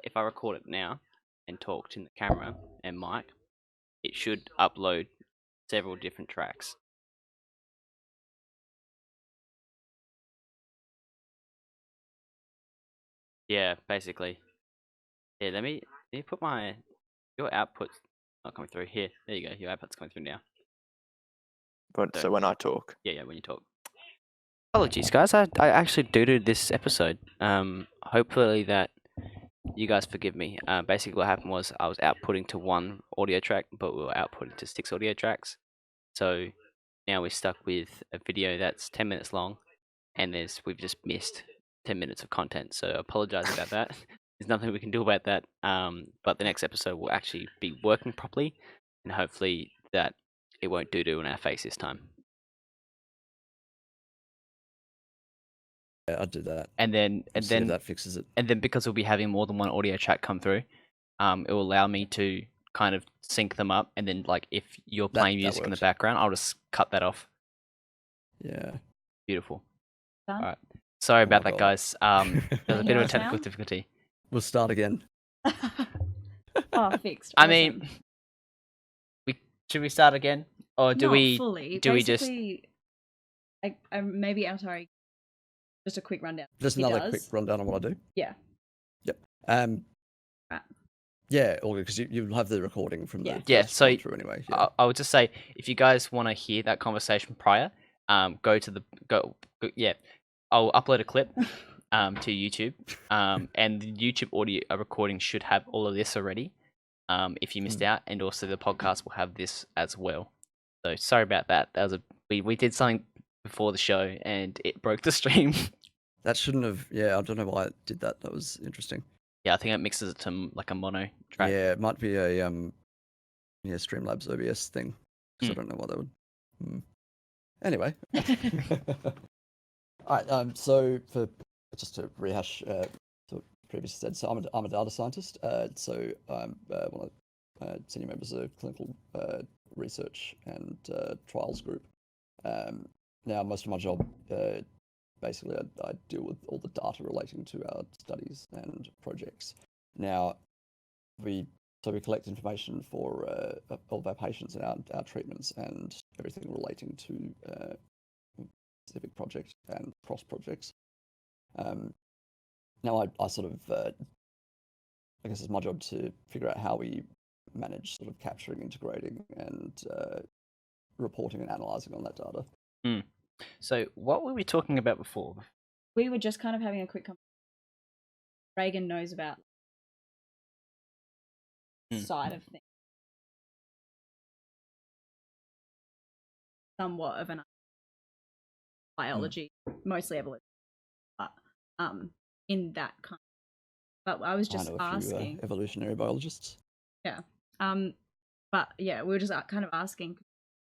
if I record it now and talked in the camera and mic, it should upload several different tracks. Yeah, basically. Yeah, let me put your output's not coming through here. There you go. Your output's coming through now. But so when I talk. Yeah, when you talk. Apologies, guys. I actually doo-dooed this episode. Hopefully that you guys forgive me. Basically what happened was I was outputting to one audio track, but we were outputting to 6 audio tracks. So now we're stuck with a video that's 10 minutes long, and we've just missed 10 minutes of content. So I apologize about that. There's nothing we can do about that. But the next episode will actually be working properly, and hopefully that it won't doo-doo in our face this time. Yeah, I'll do that. And then that fixes it. And then because we'll be having more than one audio track come through, it will allow me to kind of sync them up. And then, like, if you're playing music in the background, I'll just cut that off. Yeah. Beautiful. Done? All right. Sorry about that, guys. There's a bit of a technical difficulty. We'll start again. Fixed. I mean, should we start again, or do Not we? fully. Do Basically, we just? Maybe Altari. Just a quick rundown. Just another quick rundown on what I do. Yeah. Yep. Right. Yeah, all good, because you'll have the recording from the so through anyway. Yeah. I would just say, if you guys want to hear that conversation prior, go to the I'll upload a clip to YouTube, and the YouTube audio recording should have all of this already. If you missed out, and also the podcast will have this as well. So sorry about that. That was we did something before the show and it broke the stream. That shouldn't have. Yeah, I don't know why it did that. That was interesting. Yeah, I think it mixes it to like a mono track. Yeah, it might be a Streamlabs OBS thing. Because I don't know what that would. Anyway. All right. So just to rehash what previously said, so I'm a data scientist. So I'm one of senior members of clinical research and trials group. Now, most of my job, basically, I deal with all the data relating to our studies and projects. Now, we collect information for all of our patients and our treatments and everything relating to specific projects and cross projects. Now, I sort of, I guess it's my job to figure out how we manage sort of capturing, integrating, and reporting and analyzing on that data. So what were we talking about before? We were just kind of having a quick conversation. Reagan knows about side of things. Somewhat of an biology, mostly evolution, but in that kind. But I was just asking. Evolutionary biologists. Yeah. But yeah, we were just kind of asking.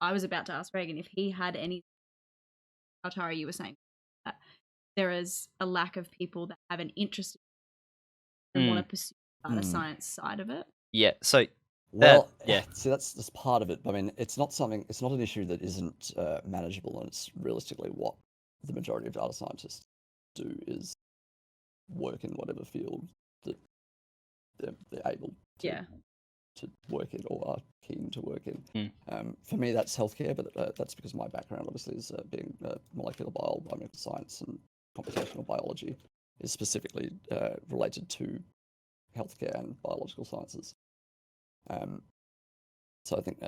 I was about to ask Reagan if he had any. Altari, you were saying that there is a lack of people that have an interest and want to pursue the data science side of it. Yeah. So. Well, yeah. See, that's part of it. I mean, it's not an issue that isn't manageable, and it's realistically what the majority of data scientists do is work in whatever field that they're able to work in or are keen to work in. For me, that's healthcare, but that's because my background obviously is being molecular biomedical science and computational biology is specifically related to healthcare and biological sciences. So I think,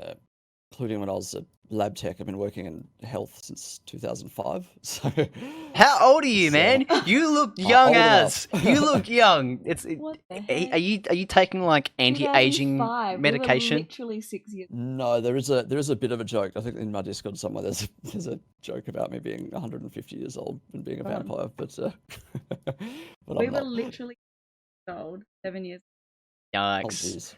including when I was a lab tech, I've been working in health since 2005. So, how old are you, man? You look young as. You look young. Are you taking like anti-aging medication? We were literally 6 years. No, there is a bit of a joke. I think in my Discord somewhere there's a joke about me being 150 years old and being a vampire, but we were literally old 7 years. Yikes.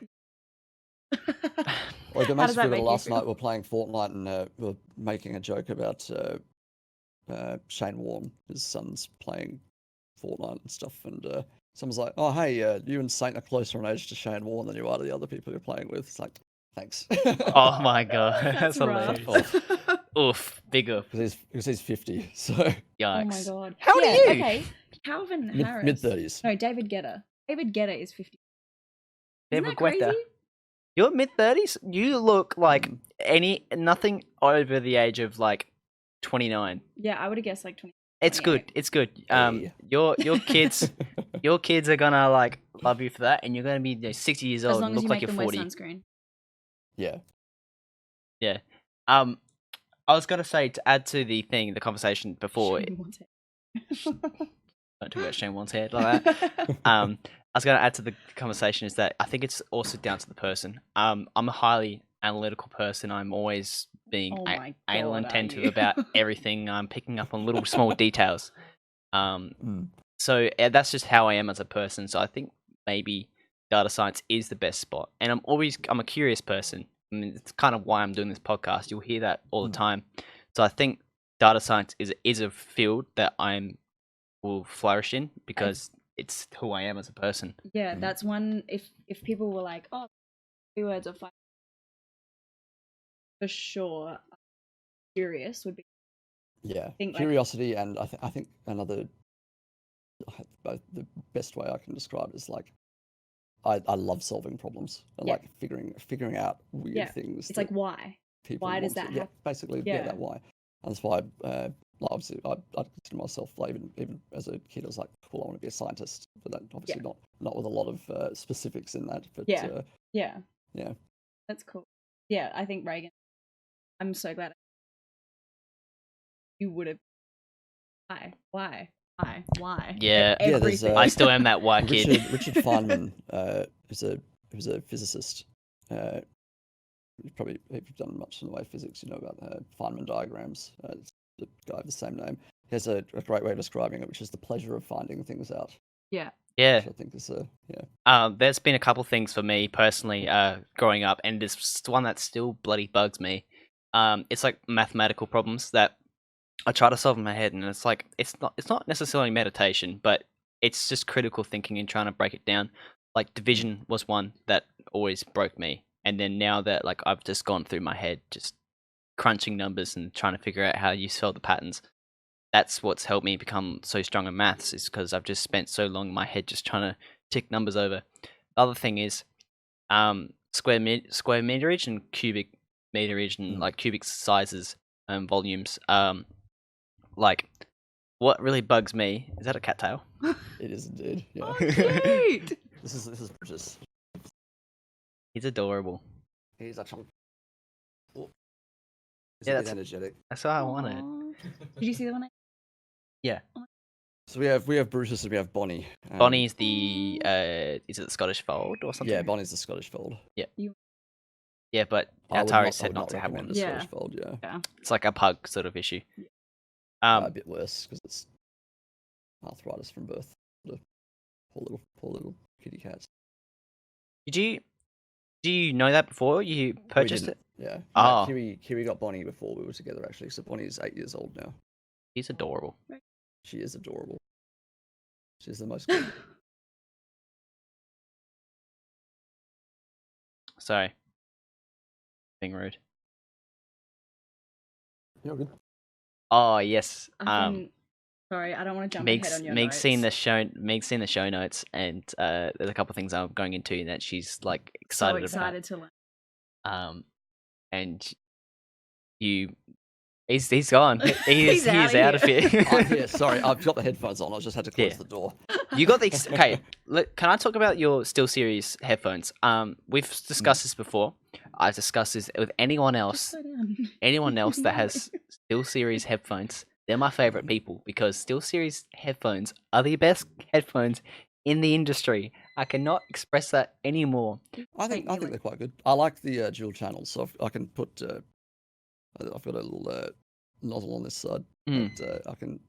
Well, it makes me feel last night we were playing Fortnite and we were making a joke about Shane Warne, his son's playing Fortnite and stuff, and someone's like, "Oh, hey, you and Saint are closer in age to Shane Warne than you are to the other people you're playing with." It's like, thanks. Oh my god, that's hilarious. Oof, big oof. Because he's 50, so. Yikes. Oh my god. How old are you? Okay, Calvin Harris. Mid-30s. No, David Guetta. David Guetta is 50. Isn't David that crazy? Guetta. You're mid-30s. You look like nothing over the age of like 29. Yeah, I would have guessed like 20. It's good. 28. It's good. Hey. Your kids, your kids are gonna like love you for that, and you're gonna be 60 years As old long and as look you like make you're them 40. wear sunscreen. Yeah. Yeah. I was gonna say to add to the conversation before. Shane wants it. Don't talk about Shane Wan's head like that. I was going to add to the conversation is that I think it's also down to the person. I'm a highly analytical person. I'm always being Oh my anal God, are attentive you? about everything. I'm picking up on little small details. Mm. So that's just how I am as a person. So I think maybe data science is the best spot. And I'm a curious person. I mean, it's kind of why I'm doing this podcast. You'll hear that all the time. So I think data science is a field that will flourish in because it's who I am as a person. Yeah, that's one. If people were like, oh, 3 words of 5, for sure, curious would be. Yeah. Think, like- Curiosity, and I think another, the best way I can describe it is like, I love solving problems. I Yeah. like figuring out weird Yeah, things. It's like, why? people why does want that to, happen? basically, Yeah. that why. And that's why, obviously, I consider myself, like, even as a kid, I was like, cool, I want to be a scientist, but that obviously not with a lot of specifics in that. But Yeah. yeah, That's cool. Yeah, I think Reagan. I'm so glad you would have. Why? Yeah. Yeah, there's, Everything. I still am that white kid. Richard Feynman, who's a physicist. Probably, if you've done much in the way of physics, you know about Feynman diagrams. It's the guy with the same name. He has a great way of describing it, which is the pleasure of finding things out. Yeah. Which I think is There's been a couple things for me personally growing up, and there's one that still bloody bugs me. It's like mathematical problems that I try to solve in my head, and it's like it's not necessarily meditation, but it's just critical thinking and trying to break it down. Like division was one that always broke me, and then now that like I've just gone through my head, just crunching numbers and trying to figure out how you solve the patterns. That's what's helped me become so strong in maths, is because I've just spent so long in my head just trying to tick numbers over. The other thing is square meterage and cubic meterage and like cubic sizes and volumes. Like what really bugs me is that a cattail? it is indeed. Yeah. Oh, cute. This is just He's adorable. he's actually. He's Yeah, a that's- bit energetic. That's what I wanted. Aw. Did you see the one? So we have Brutus and we have Bonnie. Bonnie's the is it the Scottish fold or something? Yeah, Bonnie's the Scottish fold. Yeah, but I would Altari not- I said would not to have recommend one. the Yeah. Scottish fold. Yeah. It's like a pug sort of issue. A bit worse because it's arthritis from birth. The poor little kitty cats. Do you know that before you purchased it? Yeah. Oh. Kiwi got Bonnie before we were together actually. So Bonnie's 8 years old now. He's adorable. She is adorable. She's the most good. Sorry. Being rude. You're good. Oh yes. Sorry, I don't want to jump ahead on your Meg's seen notes. seen the show notes, and there's a couple of things I'm going into that she's like So excited excited to learn. about. And he's gone. He's out of here. Yeah, sorry, I've got the headphones on. I just had to close Yeah. the door. You got these. Okay, can I talk about your SteelSeries headphones? We've discussed this before. I've discussed this with anyone else. Slow down. Anyone else that has SteelSeries headphones, they're my favorite people because SteelSeries headphones are the best headphones in the industry. I cannot express that anymore. I think they're quite good. I like the dual channels, so I can put. I've got a little nozzle on this side that I can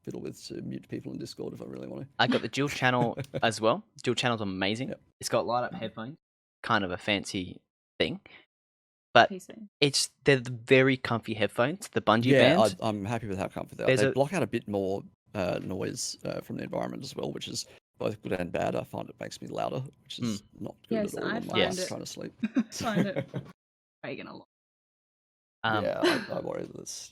fiddle with to mute people in Discord if I really want to. I got the dual channel as well. Dual channel's amazing. Yep. It's got light up headphones, kind of a fancy thing, but PC. they're the very comfy headphones. The bungee Yeah, bands. I'm happy with how comfy they are. There's They a- block out a bit more noise from the environment as well, which is both good and bad. I find it makes me louder, which is not good Yes, at all. I when my find wife's it- trying to sleep. Find it Reagan a lot. Yeah, I worry that it's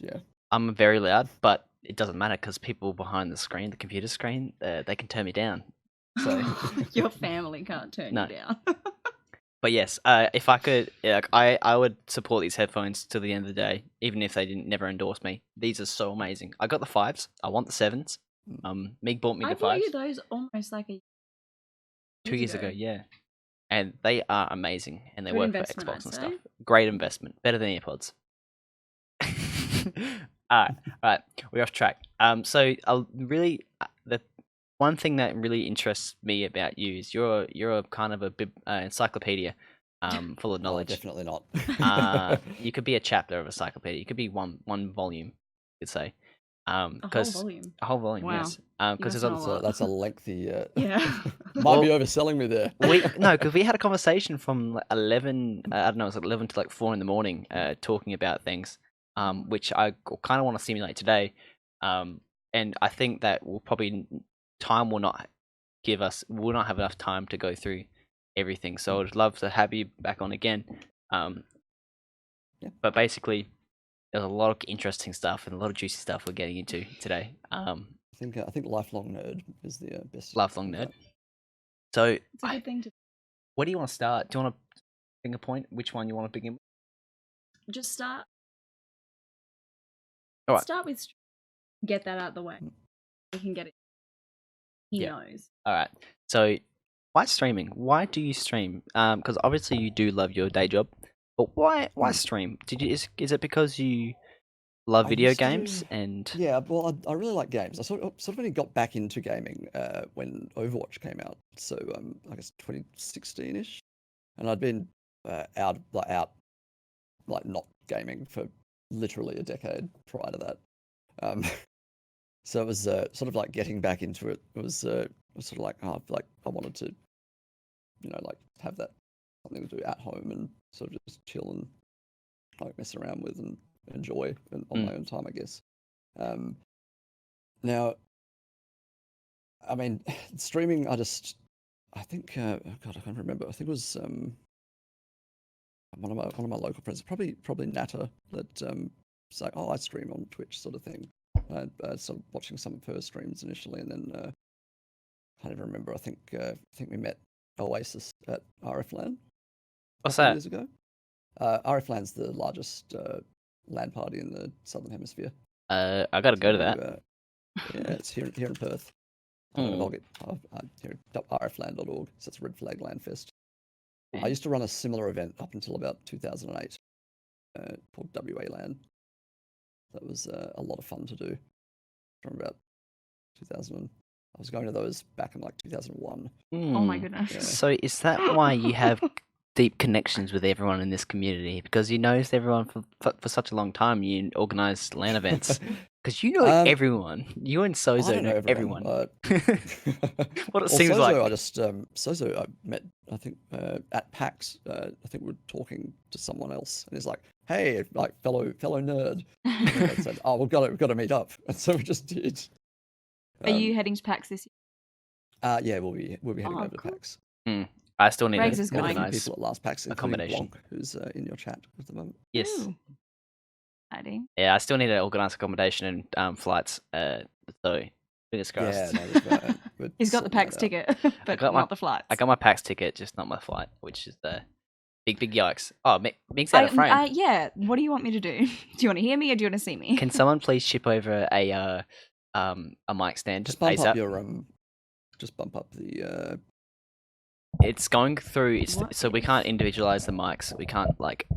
I'm very loud, but it doesn't matter because people behind the screen, the computer screen, they can turn me down. So Your family can't turn No. you down. But yes, if I could, like, I would support these headphones to the end of the day, even if they didn't never endorse me. These are so amazing. I got the 5s. I want the 7s. Meg bought me I the bought 5s you those almost like 2 years ago. Yeah, and they are amazing, and they Good work for investment, Xbox I'd and say. stuff. Great investment, better than AirPods. All right, we're off track. So I really the one thing that really interests me about you is you're a kind of a encyclopedia, full of no, knowledge. definitely not. You could be a chapter of a encyclopedia. You could be one volume, you could say. a whole Because volume. a whole volume, Wow. yes. You Because must there's know a So lot. that's a lengthy. Yeah. Might be overselling me there. because we had a conversation from like 11. I don't know, it was like 11 to like 4 in the morning, talking about things, which I kind of want to simulate today. And I think that time will not we'll not have enough time to go through everything. So I'd love to have you back on again. Yeah. But basically, there's a lot of interesting stuff and a lot of juicy stuff we're getting into today. I think lifelong nerd is the best. Lifelong of nerd. that. So, It's a good thing to where do you want to start? Do you want to bring a point? Which one you want to begin with? just start. All right. Start with get that out of the way. We can get it. He Yeah. knows. All right. So, why streaming? Why do you stream? Because obviously you do love your day job, but why stream? Is it because you love I video used to games do- and Yeah, well, I really like games. I sort of only got back into gaming when Overwatch came out. So I guess 2016ish, and I'd been out like not gaming for literally a decade prior to that. So it was sort of like getting back into it. It was sort of like I wanted to, like have that something to do at home and sort of just chill and like mess around with and enjoy on my own time, I guess. Now, I mean, streaming. I think oh God, I can't remember. I think it was one of my local friends, probably Natta, that was like, oh, I stream on Twitch, sort of thing. So watching some of her streams initially, and then I can't even remember. I think we met Oasis at RFLAN. what's a couple that? Years ago. RFLAN's the largest LAN party in the Southern Hemisphere. I gotta go to that. Yeah, it's here in Perth. I'll get here at rflan.org. So it's Red Flag Land Fest. I used to run a similar event up until about 2008 called WA LAN. That was a lot of fun to do. From about 2000, I was going to those back in like 2001. Oh my Hmm. goodness. Yeah. So is that why you have deep connections with everyone in this community? Because you know everyone for such a long time. You organize LAN events. Because you know everyone. You and I Sozo don't know everyone. everyone. What it Well, seems Sozo, like. I just Sozo I met, I think at PAX. I think we were talking to someone else, and he's like, "Hey, like fellow nerd." And I said, "Oh, we've got to meet up," and so we just did. Are you heading to PAX this year? Yeah, we'll be heading Oh, over to cool. PAX. I still need Regs to is Met a few going. organize. people at last PAX, including accommodation. Blanc, who's in your chat at the moment. Yes. Ooh. Exciting. Yeah, I still need to organize accommodation and flights. So fingers crossed. Yeah, no, we're He's got the sorting that PAX out. ticket, but got not my- the flights. I got my PAX ticket, just not my flight, which is the big yikes. Oh, Meg's out of frame. Yeah. What do you want me to do? Do you want to hear me or do you want to see me? Can someone please ship over a mic stand Just bump ASAP? up your just bump up the. It's going through. What So we is- can't individualize the mics. We can't like.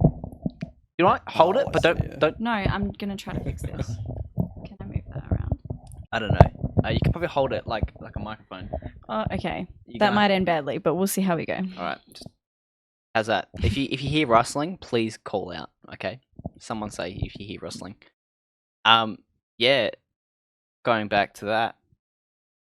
You know what? Hold Oh, it, I but see, don't yeah. don't. No, I'm gonna try to fix this. Can I move that around? I don't know. You can probably hold it like a microphone. Oh, okay. You That can't- might end badly, but we'll see how we go. All right. How's that? If you hear rustling, please call out. Okay. Someone say if you hear rustling. Yeah. Going back to that.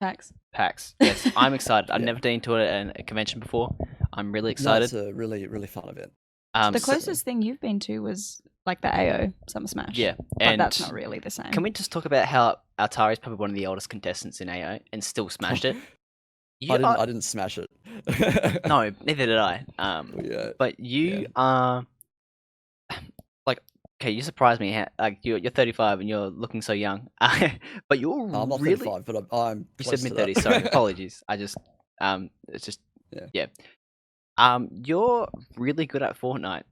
PAX. PAX. Yes, I'm excited. I've Yeah. never been to a convention before. I'm really No, excited. it's a really fun event. The So- closest thing you've been to was like the AO Summer Smash. yeah, But and that's not really the same. Can we just talk about how Altari is probably one of the oldest contestants in AO and still smashed it? You I didn't smash it. no, neither did I. Yeah. But you are like, okay, you surprised me. Like you're 35 and you're looking so young, but you're I'm not really. 35, but I'm You close said to mid 30s. that. Sorry, apologies. It's just Yeah. yeah. You're really good at Fortnite.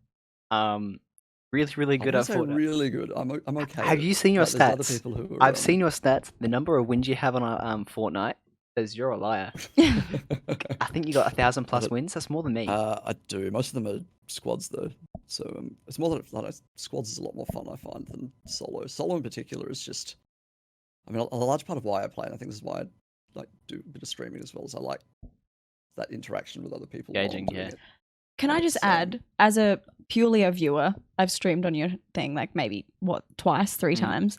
Really I good wouldn't at say Fortnite. really good. I'm okay. Have at you it. seen your Like, there's other stats? people who are. I've seen your stats. The number of wins you have on Fortnite says you're a liar. I think you got 1,000 plus wins. That's more than me. I do. Most of them are squads though, so it's more than like, squads is a lot more fun I find than solo. Solo in particular is just, I mean, a large part of why I play, and I think this is why I like do a bit of streaming as well, is I like that interaction with other people while I'm Engaging, doing yeah. it. Can I just add, as a purely a viewer, I've streamed on your thing like maybe twice, 3 times.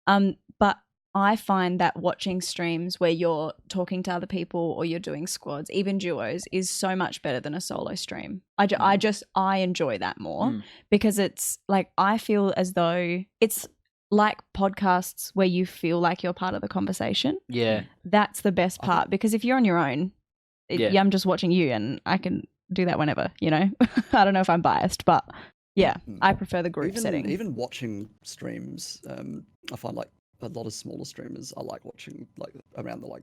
But I find that watching streams where you're talking to other people or you're doing squads, even duos, is so much better than a solo stream. I enjoy that more because it's like I feel as though it's like podcasts where you feel like you're part of the conversation. Yeah. That's the best part because if you're on your own, Yeah. I'm just watching you and I can do that whenever, you know. I don't know if I'm biased, but yeah, I prefer the group setting. Even watching streams, I find like a lot of smaller streamers I like watching like around the like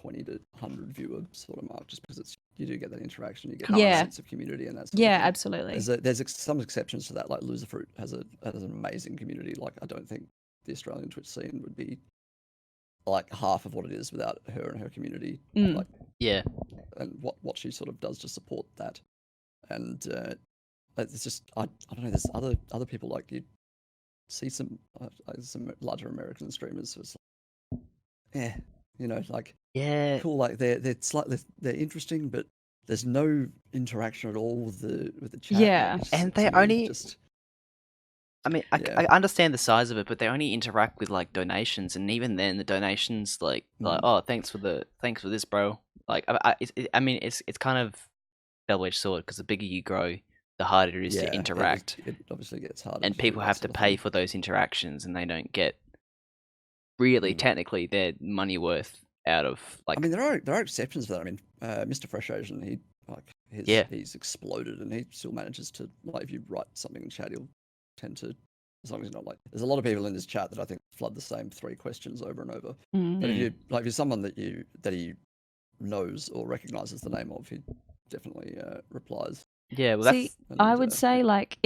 20 to 100 viewer sort of mark, just because you do get that interaction, you get that sense of community and that sort of thing. Absolutely. There's some exceptions to that, like Loserfruit has an amazing community. Like I don't think the Australian Twitch scene would be like half of what it is without her and her community. Like, yeah, and what she sort of does to support that. And it's just I don't know. There's other people like you see some larger American streamers. So it's like, you know, like cool. Like they're slightly they're interesting, but there's no interaction at all with the chat. Yeah, and they only just. I mean, I understand the size of it, but they only interact with like donations, and even then, the donations like oh, thanks for this, bro. Like, I mean, it's kind of double-edged sword because the bigger you grow, the harder it is to interact. It obviously gets harder, and people have to pay for those interactions, and they don't get really technically their money worth out of like. I mean, there are exceptions for that. I mean, Mr. Fresh Asian, he's exploded, and he still manages to, like, if you write something in chat, he'll tend to, as long as he's not like, there's a lot of people in this chat that I think flood the same 3 questions over and over. But if you're someone that he knows or recognizes the name of, he definitely replies. Yeah, well, I would say like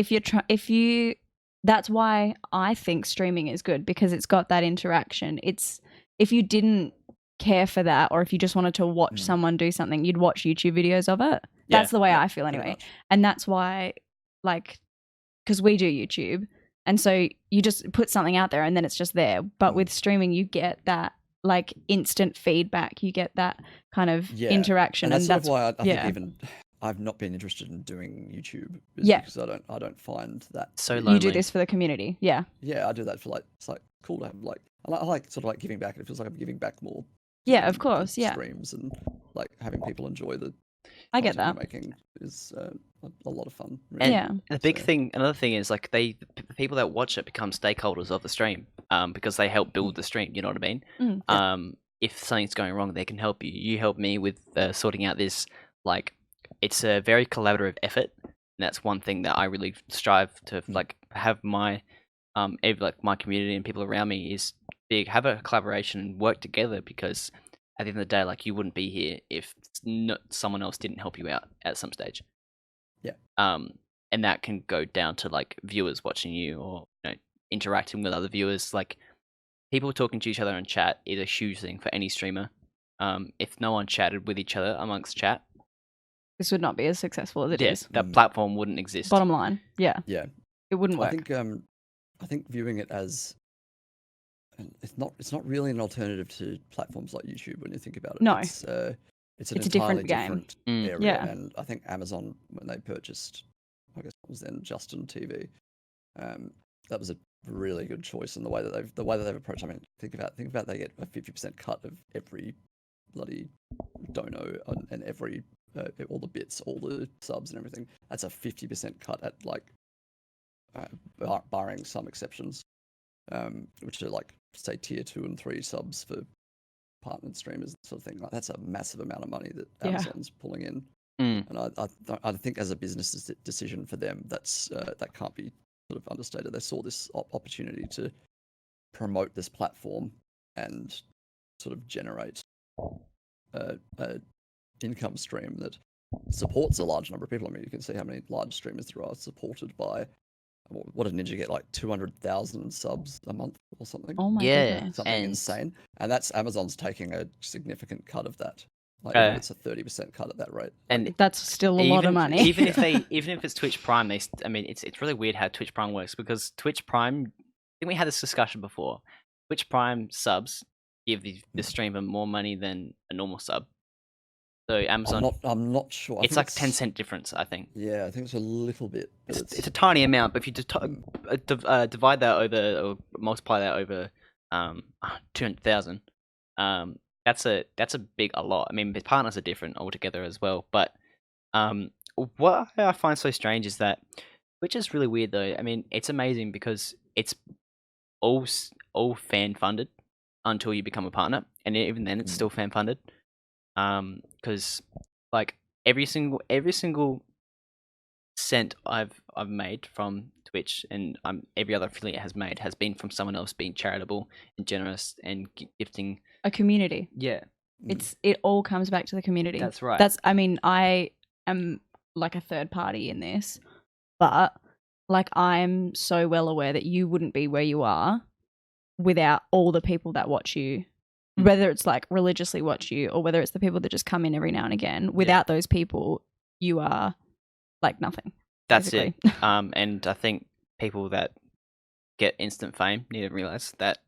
that's why I think streaming is good, because it's got that interaction. It's if you didn't care for that, or if you just wanted to watch someone do something, you'd watch YouTube videos of it. That's the way I feel anyway. And that's why, like, because we do YouTube, and so you just put something out there and then it's just there. But with streaming, you get that like instant feedback. You get that kind of interaction, and that's why I think even I've not been interested in doing YouTube. Because I don't find that so lonely. You do this for the community, yeah, I do that for like, it's like cool to have like I like sort of like giving back. It feels like I'm giving back more. Yeah, of course, streams and like having people enjoy the. I get that. Making is a lot of fun. Really. And the big thing, another thing is like the people that watch it become stakeholders of the stream, because they help build the stream. You know what I mean? If something's going wrong, they can help you. You help me with sorting out this. Like, it's a very collaborative effort, and that's one thing that I really strive to like have my my community and people around me is big. Have a collaboration and work together, because at the end of the day, like, you wouldn't be here if someone else didn't help you out at some stage. Yeah. And that can go down to like viewers watching you, or interacting with other viewers. Like, people talking to each other in chat is a huge thing for any streamer. If no one chatted with each other amongst chat, this would not be as successful as it is. That platform wouldn't exist. Bottom line, yeah, it wouldn't work. I think viewing it as it's not really an alternative to platforms like YouTube when you think about it. No, it's an entirely different game. Area, and I think Amazon, when they purchased, I guess it was then Justin TV, that was a really good choice in the way that they've approached. I mean, think about they get a 50% cut of every bloody dono and every all the bits, all the subs and everything. That's a 50% cut at like barring some exceptions, which are like, say, tier 2 and 3 subs for partnered streamers, sort of thing. Like, that's a massive amount of money that Amazon's pulling in. And I think as a business decision for them, that's that can't be sort of understated. They saw this opportunity to promote this platform and sort of generate income stream that supports a large number of people. I mean, you can see how many large streamers there are supported by. What did Ninja get? Like 200,000 subs a month or something? Oh my Yeah, goodness. Something and insane. And that's Amazon's taking a significant cut of that. Like I think it's a 30% cut at that rate. and That's still a lot of money. even if it's Twitch Prime, I mean, it's really weird how Twitch Prime works, because Twitch Prime, I think we had this discussion before. Twitch Prime subs give the streamer more money than a normal sub. So Amazon, I'm not sure. I it's think like 10-cent difference, I think. Yeah, I think it's a little bit. But It's a tiny amount, but if you divide that over, or multiply that over 200,000, that's a a lot. I mean, the partners are different altogether as well. But what I find so strange is that, which is really weird though. I mean, it's amazing because it's all fan funded until you become a partner, and even then, it's still fan funded. Because like every single cent I've made from Twitch, and every other affiliate has made, has been from someone else being charitable and generous and gifting A community. Yeah, It all comes back to the community. that's right. I mean, I am like a third party in this, but like I'm so well aware that you wouldn't be where you are without all the people that watch you, whether it's like religiously watch you or whether it's the people that just come in every now and again. Without those people, you are like nothing. That's basically. it. And I think people that get instant fame need to realize that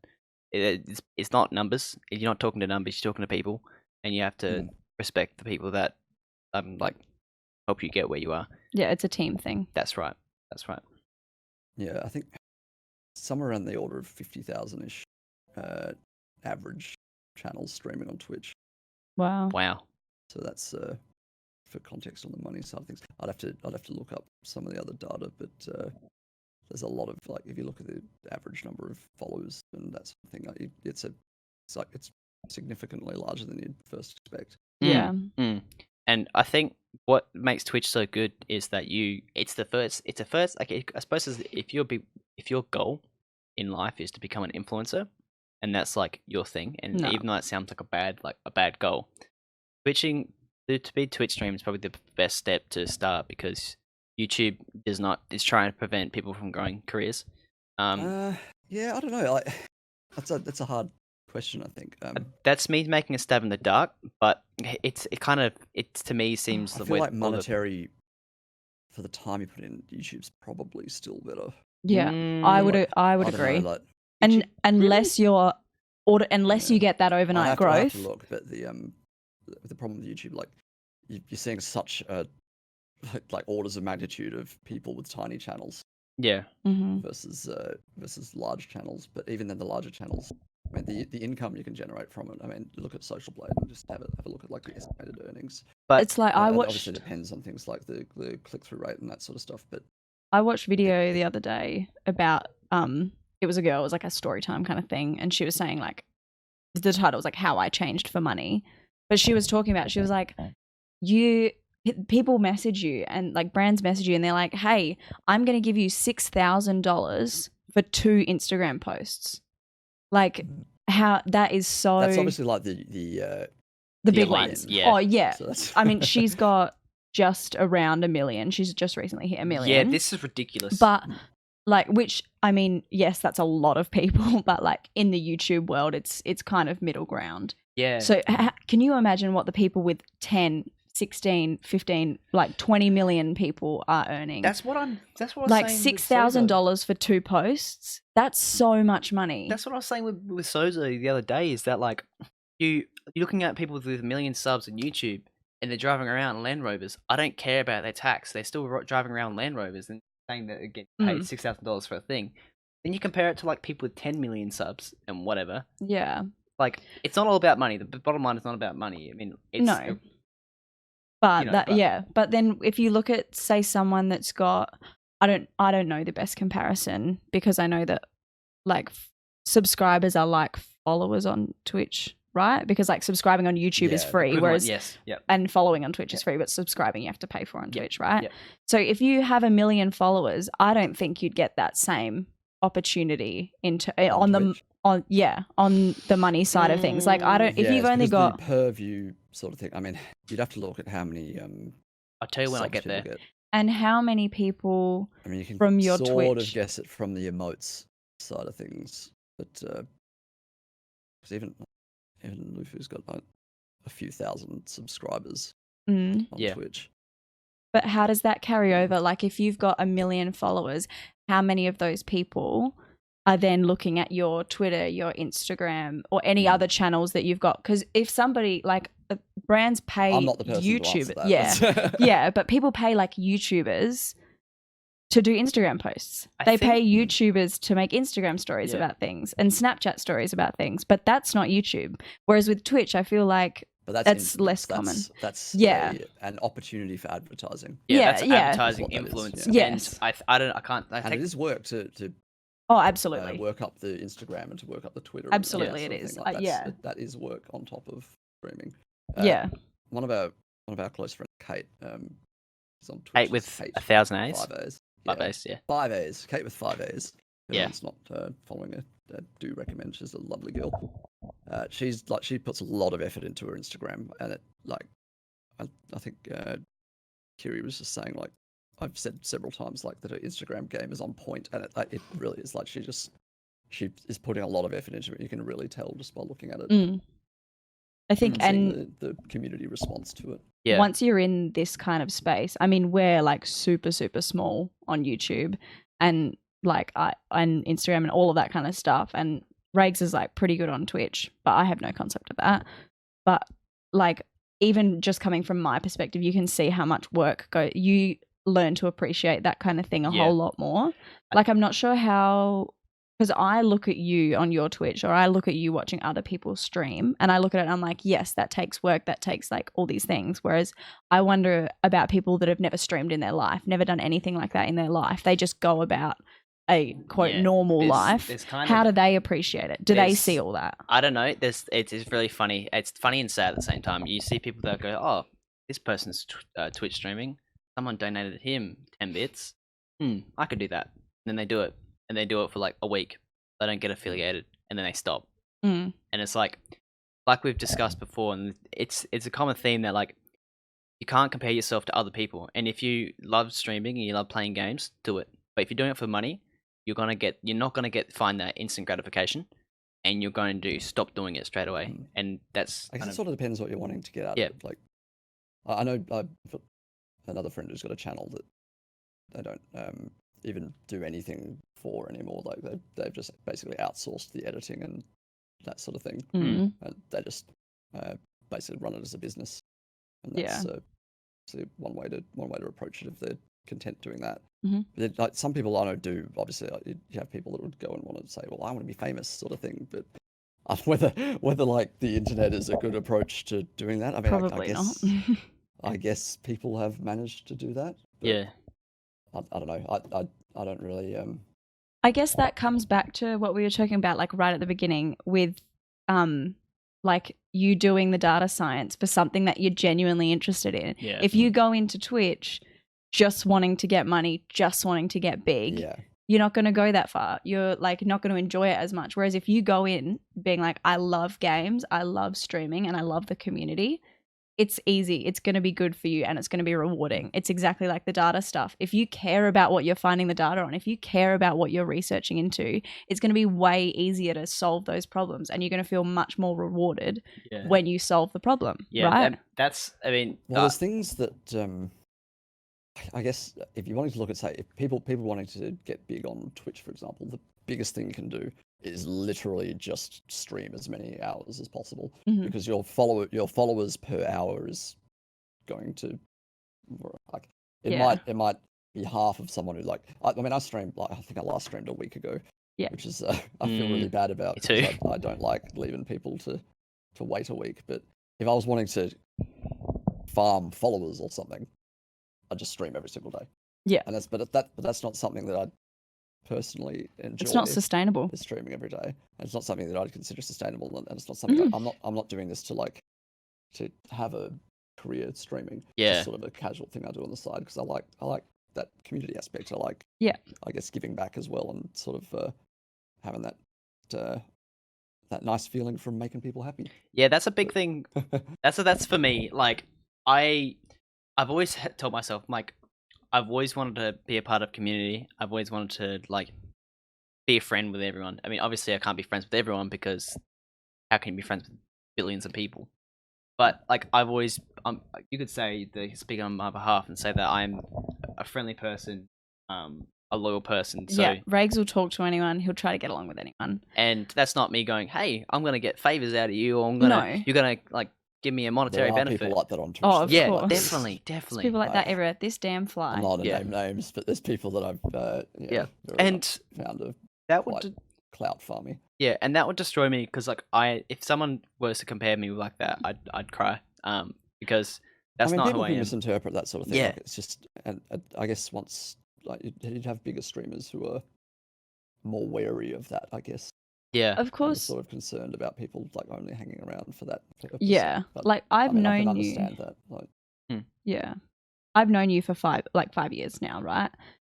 it's not numbers. You're not talking to numbers. You're talking to people, and you have to respect the people that like help you get where you are. Yeah, it's a team thing. That's right. That's right. Yeah, I think somewhere around the order of 50,000-ish average channels streaming on Twitch. Wow. Wow. So that's for context on the money side of things. I'd have to look up some of the other data, but there's a lot of, like, if you look at the average number of followers and that sort of thing, like, it's significantly larger than you'd first expect. Yeah. And I think what makes Twitch so good is that it's a first. Like, I suppose if your goal in life is to become an influencer, and that's like your thing, and even though it sounds like a bad goal, to be Twitch stream is probably the best step to start, because YouTube is trying to prevent people from growing careers. Yeah, I don't know. That's a hard question, I think. That's me making a stab in the dark, but it to me seems I the feel way like monetary for the time you put in YouTube's probably still better. Yeah, I would agree. Know, like, and unless you get that overnight I have growth. to look, but the problem with YouTube, like you're seeing such like orders of magnitude of people with tiny channels. Yeah. Versus large channels, but even then the larger channels, I mean, the income you can generate from it. I mean, look at Social Blade and just have a look at like the estimated earnings. But it's like it obviously depends on things like the click-through rate and that sort of stuff. But I watched video the other day about it was a girl, it was like a story time kind of thing, and she was saying, like, the title was like how I changed for money, but she was talking about, she was like, people message you and like brands message you and they're like, hey, I'm going to give you $6,000 for 2 Instagram posts. Like, how that is so. That's obviously like the big ones. ones. Yeah. Oh yeah. So I mean, she's got just around 1 million. She's just recently hit 1 million. Yeah, this is ridiculous. But like, which, I mean, yes, that's a lot of people, but like in the YouTube world, it's kind of middle ground. Yeah. So can you imagine what the people with 10, 16, 15, like 20 million people are earning? That's what I was like saying. $6,000 for 2 posts. That's so much money. That's what I was saying with Sozo the other day, is that like you're looking at people with 1 million subs on YouTube and they're driving around Land Rovers. I don't care about their tax. They're still driving around Land Rovers and saying that they get paid $6,000 for a thing. Then you compare it to like people with 10 million subs and whatever. Yeah. Like, it's not all about money. The bottom line is not about money. I mean, it's no. But but then if you look at, say, someone that's got, I don't know the best comparison, because I know that like subscribers are like followers on Twitch, right? Because like subscribing on YouTube is free, whereas and following on Twitch is free, but subscribing you have to pay for on Twitch, right? Yep. So if you have 1 million followers, I don't think you'd get that same opportunity on the money side of things. Like, I don't, if you've only got the per view sort of thing. I mean, you'd have to look at how many I'll tell you when I subs get people there. get. And how many people I mean, you can from your sort Twitch? of guess it from the emotes side of things, but 'cause even Lufu's got like a few thousand subscribers on Yeah. Twitch. But how does that carry over? Like, if you've got 1 million followers, how many of those people are then looking at your Twitter, your Instagram, or any other channels that you've got? Because if somebody, like, brands pay I'm not the person to answer YouTubers, that. yeah, but people pay like YouTubers to do Instagram posts. They pay YouTubers to make Instagram stories about things and Snapchat stories about things, but that's not YouTube. Whereas with Twitch, I feel like But that's less common. That's an opportunity for advertising. That's yeah. advertising That's what that is, influence. yeah. Yes. And I can't. And it is work to Oh, absolutely. work up the Instagram and to work up the Twitter. Absolutely, and it that is. sort of thing. Yeah. That is work on top of streaming. Yeah. One of our close friends, Kate, is on Twitch. Kate with 1,000 A's. 5 A's. 5 A's, yeah. 5 A's. Kate with 5 A's. Yeah. It's not following her. Do recommend. She's a lovely girl. She puts a lot of effort into her Instagram, and it I think Kiri was just saying, like, I've said several times, like, that her Instagram game is on point, and it really is. Like, she is putting a lot of effort into it. You can really tell just by looking at it. I think, and the community response to it. Yeah. Once you're in this kind of space, I mean, we're like super, super small on YouTube and like and Instagram and all of that kind of stuff. And Regs is like pretty good on Twitch, but I have no concept of that. But like, even just coming from my perspective, you can see how much work you learn to appreciate that kind of thing a whole lot more. Like, I'm not sure how, because I look at you on your Twitch, or I look at you watching other people stream, and I look at it and I'm like, yes, that takes work, that takes like all these things. Whereas I wonder about people that have never streamed in their life, never done anything like that in their life. They just go about a quote normal life. How do they appreciate it? Do they see all that? I don't know. It's really funny. It's funny and sad at the same time. You see people that go, oh, this person's Twitch streaming. Someone donated him 10 bits. I could do that. And then they do it. And they do it for like a week. They don't get affiliated, and then they stop. And it's like we've discussed before, and it's a common theme that, like, you can't compare yourself to other people. And if you love streaming and you love playing games, do it. But if you're doing it for money, you're not gonna find that instant gratification, and you're going to stop doing it straight away. And that's I guess it sort of depends what you're wanting to get out of it. Like, I know I've got another friend who's got a channel that they don't even do anything for anymore. Like, they've just basically outsourced the editing and that sort of thing, and they just basically run it as a business. And that's one way to approach it if they're content doing that. But like, some people I know do, obviously, like, you have people that would go and want to say, well, I want to be famous, sort of thing. But whether like the internet is a good approach to doing that, I mean, Probably I guess not. I guess people have managed to do that. Yeah. I don't know. I don't really. I guess that comes back to what we were talking about, like right at the beginning, with like you doing the data science for something that you're genuinely interested in. Yeah. If you go into Twitch just wanting to get money, just wanting to get big, you're not going to go that far. You're like not going to enjoy it as much. Whereas if you go in being like, I love games, I love streaming, and I love the community, it's easy. It's going to be good for you, and it's going to be rewarding. It's exactly like the data stuff. If you care about what you're finding the data on, if you care about what you're researching into, it's going to be way easier to solve those problems, and you're going to feel much more rewarded when you solve the problem. Yeah, right? that's, I mean... Well, there's things that, I guess, if you're wanting to look at, say, if people wanting to get big on Twitch, for example, the biggest thing you can do is literally just stream as many hours as possible, because your followers per hour is going to, like, it might be half of someone who, like, I mean, I streamed, like, I think I last streamed a week ago, which is I feel really bad about, because I don't like leaving people to wait a week. But if I was wanting to farm followers or something, I'd just stream every single day. And that's not something that I personally enjoy. It's not sustainable. Streaming every day, and it's not something that I'd consider sustainable, and it's not something I'm not doing this to have a career streaming. It's just sort of a casual thing I do on the side, because I like that community aspect. I like I guess giving back as well, and sort of having that nice feeling from making people happy. Yeah, that's a big thing. That's for me. Like I've always told myself, like I've always wanted to be a part of community. I've always wanted to like be a friend with everyone. I mean, obviously I can't be friends with everyone because how can you be friends with billions of people? But like I've always, you could say, speak on my behalf and say that I'm a friendly person, a loyal person. So yeah, Rags will talk to anyone. He'll try to get along with anyone. and that's not me going, hey, I'm gonna get favors out of you, or No. you're gonna like give me a monetary There are benefit. people like that on Twitch. Oh, of Yeah, course. definitely. There's Definitely. people like that Like, everywhere. This damn fly. I'm not to Yeah. name names, but there's people that I've Yeah. very And much found a that would quite clout farmy. yeah, and that would destroy me because like if someone was to compare me like that, I'd cry. Because that's I mean, not people who I can am. misinterpret that sort of thing. Yeah. Like, it's just, and I guess once like you'd have bigger streamers who are more wary of that. I guess. Yeah. Of And are course. sort of concerned about people like only hanging around for that purpose. Yeah. But, Like I I've mean, I can known you. understand that. Like, Yeah. I've known you for 5 years now, right?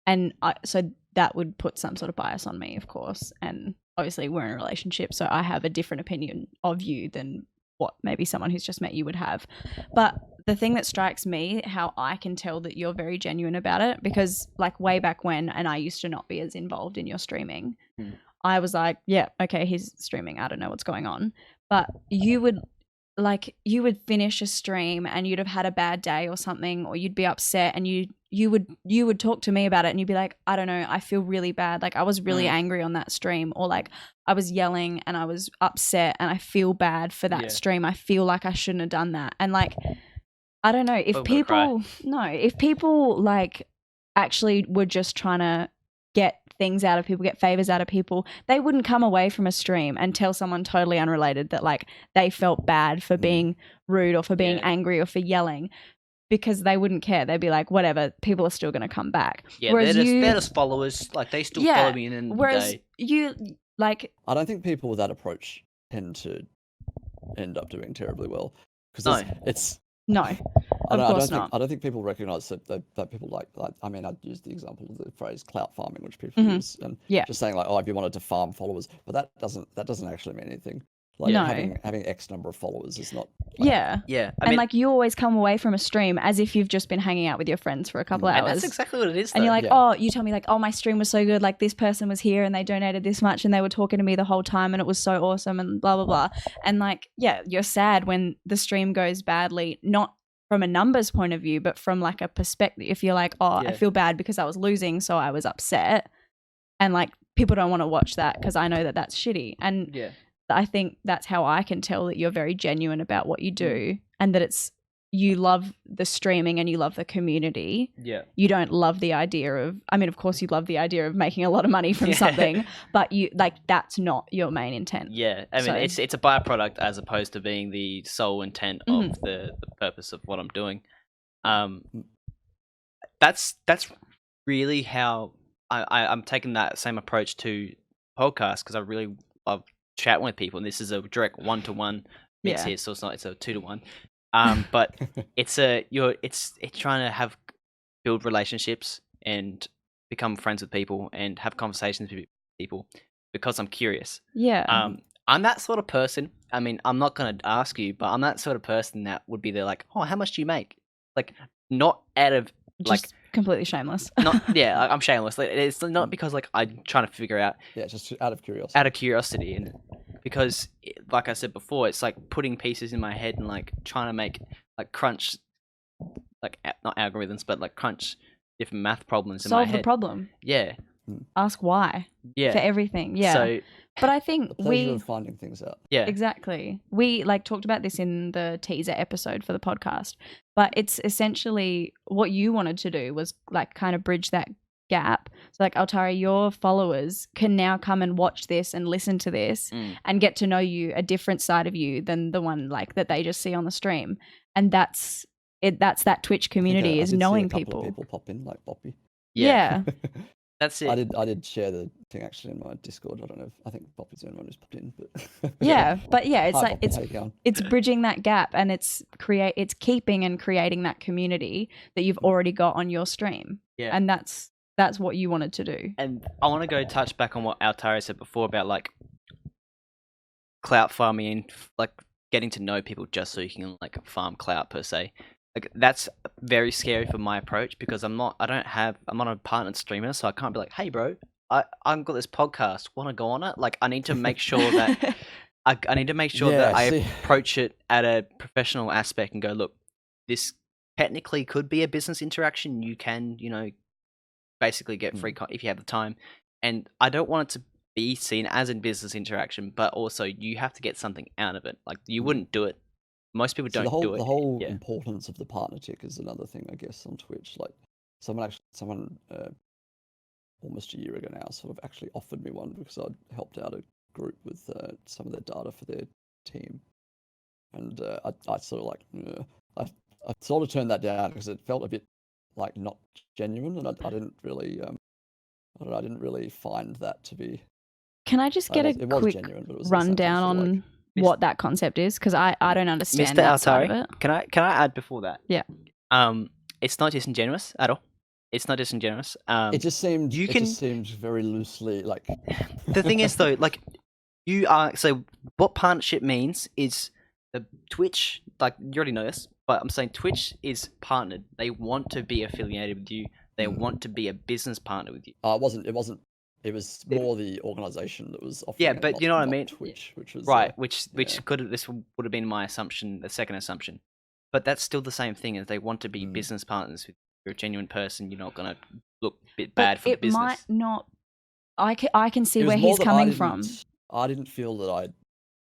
And so that would put some sort of bias on me, of course. And obviously we're in a relationship, so I have a different opinion of you than what maybe someone who's just met you would have. But the thing that strikes me, how I can tell that you're very genuine about it, because like way back when, and I used to not be as involved in your streaming, I was like, yeah, okay, he's streaming, I don't know what's going on. But you would finish a stream and you'd have had a bad day or something, or you'd be upset, and you would talk to me about it, and you'd be like, I don't know, I feel really bad, like I was really angry on that stream, or like I was yelling and I was upset and I feel bad for that stream, I feel like I shouldn't have done that. And like I don't know, if people like actually were just trying to get things out of people, get favors out of people, they wouldn't come away from a stream and tell someone totally unrelated that like they felt bad for being rude or for being angry or for yelling, because they wouldn't care. They'd be like, whatever, people are still going to come back. Yeah, whereas they're just followers. Like they still follow me in the end of the whereas day. you like, I don't think people with that approach tend to end up doing terribly well because No. it's. no, I of course don't not. think, I don't think people recognise that people like. I mean, I'd use the example of the phrase clout farming, which people use, and just saying like, oh, if you wanted to farm followers, but that doesn't actually mean anything. Like No. having X number of followers is not. Yeah. I And mean, like you always come away from a stream as if you've just been hanging out with your friends for a couple of and hours. that's exactly what it is. And you're though. like, oh, you tell me like, oh, my stream was so good. Like this person was here and they donated this much and they were talking to me the whole time and it was so awesome and blah, blah, blah. And like, yeah, you're sad when the stream goes badly, not from a numbers point of view, but from like a perspective. If you're like, oh, I feel bad because I was losing, so I was upset. And like people don't want to watch that because I know that that's shitty. And I think that's how I can tell that you're very genuine about what you do and that it's you love the streaming and you love the community. Yeah. You don't love the idea of, I mean, of course you love the idea of making a lot of money from something, but you like that's not your main intent. Yeah. I mean, it's a byproduct as opposed to being the sole intent of the purpose of what I'm doing. That's really how I'm taking that same approach to podcasts, because I really love chatting with people, and this is a direct 1-to-1 mix here, so it's a 2-to-1. But it's trying to build relationships and become friends with people and have conversations with people because I'm curious. Yeah. I'm that sort of person. I mean, I'm not gonna ask you, but I'm that sort of person that would be there like, oh, how much do you make? Like, not out of like just completely shameless. I'm shameless. Like, it's not because like I'm trying to figure out. Yeah, just out of curiosity. Out of curiosity, and because, like I said before, it's like putting pieces in my head and like trying to make like crunch, like not algorithms, but like crunch different math problems in my head. Solve the problem. Yeah. Ask why. Yeah. For everything. Yeah. So, but I think the pleasure of finding things out. Yeah. Exactly. We like talked about this in the teaser episode for the podcast, but it's essentially what you wanted to do was like kind of bridge that gap. So like, Altari, your followers can now come and watch this and listen to this and get to know you, a different side of you than the one like that they just see on the stream. And that's that Twitch community is knowing people. People pop in like Boppy. Yeah. That's it. I did share the thing actually in my Discord. I don't know if I think Boppy's the only one who's popped in, but it's Hi, like Boppy, it's bridging that gap, and it's keeping and creating that community that you've already got on your stream. Yeah. And that's what you wanted to do. And I want to touch back on what Altari said before about like clout farming and like getting to know people just so you can like farm clout per se. Like that's very scary for my approach because I'm not a partnered streamer, so I can't be like, hey bro, I've got this podcast, wanna go on it? Like I need to make sure that I need to make sure that I approach it at a professional aspect and go, look, this technically could be a business interaction. You can, basically get free if you have the time. And I don't want it to be seen as a business interaction, but also you have to get something out of it. Like you wouldn't do it. Most people don't do it. The whole importance of the partner tick is another thing, I guess, on Twitch. Like someone almost a year ago now sort of actually offered me one because I'd helped out a group with some of their data for their team, and I sort of like I sort of turned that down because it felt a bit like not genuine, and I didn't really I didn't really find that to be. Can I just get a quick rundown on what that concept is? Because I don't understand Mr. that side of Altari, it. can I add before that? Yeah. It's not disingenuous at all. It's not disingenuous. It just seemed very loosely like. The thing is though, like you are. So what partnership means is the Twitch. Like you already know this, but I'm saying Twitch is partnered. They want to be affiliated with you. They want to be a business partner with you. It wasn't. It was more the organization that was offering. Yeah, but you know what I mean. Twitch, which was right, which this would have been my assumption, the second assumption. But that's still the same thing as they want to be business partners with. You're a genuine person. You're not gonna look a bit bad for the business. It might not. I can see where he's coming from. I didn't feel that I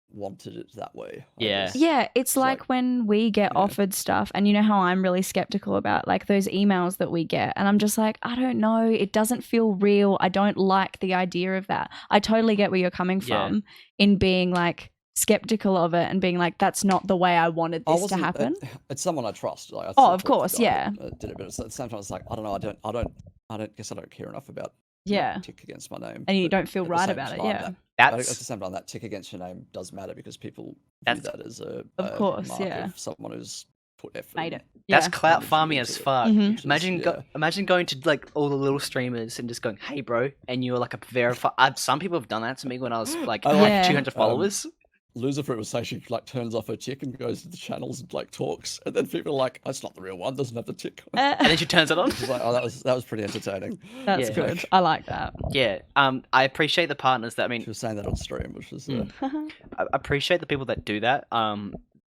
wanted it that way. Yeah. It's like when we get offered stuff, and you know how I'm really skeptical about like those emails that we get, and I'm just like, I don't know, it doesn't feel real. I don't like the idea of that. I totally get where you're coming from in being like skeptical of it and being like, that's not the way I wanted this to happen. It's someone I trust. Like, of course, yeah. Did it, but at the same time, it's like I don't know. I don't guess I don't care enough about tick against my name, and you don't feel right about it. At the same time, that tick against your name does matter because people view that as a mark of someone who's put effort. Made it. That's clout farming as fuck. Mm-hmm. Imagine going to like all the little streamers and just going, "Hey, bro," and you're like a verified. Some people have done that to me when I was like 200 followers. Loserfruit was saying she like turns off her tick and goes to the channels and like talks, and then people are like, "That's not the real one. Doesn't have the tick." And then she turns it on. She's like, "Oh, that was pretty entertaining." That's good. I like that. Yeah. I appreciate the partners that she was saying that on stream, which was. I appreciate the people that do that.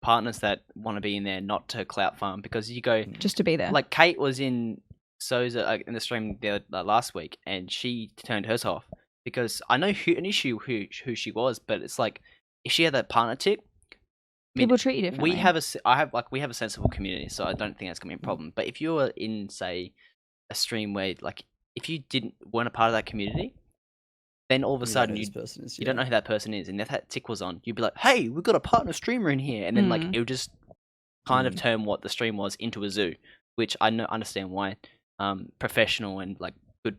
Partners that want to be in there, not to clout farm, because you go just to be there. Like Kate was in Soza in the stream last week, and she turned hers off because I know who she was, but it's like. If she had that partner tick, people treat you differently. We have a sensible community, so I don't think that's gonna be a problem. But if you're in, say, a stream where, like, if you weren't a part of that community, then all of a sudden you don't know who that person is, and if that tick was on, you'd be like, "Hey, we've got a partner streamer in here," and then like it would just kind of turn what the stream was into a zoo, which I understand why professional and like good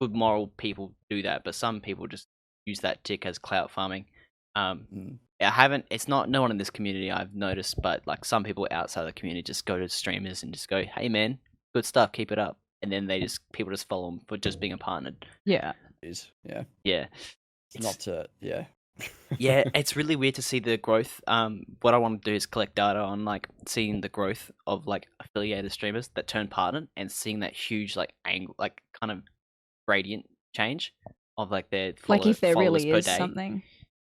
moral people do that, but some people just use that tick as clout farming. It's not no one in this community I've noticed, but like some people outside the community just go to streamers and just go, "Hey man, good stuff, keep it up," and then people just follow them for just being a partner. Yeah. Yeah, it's really weird to see the growth. What I want to do is collect data on like seeing the growth of like affiliated streamers that turn partner and seeing that huge like angle, like kind of gradient change of like their like if there really is something.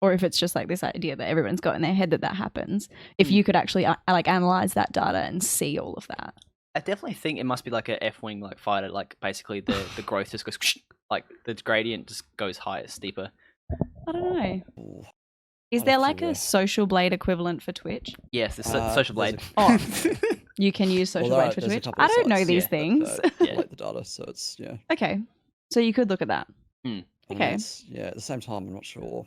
Or if it's just like this idea that everyone's got in their head that happens. If you could actually like analyze that data and see all of that. I definitely think it must be like a F-wing like fighter. Like basically the growth just goes like the gradient just goes higher, steeper. I don't know. Is there like a social blade equivalent for Twitch? Yes, the social blade. You can use social blade for Twitch. I don't know these things. Collect the data, so it's Okay, so you could look at that. Okay. At the same time, I'm not sure.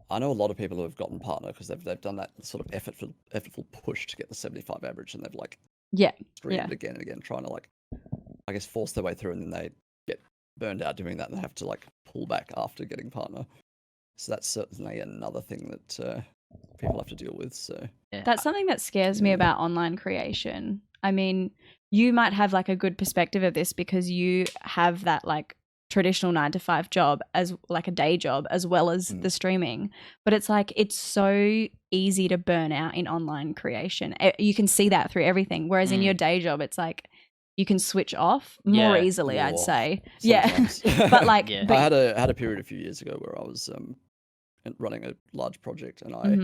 I know a lot of people who have gotten partner because they've done that sort of effortful push to get the 75 average, and they've like streamed again and again, trying to like, I guess, force their way through, and then they get burned out doing that, and they have to like pull back after getting partner. So that's certainly another thing that people have to deal with. So that's something that scares me about online creation. I mean, you might have like a good perspective of this because you have that like traditional 9 to 5 job as like a day job as well as the streaming, but it's like it's so easy to burn out in online creation. You can see that through everything, whereas in your day job it's like you can switch off more easily, I'd say. Sometimes. Yeah. But like Yeah. I had a period a few years ago where I was running a large project, and I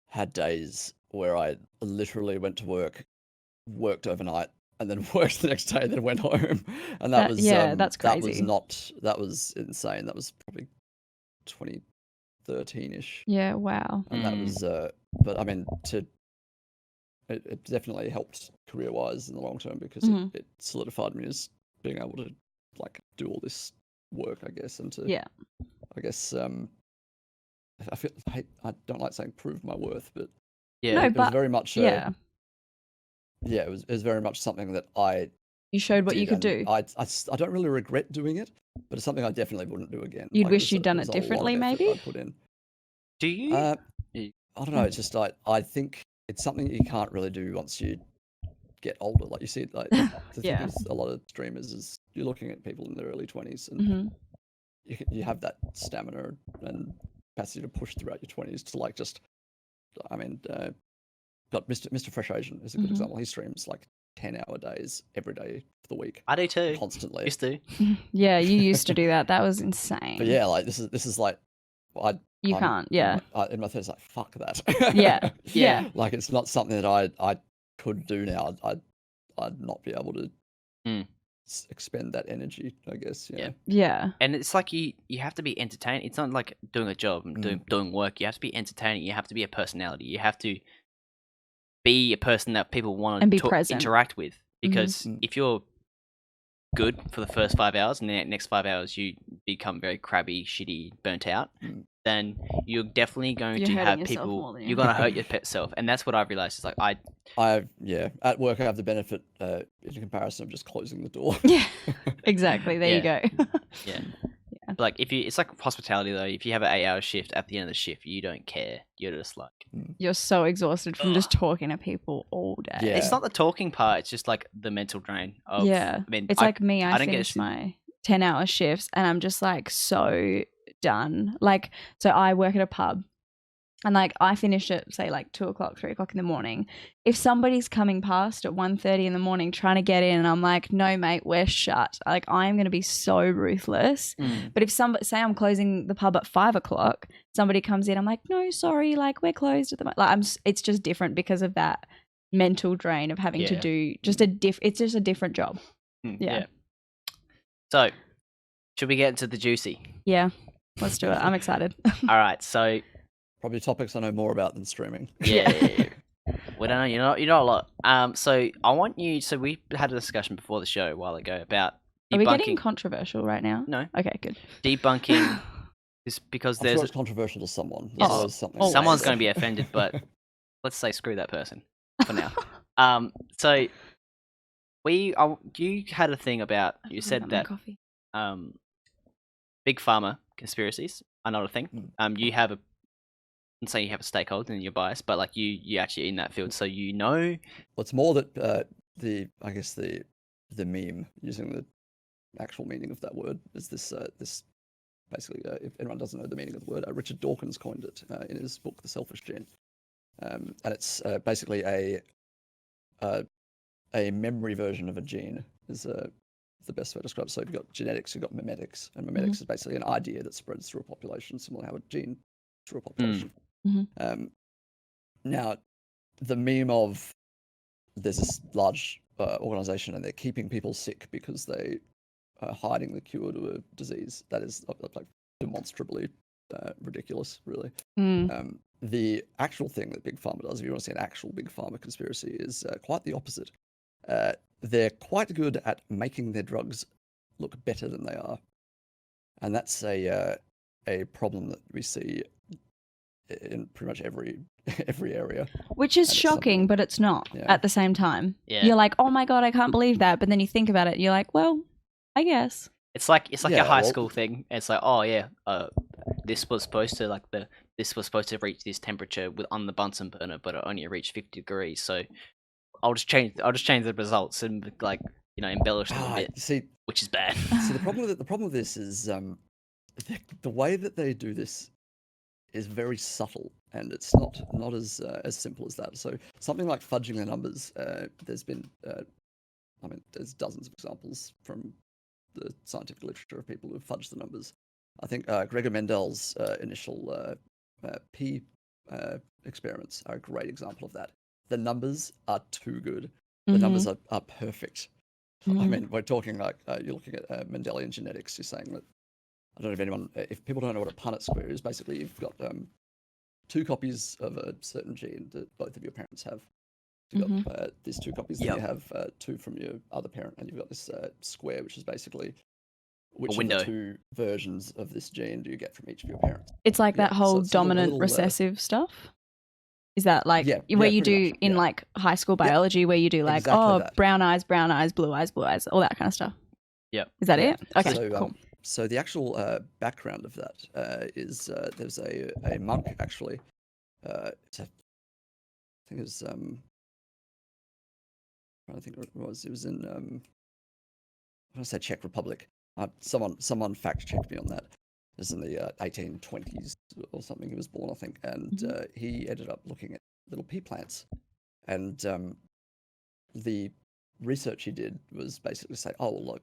had days where I literally went to work, worked overnight, and then worked the next day, then went home. And that was that's crazy. That was insane. That was probably 2013-ish. Yeah, wow. And that was but I mean, it definitely helped career-wise in the long term, because it solidified me as being able to like do all this work, I guess, and to I guess I don't like saying prove my worth, but it was very much it was very much something that you showed what did, you could do. I don't really regret doing it, but it's something I definitely wouldn't do again. You'd Like, wish you'd done there's it a lot of differently, effort maybe? I put in. Do you? I don't know. It's just I think it's something that you can't really do once you get older. Like you see, like the thing is, a lot of streamers is you're looking at people in their early 20s, and you have that stamina and capacity to push throughout your 20s to like just. I mean, but Mr. Fresh Asian is a good example. He streams like 10-hour days every day of the week. I do too. Constantly. Used to. Yeah, you used to do that. That was insane. But yeah, like this is like you can't. Yeah. In my 30s, like fuck that. Yeah. Like it's not something that I could do now. I'd not be able to expend that energy, I guess. Yeah. And it's like you have to be entertaining. It's not like doing a job and doing work. You have to be entertaining. You have to be a personality. You have to be a person that people want to interact with. Because if you're good for the first 5 hours and the next 5 hours you become very crabby, shitty, burnt out, then you're definitely going to have people. You're going to hurt your pet self, and that's what I've realized. Is like I at work I have the benefit in comparison of just closing the door. Yeah, exactly. There you go. Yeah. Like it's like hospitality though. If you have an 8-hour shift, at the end of the shift, you don't care. You're just like you're so exhausted from just talking to people all day. Yeah. It's not the talking part. It's just like the mental drain. Of, I mean, it's like me. I finish my 10-hour shifts, and I'm just like so done. Like, so I work at a pub, and like I finish at say like 2 o'clock, 3 o'clock in the morning. If somebody's coming past at 1:30 in the morning trying to get in, and I'm like, no mate, we're shut. Like I am going to be so ruthless. But if somebody say I'm closing the pub at 5 o'clock, somebody comes in, I'm like, no, sorry, like we're closed at the moment. Like it's just different because of that mental drain of having to do just it's just a different job. Yeah. So, should we get into the juicy? Yeah, let's do it. I'm excited. All right, so probably topics I know more about than streaming. Yeah. We don't know. You know a lot. So I want you. So we had a discussion before the show a while ago about debunking. Are we getting controversial right now? No. Okay, good. Debunking is because I'm sure it's controversial to someone. Yes. Something. Someone's going to be offended, but let's say screw that person for now. So you had a thing about you said that big pharma conspiracies are not a thing. You have a. And say you have a stakeholder and you're biased, but like you actually in that field, so you know. Well, it's more that the meme, using the actual meaning of that word, is this basically if anyone doesn't know the meaning of the word, Richard Dawkins coined it in his book The Selfish Gene, and it's basically a memory version of a gene is the best way to describe it. So you've got genetics, you've got memetics, and memetics is basically an idea that spreads through a population, similar to how a gene through a population. Now, the meme of there's this large organization and they're keeping people sick because they are hiding the cure to a disease, that is like demonstrably ridiculous, really. The actual thing that Big Pharma does, if you want to see an actual Big Pharma conspiracy, is quite the opposite. They're quite good at making their drugs look better than they are, and that's a problem that we see in pretty much every area. Which is shocking, but it's not at the same time. Yeah. You're like, oh my God, I can't believe that. But then you think about it, you're like, well, I guess. It's like a high school thing. It's like, oh yeah, this was supposed to reach this temperature on the Bunsen burner, but it only reached 50 degrees. So I'll just change the results and like embellished a little bit, See, which is bad. the problem with this is the way that they do this is very subtle, and it's not as simple as that. So something like fudging the numbers, there's been, there's dozens of examples from the scientific literature of people who fudge the numbers. I think Gregor Mendel's initial P experiments are a great example of that. The numbers are too good. The numbers are perfect. I mean, we're talking like you're looking at Mendelian genetics. You're saying that, I don't know if people don't know what a Punnett square is, basically you've got 2 copies of a certain gene that both of your parents have. You've got these 2 copies, then you have 2 from your other parent, and you've got this square, which is basically which of the 2 versions of this gene do you get from each of your parents. It's like that whole dominant recessive stuff. Is that like where you do much, in like high school biology, where you do like brown eyes, blue eyes, all that kind of stuff? Yep. Is that it? Okay, so, cool. So the actual background of that is there's a monk actually. I think it was I think it was in I want to say Czech Republic. Someone fact checked me on that. It was in the 1820s or something. He was born, I think, and he ended up looking at little pea plants, and the research he did was basically say, oh, well, look,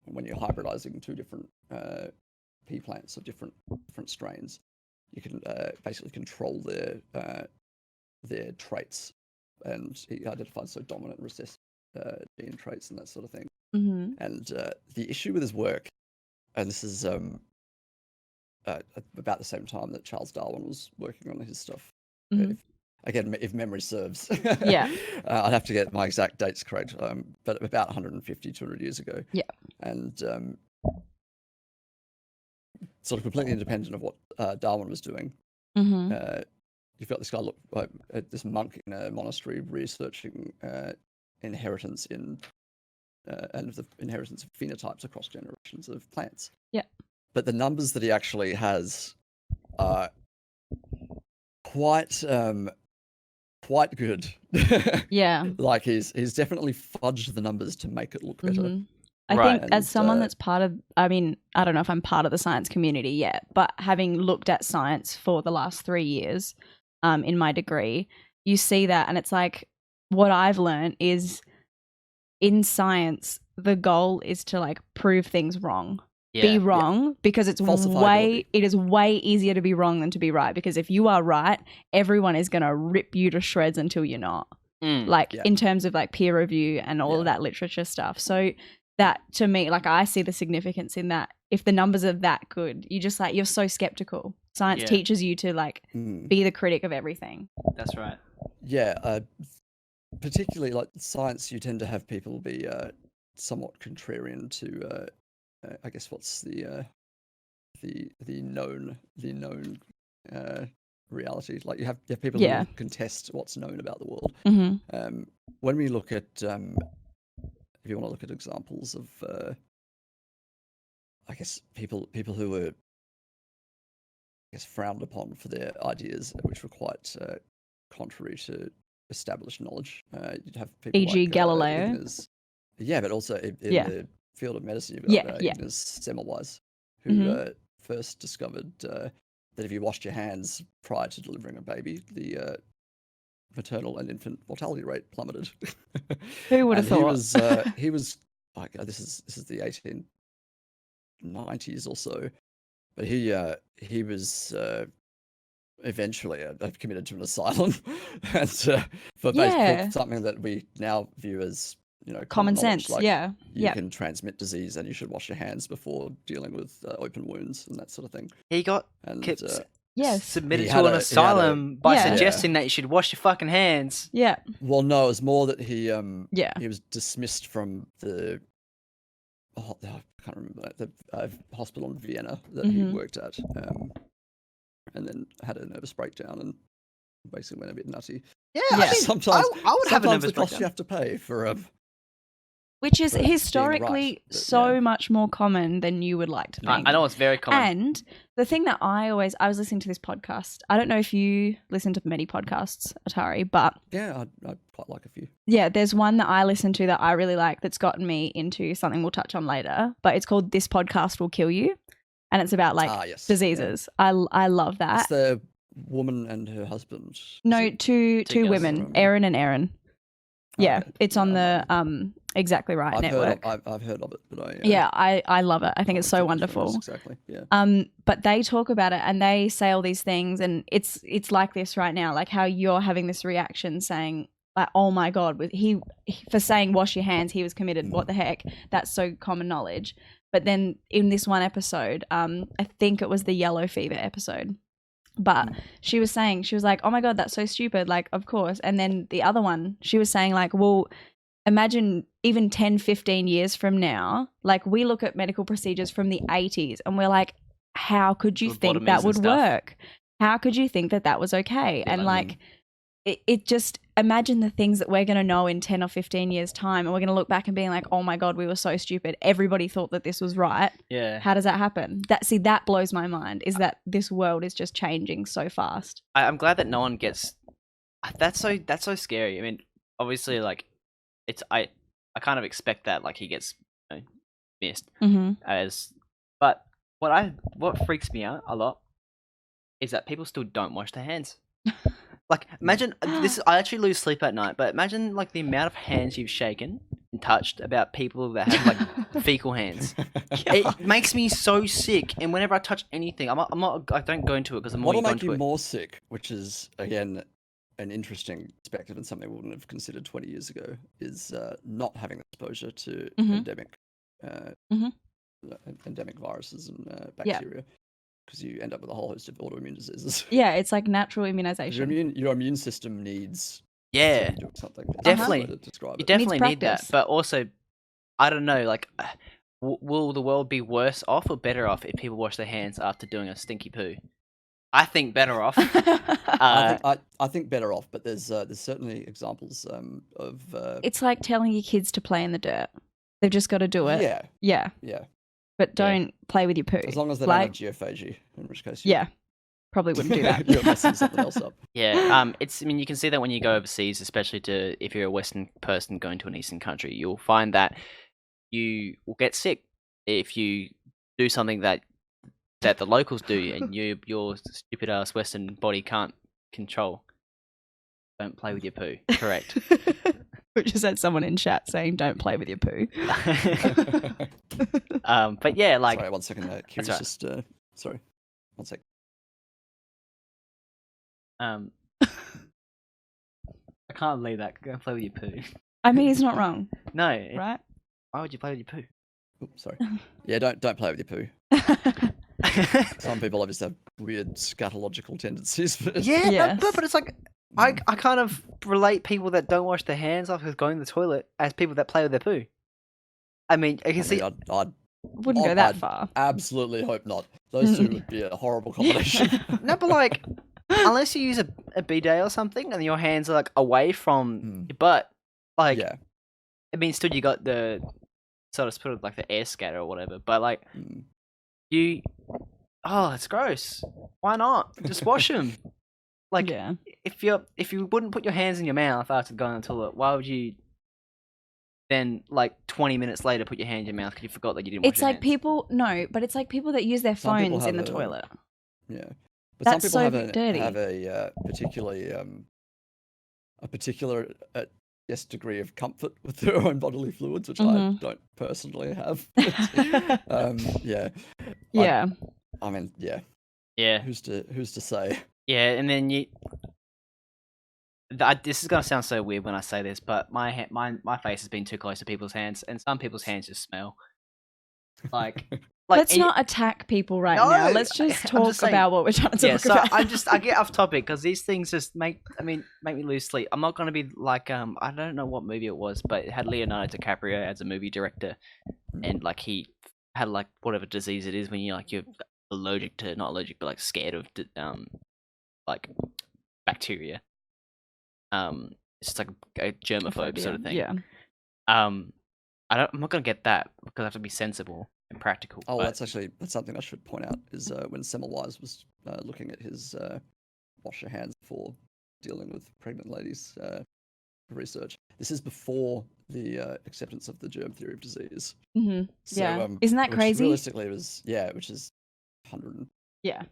when you're hybridizing 2 different pea plants of different strains, you can basically control their traits, and he identified dominant recessive gene traits and that sort of thing. And the issue with his work, and this is about the same time that Charles Darwin was working on his stuff. If memory serves. I'd have to get my exact dates correct, but about 150, 200 years ago. Yeah. And sort of completely independent of what Darwin was doing. You've got this guy, this monk in a monastery researching inheritance and the inheritance of phenotypes across generations of plants. Yeah. But the numbers that he actually has are quite good. Yeah. Like he's definitely fudged the numbers to make it look better. I think as someone that's part of, I mean, I don't know if I'm part of the science community yet, but having looked at science for the last 3 years in my degree, you see that, and it's like what I've learned is in science, the goal is to like prove things wrong. Be wrong because it is way easier to be wrong than to be right, because if you are right, everyone is going to rip you to shreds until you're not. In terms of like peer review and all of that literature stuff. So that to me, like I see the significance in that. If the numbers are that good, you're so skeptical. Science teaches you to like be the critic of everything. That's right. Yeah, particularly like science, you tend to have people be somewhat contrarian to I guess what's the known reality. Like you have people who contest what's known about the world. When we look at if you want to look at examples of I guess people who were I guess frowned upon for their ideas, which were quite contrary to established knowledge. You'd have people E.g. like Galileo. But also in the field of medicine, you've got Ignaz Semmelweis, who first discovered that if you washed your hands prior to delivering a baby, the maternal and infant mortality rate plummeted. Who would have thought? He was like, this is the 1890s or so, but he was eventually committed to an asylum, and for something that we now view as common sense. Like you can transmit disease, and you should wash your hands before dealing with open wounds and that sort of thing. He got Yes. Submitted to an asylum by suggesting that you should wash your fucking hands. Yeah. Well, no, it was more that he was dismissed from the I can't remember the hospital in Vienna that he worked at, and then had a nervous breakdown and basically went a bit nutty. Yeah. Sometimes I would have a nervous the cost breakdown. you have to pay for which is being right, historically but so yeah. much more common than you would like to think. I know it's very common. And the thing that I was listening to this podcast. I don't know if you listen to many podcasts, Atari, but Yeah, I quite like a few. yeah, there's one that I listen to that I really like that's gotten me into something we'll touch on later, but it's called This Podcast Will Kill You. And it's about like Yes, diseases. I love that. It's the woman and her husband. No, two girls. women, Erin and Erin. Yeah, Okay. it's on the Exactly Right network. I've heard of it, but I love it. I think it's so think which one it wonderful. is exactly. Yeah. But they talk about it and they say all these things, and it's like this right now, like how you're having this reaction saying like, oh my God, he for saying wash your hands, he was committed. What the heck? That's so common knowledge. But then in this one episode, I think it was the yellow fever episode. But she was like, oh my God, that's so stupid. Like, of course. And then the other one, she was saying like, well, imagine even 10, 15 years from now, like we look at medical procedures from the 80s and we're like, how could you think that would work? How could you think that was okay? Yeah, and like, it just, imagine the things that we're going to know in 10 or 15 years time, and we're going to look back and being like, oh my God, we were so stupid. Everybody thought that this was right. Yeah. How does that happen? That blows my mind, is that this world is just changing so fast. I'm glad that no one gets. That's so scary. I mean, obviously, like, I kind of expect that, like, he gets missed as, but what freaks me out a lot is that people still don't wash their hands. Like, imagine this. I actually lose sleep at night, but imagine like the amount of hands you've shaken and touched about people that have like fecal hands. It makes me so sick. And whenever I touch anything, I don't go into it because the more What'll you go make into you it, more sick, which is again an interesting perspective and something we wouldn't have considered 20 years ago, is not having exposure to endemic viruses and bacteria. Because you end up with a whole host of autoimmune diseases. Yeah, it's like natural immunization. Your immune system needs yeah, doing something. definitely. To describe You it. definitely Needs need that. practice. But also, I don't know, like, will the world be worse off or better off if people wash their hands after doing a stinky poo? I think better off. I think better off, but there's certainly examples of. It's like telling your kids to play in the dirt. They've just got to do it. Yeah. But don't play with your poo. As long as they like, don't have geophagy, in which case. Probably wouldn't do that. You're messing something else up. Yeah, I mean, you can see that when you go overseas, especially if you're a Western person going to an Eastern country, you'll find that you will get sick if you do something that the locals do, and your stupid ass Western body can't control. Don't play with your poo. Correct. We just had someone in chat saying, "Don't play with your poo." But yeah, like. Sorry, 1 second. Kira's right. just. Sorry, 1 sec. I can't believe that. Go play with your poo. I mean, he's not wrong, No, right? why would you play with your poo? Oops, sorry. Yeah, don't play with your poo. Some people obviously have weird scatological tendencies. But Yeah, Yes. but it's like I kind of relate people that don't wash their hands after going to the toilet as people that play with their poo. I mean, you can see. I'd Wouldn't go that I'd far. absolutely hope not. Those two would be a horrible combination. No, but like, unless you use a bidet or something, and your hands are like away from your butt, like, Yeah. I mean, still you got the sort of like the air scatter or whatever, but like Mm. it's gross. Why not just wash them? Like, Yeah. if you wouldn't put your hands in your mouth after going to the toilet, why would you then, like, 20 minutes later, put your hand in your mouth because you forgot that you didn't wash It's your like hands? but it's like people that use their Some people phones in the have a- toilet. Yeah. But That's some people so dirty. have a particularly a particular yes degree of comfort with their own bodily fluids, which I don't personally have. Yeah. Yeah. I mean, yeah. Yeah, Who's to say? yeah, and then this is gonna sound so weird when I say this, but my face has been too close to people's hands, and some people's hands just smell. Like Let's not attack people right now. No, Let's just I'm talk just saying- about what we're trying to Yeah, talk so about. I get off topic because these things just make me lose sleep. I'm not gonna be like I don't know what movie it was, but it had Leonardo DiCaprio as a movie director, and like he had like whatever disease it is when you're allergic to, not allergic, but like scared of like bacteria. It's just like a germaphobe sort of thing. Yeah. I'm not gonna get that because I have to be sensible and practical. Oh, but that's something I should point out is when Semmelweis was looking at his wash your hands before dealing with pregnant ladies research. This is before the acceptance of the germ theory of disease. Mm-hmm. So, Yeah. Isn't that which crazy? Realistically, which is 130 Yeah.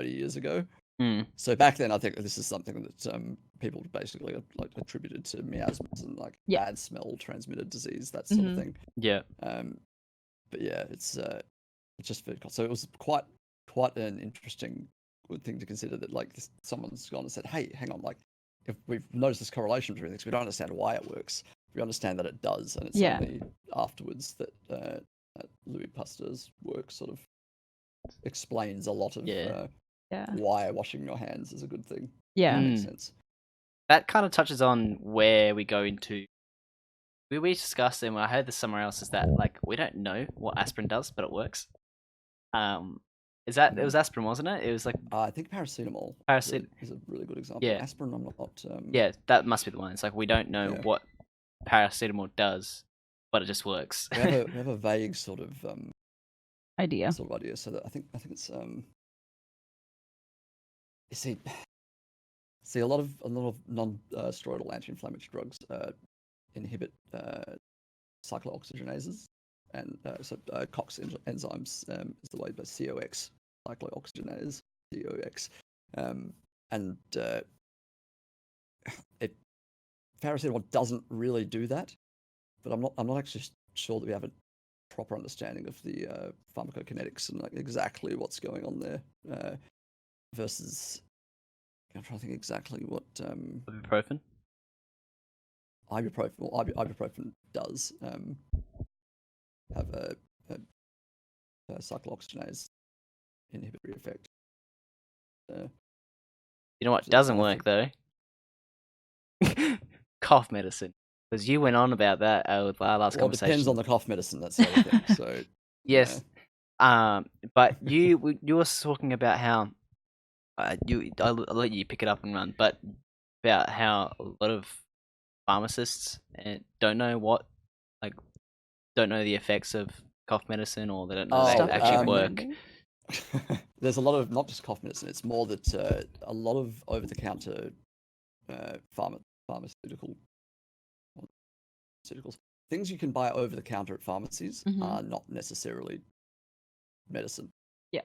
years ago. Mm. So back then, I think this is something that people basically like attributed to miasmas and like Yeah. bad smell transmitted disease, that sort of thing. Yeah. But yeah, it's just food cost. So it was quite an interesting good thing to consider that like someone's gone and said, hey, hang on, like if we've noticed this correlation between things, we don't understand why it works. We understand that it does, and it's only afterwards that Louis Pasteur's work sort of explains a lot of why washing your hands is a good thing. Yeah. That makes sense. That kind of touches on where we go into. We discussed, and I heard this somewhere else, is that like we don't know what aspirin does, but it works. Is that it was aspirin, wasn't it? It was like I think paracetamol. Is a really good example. Yeah. Aspirin, I'm not. Yeah, that must be the one. It's like we don't know what paracetamol does, but it just works. we have a vague sort of idea. So that I think it's you see a lot of non-steroidal anti-inflammatory drugs inhibit cyclooxygenases, and so COX enzymes is the way, but COX, cyclooxygenase, COX, and paracetamol doesn't really do that, but I'm not actually sure that we have a proper understanding of the pharmacokinetics and like exactly what's going on there versus I'm trying to think exactly what Ibuprofen. Ibuprofen does have a cyclooxygenase inhibitory effect. You know what doesn't work though? Cough medicine. Because you went on about that with our last conversation. It depends on the cough medicine. That's the other thing. So yes, but you were talking about how I'll let you pick it up and run, but about how a lot of pharmacists don't know the effects of cough medicine, or they don't know they actually work. There's a lot of not just cough medicine. It's more that a lot of over-the-counter pharmaceuticals, things you can buy over the counter at pharmacies are not necessarily medicine. Yeah,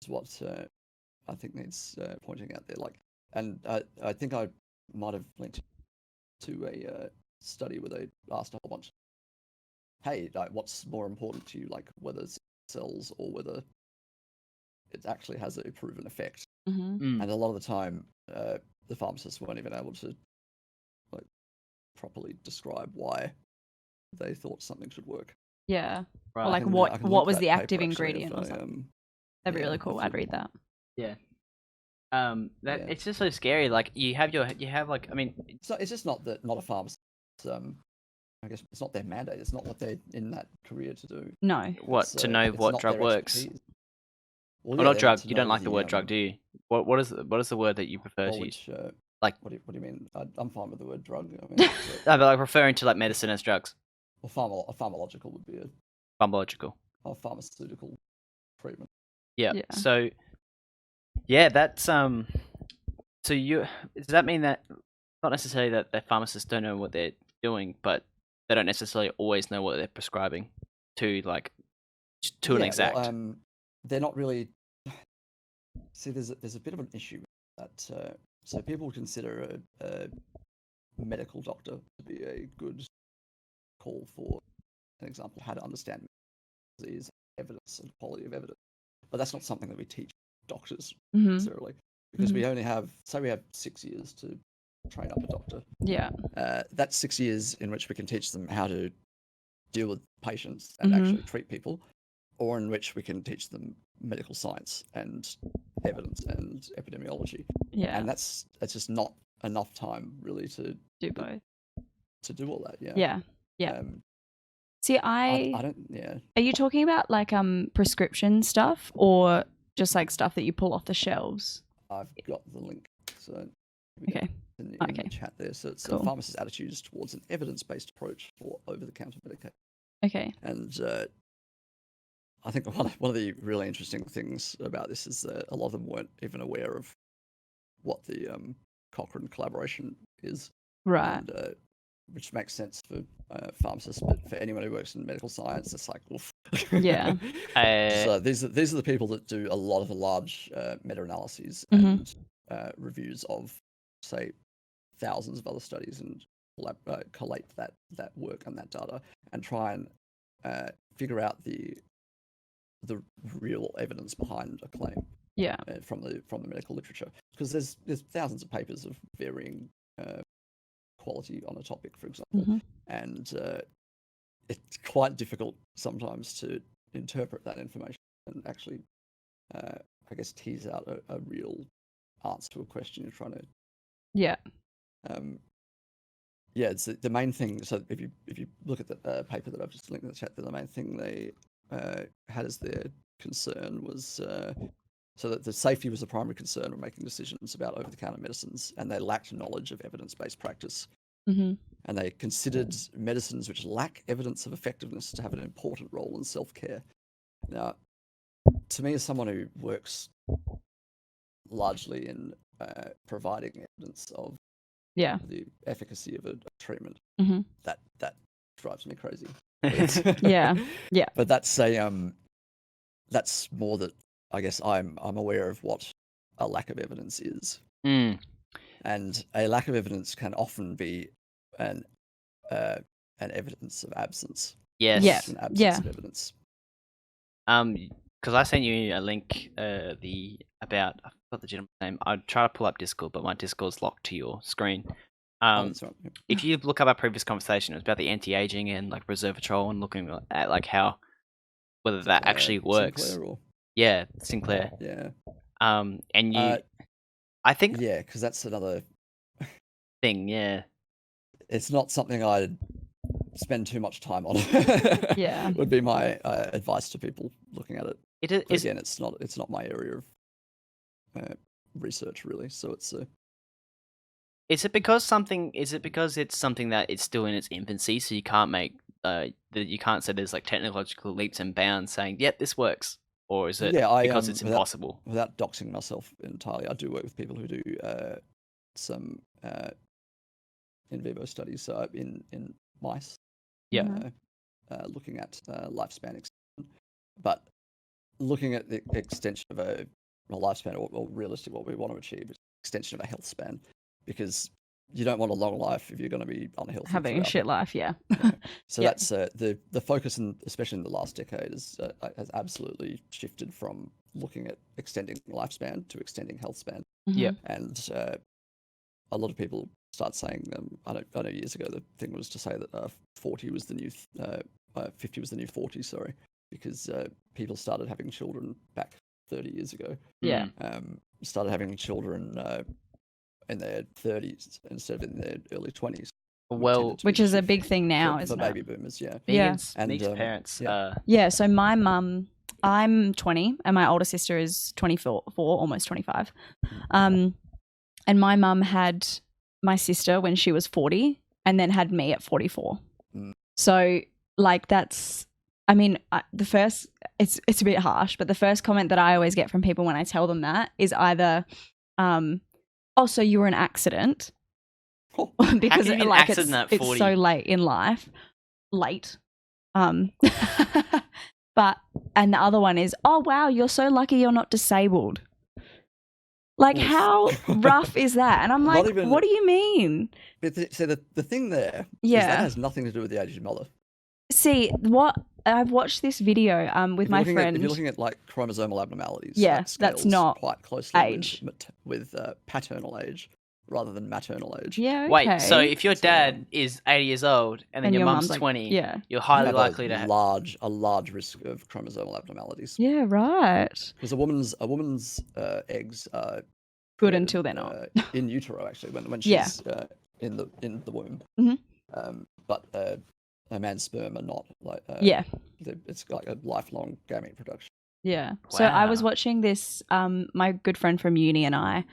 is what I think needs pointing out there. Like, and I think I might have linked to a study where they asked a whole bunch. Hey, like, what's more important to you, like whether it's cells or whether it actually has a proven effect? And a lot of the time, the pharmacists weren't even able to like properly describe why they thought something should work. Yeah. Right. Or like what was the active ingredient or something. That'd be really cool. I'd read that. Yeah. It's just so scary. Like you have like, I mean, it's just not a pharmacist. I guess it's not their mandate. It's not what they're in that career to do. No. What to know what drug works? Well, not drug. You don't like the word drug, do you? What is the word that you prefer to use? Like, what do you mean? I'm fine with the word drug. I mean, no, but like referring to like medicine as drugs. Well, a pharmacological would be a pharmaceutical treatment. Yeah. So, yeah, that's So does that mean that not necessarily that the pharmacists don't know what they're doing, but they don't necessarily always know what they're prescribing to an exact. Well, they're not really. See, there's a bit of an issue with that. So people consider a medical doctor to be a good call for an example how to understand disease, evidence, and quality of evidence. But that's not something that we teach doctors necessarily, because we only have 6 years to train up a doctor. Yeah. That's 6 years in which we can teach them how to deal with patients and actually treat people, or in which we can teach them medical science and evidence and epidemiology. Yeah. And that's just not enough time really to do both. To do all that. Yeah. Yeah. Yeah. See, I don't. Yeah. Are you talking about like prescription stuff or just like stuff that you pull off the shelves? I've got the link. So okay. In in Okay. the chat there. So it's Cool. pharmacists' attitudes towards an evidence-based approach for over-the-counter medication. Okay. And I think one of the really interesting things about this is that a lot of them weren't even aware of what the Cochrane collaboration is. Right. And, which makes sense for pharmacists, but for anyone who works in medical science, it's like, oof. Yeah. So these are the people that do a lot of the large meta-analyses Mhm. and reviews of, say, thousands of other studies and collate that work and that data and try and figure out the real evidence behind a claim Yeah. from the medical literature, because there's thousands of papers of varying quality on a topic, for example, Mhm. and it's quite difficult sometimes to interpret that information and actually, I guess, tease out a real answer to a question you're trying to. Yeah. Yeah, it's the main thing. So if you look at the paper that I've just linked in the chat, the main thing they had as their concern was so that the safety was the primary concern when making decisions about over-the-counter medicines, and they lacked knowledge of evidence-based practice. Mhm. And they considered medicines which lack evidence of effectiveness to have an important role in self-care. Now, to me, as someone who works largely in providing evidence of Yeah. the efficacy of a treatment, Mhm. that drives me crazy. Yeah. Yeah. But that's more that I guess I'm aware of what a lack of evidence is, Mm. and a lack of evidence can often be an evidence of absence. Yes. Yeah. An absence Yeah. of evidence. Because I sent you a link I forgot the gentleman's name. I'd try to pull up Discord, but my Discord's locked to your screen. That's right. Yeah. If you look up our previous conversation, it was about the anti-aging and like resveratrol and looking at like how whether that actually works. Sinclair or Yeah, Sinclair. yeah. And you, I think Yeah, because that's another thing. Yeah, it's not something I'd spend too much time on. Yeah. Would be my advice to people looking at it. it But is. again, it's not my area of research really. So it's Is it because it's something that it's still in its infancy, so you can't make that you can't say there's like technological leaps and bounds saying, "Yep, this works," or is it because it's impossible? Without doxing myself entirely, I do work with people who do some in vivo studies in mice. Yeah. Looking at lifespan extension, but looking at the extension of a lifespan, or realistically what we want to achieve is extension of a health span, because you don't want a long life if you're going to be unhealthy. Having a throughout shit it. life, yeah. So Yeah. that's the focus, especially in the last decade, has absolutely shifted from looking at extending lifespan to extending health span. Yeah. And a lot of people start saying, I know years ago the thing was to say that 40 was the new 50 was the new 40, sorry, because people started having children back 30 years ago. Yeah. Started having children in their 30s instead of in their early 20s. Well, Which is a big thing now, for isn't baby it? boomers, yeah. Yeah. Nick's parents. yeah. Yeah, so my mum, I'm 20 and my older sister is 24, almost 25. And my mum had my sister when she was 40 and then had me at 44. So like that's, I mean, the first, it's a bit harsh, but the first comment that I always get from people when I tell them that is either, oh, so you were an accident. Because How can you be an like accident at it's 40? so late in life. But and the other one is, oh wow, you're so lucky you're not disabled. Like, Oof. how rough is that? And I'm Not like, even- what do you mean? But so the thing there is Yeah. that has nothing to do with the age of your mother. See, what I've watched this video with my friend. If you're looking at like chromosomal abnormalities, Yeah, that that's scales not quite closely age. with paternal age rather than maternal age. Yeah, okay. Wait, so if your So- dad is 80 years old and then your mum's like, 20, yeah. you're You highly have likely a to have. large risk of chromosomal abnormalities. Yeah, right. Because a woman's eggs are Good created, until they're not. in utero, actually, when Yeah. she's in the womb. Mhm. But a man's sperm are not like. Yeah. It's like a lifelong gamete production. Yeah. So I was Wow. watching this, my good friend from uni and I,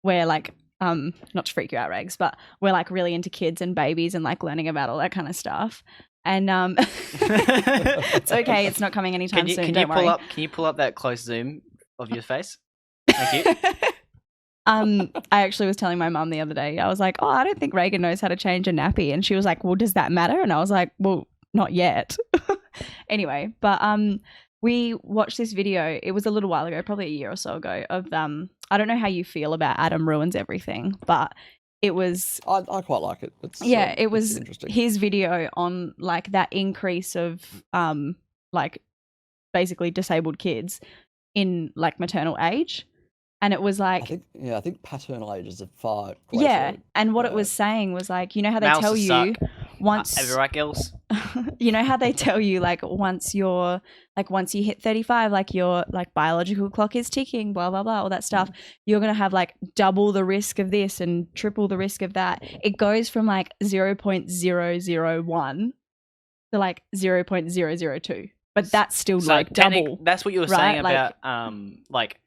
where like not to freak you out, Regs, but we're like really into kids and babies and like learning about all that kind of stuff. And it's okay, it's not coming anytime soon. Don't worry. Can you pull up that close zoom of your face? Thank you. I actually was telling my mum the other day, I was like, oh, I don't think Reagan knows how to change a nappy. And she was like, well, does that matter? And I was like, well, not yet. Anyway, but we watched this video. It was a little while ago, probably a year or so ago, of I don't know how you feel about Adam Ruins Everything, but it was I quite like it. It was interesting. his video on like that increase of like basically disabled kids in like maternal age. And it was like I think paternal age is a far greater. Yeah, and what it was saying was like, you know how they Mouses tell you suck. once Ever right, girls? you know how they tell you like once you hit 35, like your like biological clock is ticking, blah blah blah, all that stuff. You're gonna have like double the risk of this and triple the risk of that. It goes from like 0.001 to like 0.002, but that's still So like double. That's what you were right? saying Like- about like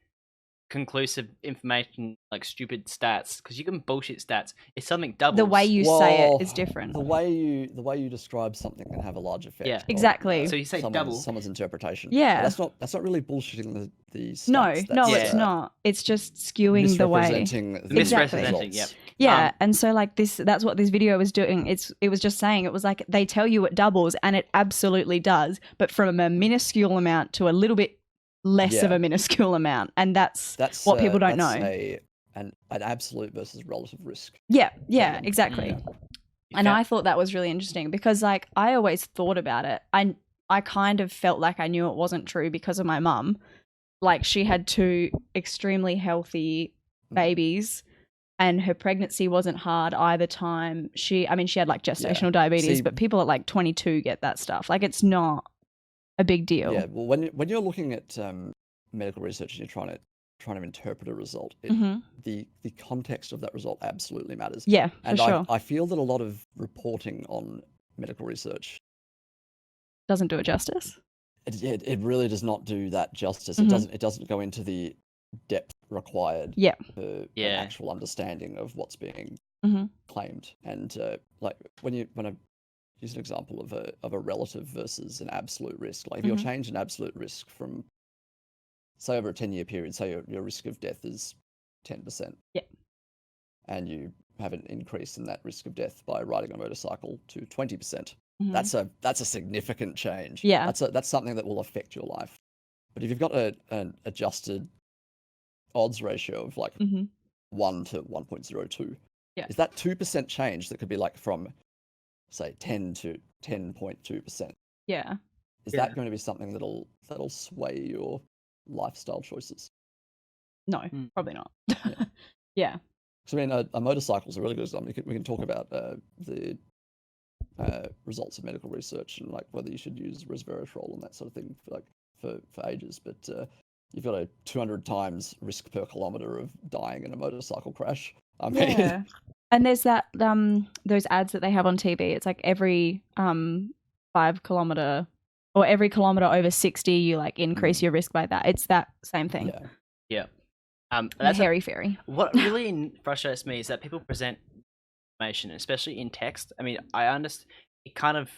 conclusive information, like stupid stats, because you can bullshit stats. If something doubles, The way you say Well, it is different. The way you describe something can have a large effect. Yeah. on, Exactly. So you say double. someone's interpretation. Yeah. But that's not really bullshitting the stats. No, That's, it's not. It's just skewing the way. misrepresenting the Misrepresenting, results. yep. Yeah, and so like that's what this video was doing. It was just saying, it was like they tell you it doubles, and it absolutely does, but from a minuscule amount to a little bit less of Yeah. a minuscule amount, and that's what people don't know. An absolute versus relative risk. Yeah, problem. exactly. Yeah. And I thought that was really interesting because like I always thought about it. I kind of felt like I knew it wasn't true because of my mum. Like she had 2 extremely healthy babies and her pregnancy wasn't hard either time. She had like gestational diabetes, See- but people at like 22 get that stuff. Like it's not a big deal. Yeah. Well, when you're looking at medical research and you're trying to interpret a result, the context of that result absolutely matters. Yeah, for And sure. I feel that a lot of reporting on medical research, Doesn't do it justice. it really does not do that justice. Mhm. It doesn't go into the depth required Yeah. for an Yeah. actual understanding of what's being Mhm. claimed. And like when I use an example of a relative versus an absolute risk, like if you're Mhm. changing an absolute risk from, say, over a 10-year period, say your risk of death is 10%. Yeah. And you have an increase in that risk of death by riding a motorcycle to 20%. Mhm. That's a significant change. Yeah. That's something that will affect your life. But if you've got an adjusted odds ratio of like Mhm. 1 to 1.02, Yeah. is that 2% change that could be like from, say, 10 to 10.2%? Yeah. Is Yeah. that going to be something that'll sway your lifestyle choices? No, Mm. probably not. Yeah. Yeah. So I mean, a motorcycle's a really good example. We can talk about the results of medical research and like whether you should use resveratrol and that sort of thing for ages. But you've got a 200 times risk per kilometer of dying in a motorcycle crash. I mean, Yeah. And there's that those ads that they have on TV. It's like every 5 kilometer or every kilometer over 60, you like increase your risk by that. It's that same thing. yeah. Yeah. The That's hairy fairy. what really frustrates me is that people present information, especially in text. I mean, I understand it kind of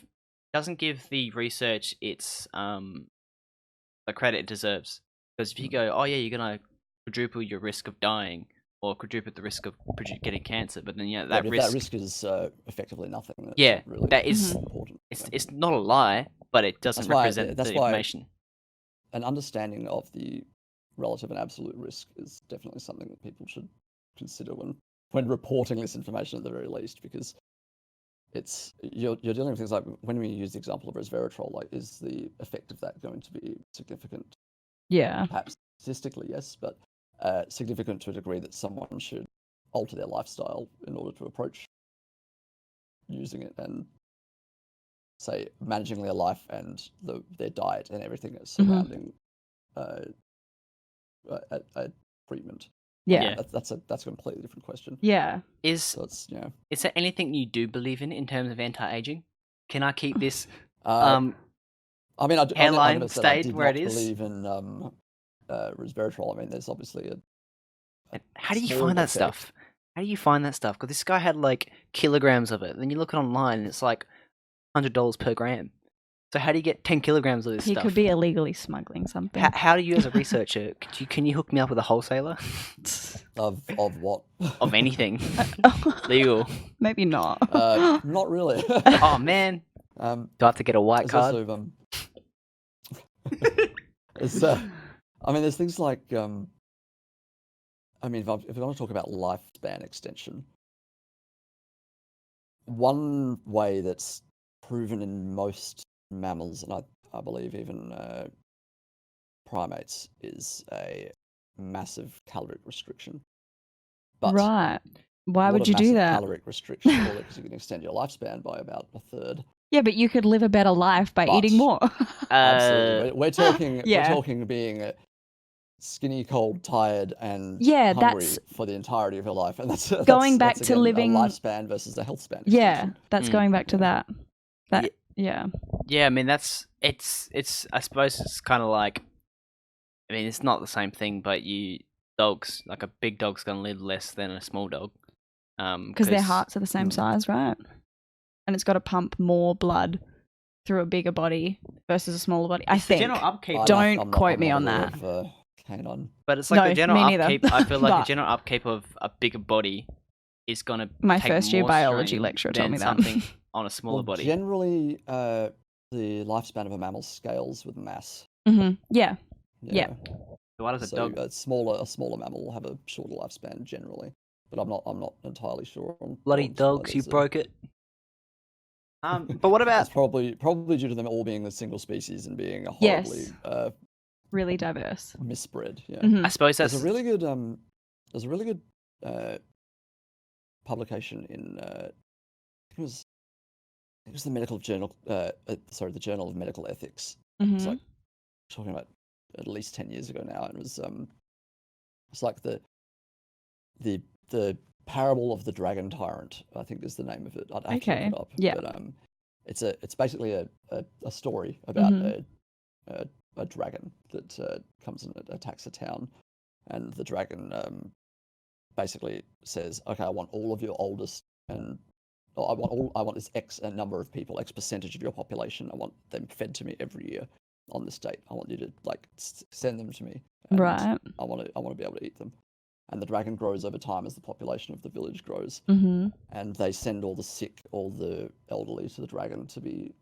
doesn't give the research its the credit it deserves. Because if you go, oh yeah, you're gonna quadruple your risk of dying or quadruple the risk of getting cancer, but then But that if risk, that risk is effectively nothing, that's Yeah, not really that is- important. it's not a lie, but it doesn't That's why- represent that's the why- information. An understanding of the relative and absolute risk is definitely something that people should consider when reporting this information at the very least, because you're dealing with things like when we use the example of resveratrol, like is the effect of that going to be significant? Yeah. Perhaps statistically, yes, but significant to a degree that someone should alter their lifestyle in order to approach using it and say managing their life and their diet and everything that's surrounding a treatment. Yeah. That's a completely different question. Yeah. So it's Is there anything you do believe in terms of anti-aging? Can I keep this I mean, I'm hairline gonna say that I stayed did where not it is? believe in resveratrol. I mean, there's obviously How do you small find that effect. stuff? How do you find that stuff? Because this guy had like kilograms of it. Then you look it online and it's like $100 per gram. So how do you get 10 kilograms of this He stuff? could be illegally smuggling something. How do you, as a researcher, can you hook me up with a wholesaler Of what? of anything legal? Maybe not. Not really. Oh man, Um, do I have to get a white There's card? also, it's, I mean, there's things like, I mean, if I want to talk about lifespan extension, one way that's proven in most mammals, and I believe even primates, is a massive caloric restriction. But Right. Why not would a you do massive that? caloric restriction, because you can extend your lifespan by about a third. Yeah, but you could live a better life by eating But- more. Absolutely, we're talking. yeah. We're talking being skinny, cold, tired, and Yeah, hungry that's- for the entirety of your life, and that's Going that's, back to again, living- a lifespan versus a health span. Yeah, extension. that's Mm. going back to that. Yeah. Yeah, I mean it's I suppose it's kind of like, I mean it's not the same thing, but dogs, like a big dog's gonna live less than a small dog, Because their hearts are the same size, right? And it's got to pump more blood through a bigger body versus a smaller body. I It's the think. general upkeep, Don't I'm quote me not on aware that. Of, canine. but it's like No, the general me neither. upkeep. I feel like But- the general upkeep of a bigger body is gonna My take first year more biology strain lecturer told than me that. something on a smaller Well, body. generally, the lifespan of a mammal scales with mass. Yeah. Yeah. So why does a So dog? a smaller mammal will have a shorter lifespan generally, but I'm not entirely sure on Bloody why dogs, you there's a- broke it. But what about It's probably due to them all being a single species and being a horribly Yes. Really diverse. misbred. Yeah. Mhm. I suppose that's There's a really good publication in it was the medical journal the Journal of Medical Ethics. It's Mhm. like talking about at least 10 years ago now, and it was it's like the parable of the dragon tyrant, I think is the name of it. I'd have to Okay, look it up. yeah. But it's basically a story about Mhm. a dragon that comes and attacks a town, and the dragon basically says, "Okay, I want all of your oldest, and I want this X number of people, X percentage of your population. I want them fed to me every year on this date. I want you to like send them to me. And Right. I want to be able to eat them." And the dragon grows over time as the population of the village grows, Mhm. and they send all the sick, all the elderly to the dragon to be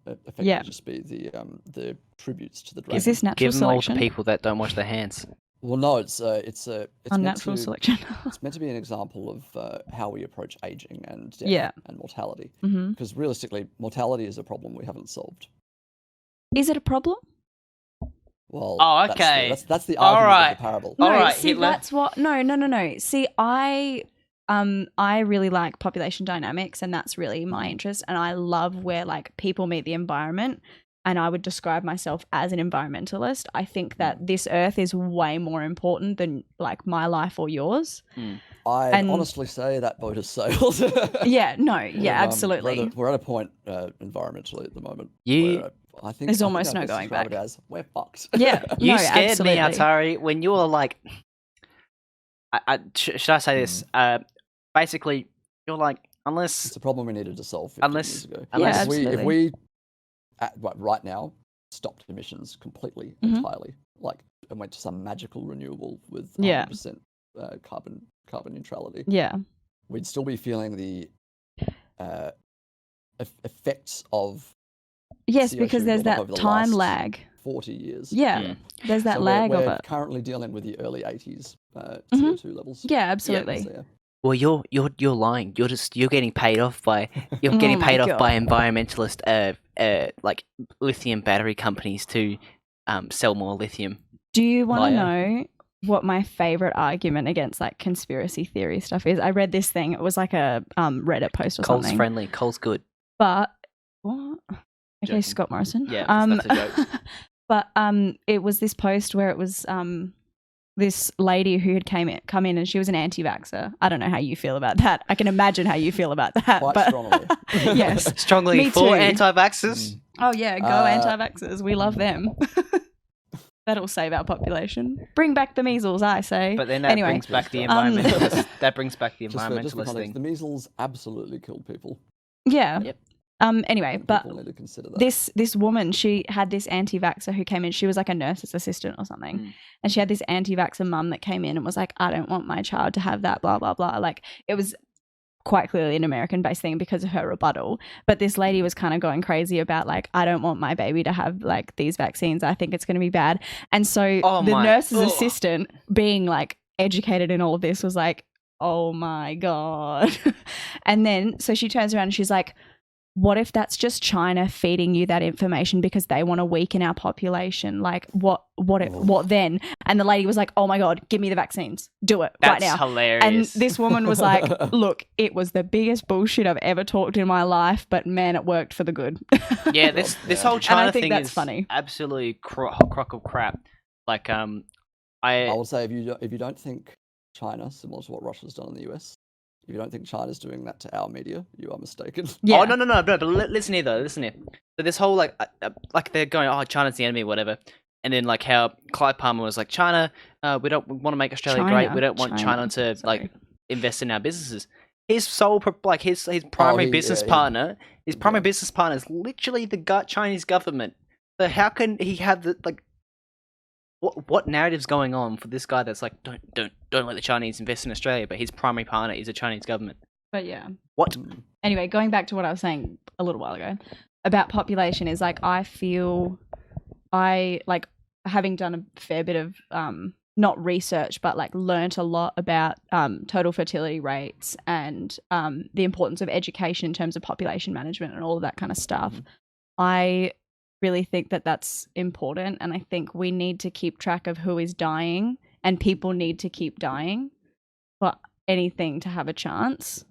effectively Yeah. just be the tributes to the dragon. Is this natural give them all to selection? people that don't wash their hands. Well, no, it's meant Unnatural to selection. it's meant to be an example of how we approach aging and death Yeah. and mortality. Mhm. Because realistically, mortality is a problem we haven't solved. Is it a problem? Well, Oh, that's okay. That's the All argument right. of the parable. All No, right, see, Hitler. that's what. No. See, I really like population dynamics, and that's really my interest. And I love where like people meet the environment. And I would describe myself as an environmentalist. I think that this earth is way more important than like my life or yours. I and- honestly say that boat has sailed. Yeah, no, We're, yeah, absolutely. We're at a point environmentally at the moment. You- where I think There's I think almost I'd no best going describe back. It as we're fucked. Yeah, You no, scared absolutely. me, Altari, when you were like, should I say this? Basically, you're like, unless It's a problem we needed to solve 50 Unless- years ago. unless- Yeah, if absolutely. we right now stopped emissions completely, Mhm. entirely, like, and went to some magical renewable with Yeah. 100% carbon neutrality, Yeah, we'd still be feeling the effects of yes, CO2 because there's built up that over the time last lag. 40 years. Yeah, there's that So lag we're of it. currently dealing with the early 80s Mhm. CO2 levels. Yeah, absolutely. So, yeah. well, you're lying. You're getting paid off by Oh getting my paid off God. by environmentalist like lithium battery companies to sell more lithium. Do you want to Liar. know what my favorite argument against like conspiracy theory stuff is? I read this thing. It was like a Reddit post or Cole's something. friendly. Cole's good. But what? Okay, Joking. Scott Morrison. Yeah, that's a joke. But it was this post where it was this lady who had come in and she was an anti-vaxxer. I don't know how you feel about that. I can imagine how you feel about that. Quite but strongly. yes. Strongly Me for too. anti-vaxxers. Oh yeah, go anti-vaxxers. We love them. That'll save our population. Bring back the measles, I say. But then that anyway, brings back the Um, environmentalist. That brings back the Just for environmentalist context, thing. the measles absolutely killed people. yeah. Yep. Anyway, And but people need to consider that. this woman, she had this anti-vaxxer who came in. She was like a nurse's assistant or something. Mm. And she had this anti-vaxxer mum that came in and was like, I don't want my child to have that, blah, blah, blah. Like, it was quite clearly an American-based thing because of her rebuttal. But this lady was kind of going crazy about, like, I don't want my baby to have, like, these vaccines. I think it's going to be bad. And so the nurse's assistant, being, like, educated in all of this, was like, oh, my God. And then, so she turns around and she's like, what if that's just China feeding you that information because they want to weaken our population? Like, what then? And the lady was like, oh my God, give me the vaccines. Do it right now. That's hilarious. And this woman was like, look, it was the biggest bullshit I've ever talked in my life, but man, it worked for the good. Yeah, this whole And China I think thing that's is funny. absolutely crock of crap. Like, I would say if you don't think China, similar to what Russia's done in the US, if you don't think China's doing that to our media, you are mistaken. Yeah. Oh no! But listen here though. Listen here. So this whole like they're going, oh, China's the enemy, whatever. And then like how Clive Palmer was like, China, we want to make Australia great. We don't want China to like invest in our businesses. His sole his primary business partner, his primary business partner is literally the Chinese government. So how can he have the like? What narrative's going on for this guy that's like, don't let the Chinese invest in Australia, but his primary partner is the Chinese government? But yeah. What? Anyway, going back to what I was saying a little while ago about population is like, I feel having done a fair bit of not research, but like learnt a lot about total fertility rates and the importance of education in terms of population management and all of that kind of stuff. Mm-hmm. I really think that that's important, and I think we need to keep track of who is dying, and people need to keep dying for anything to have a chance.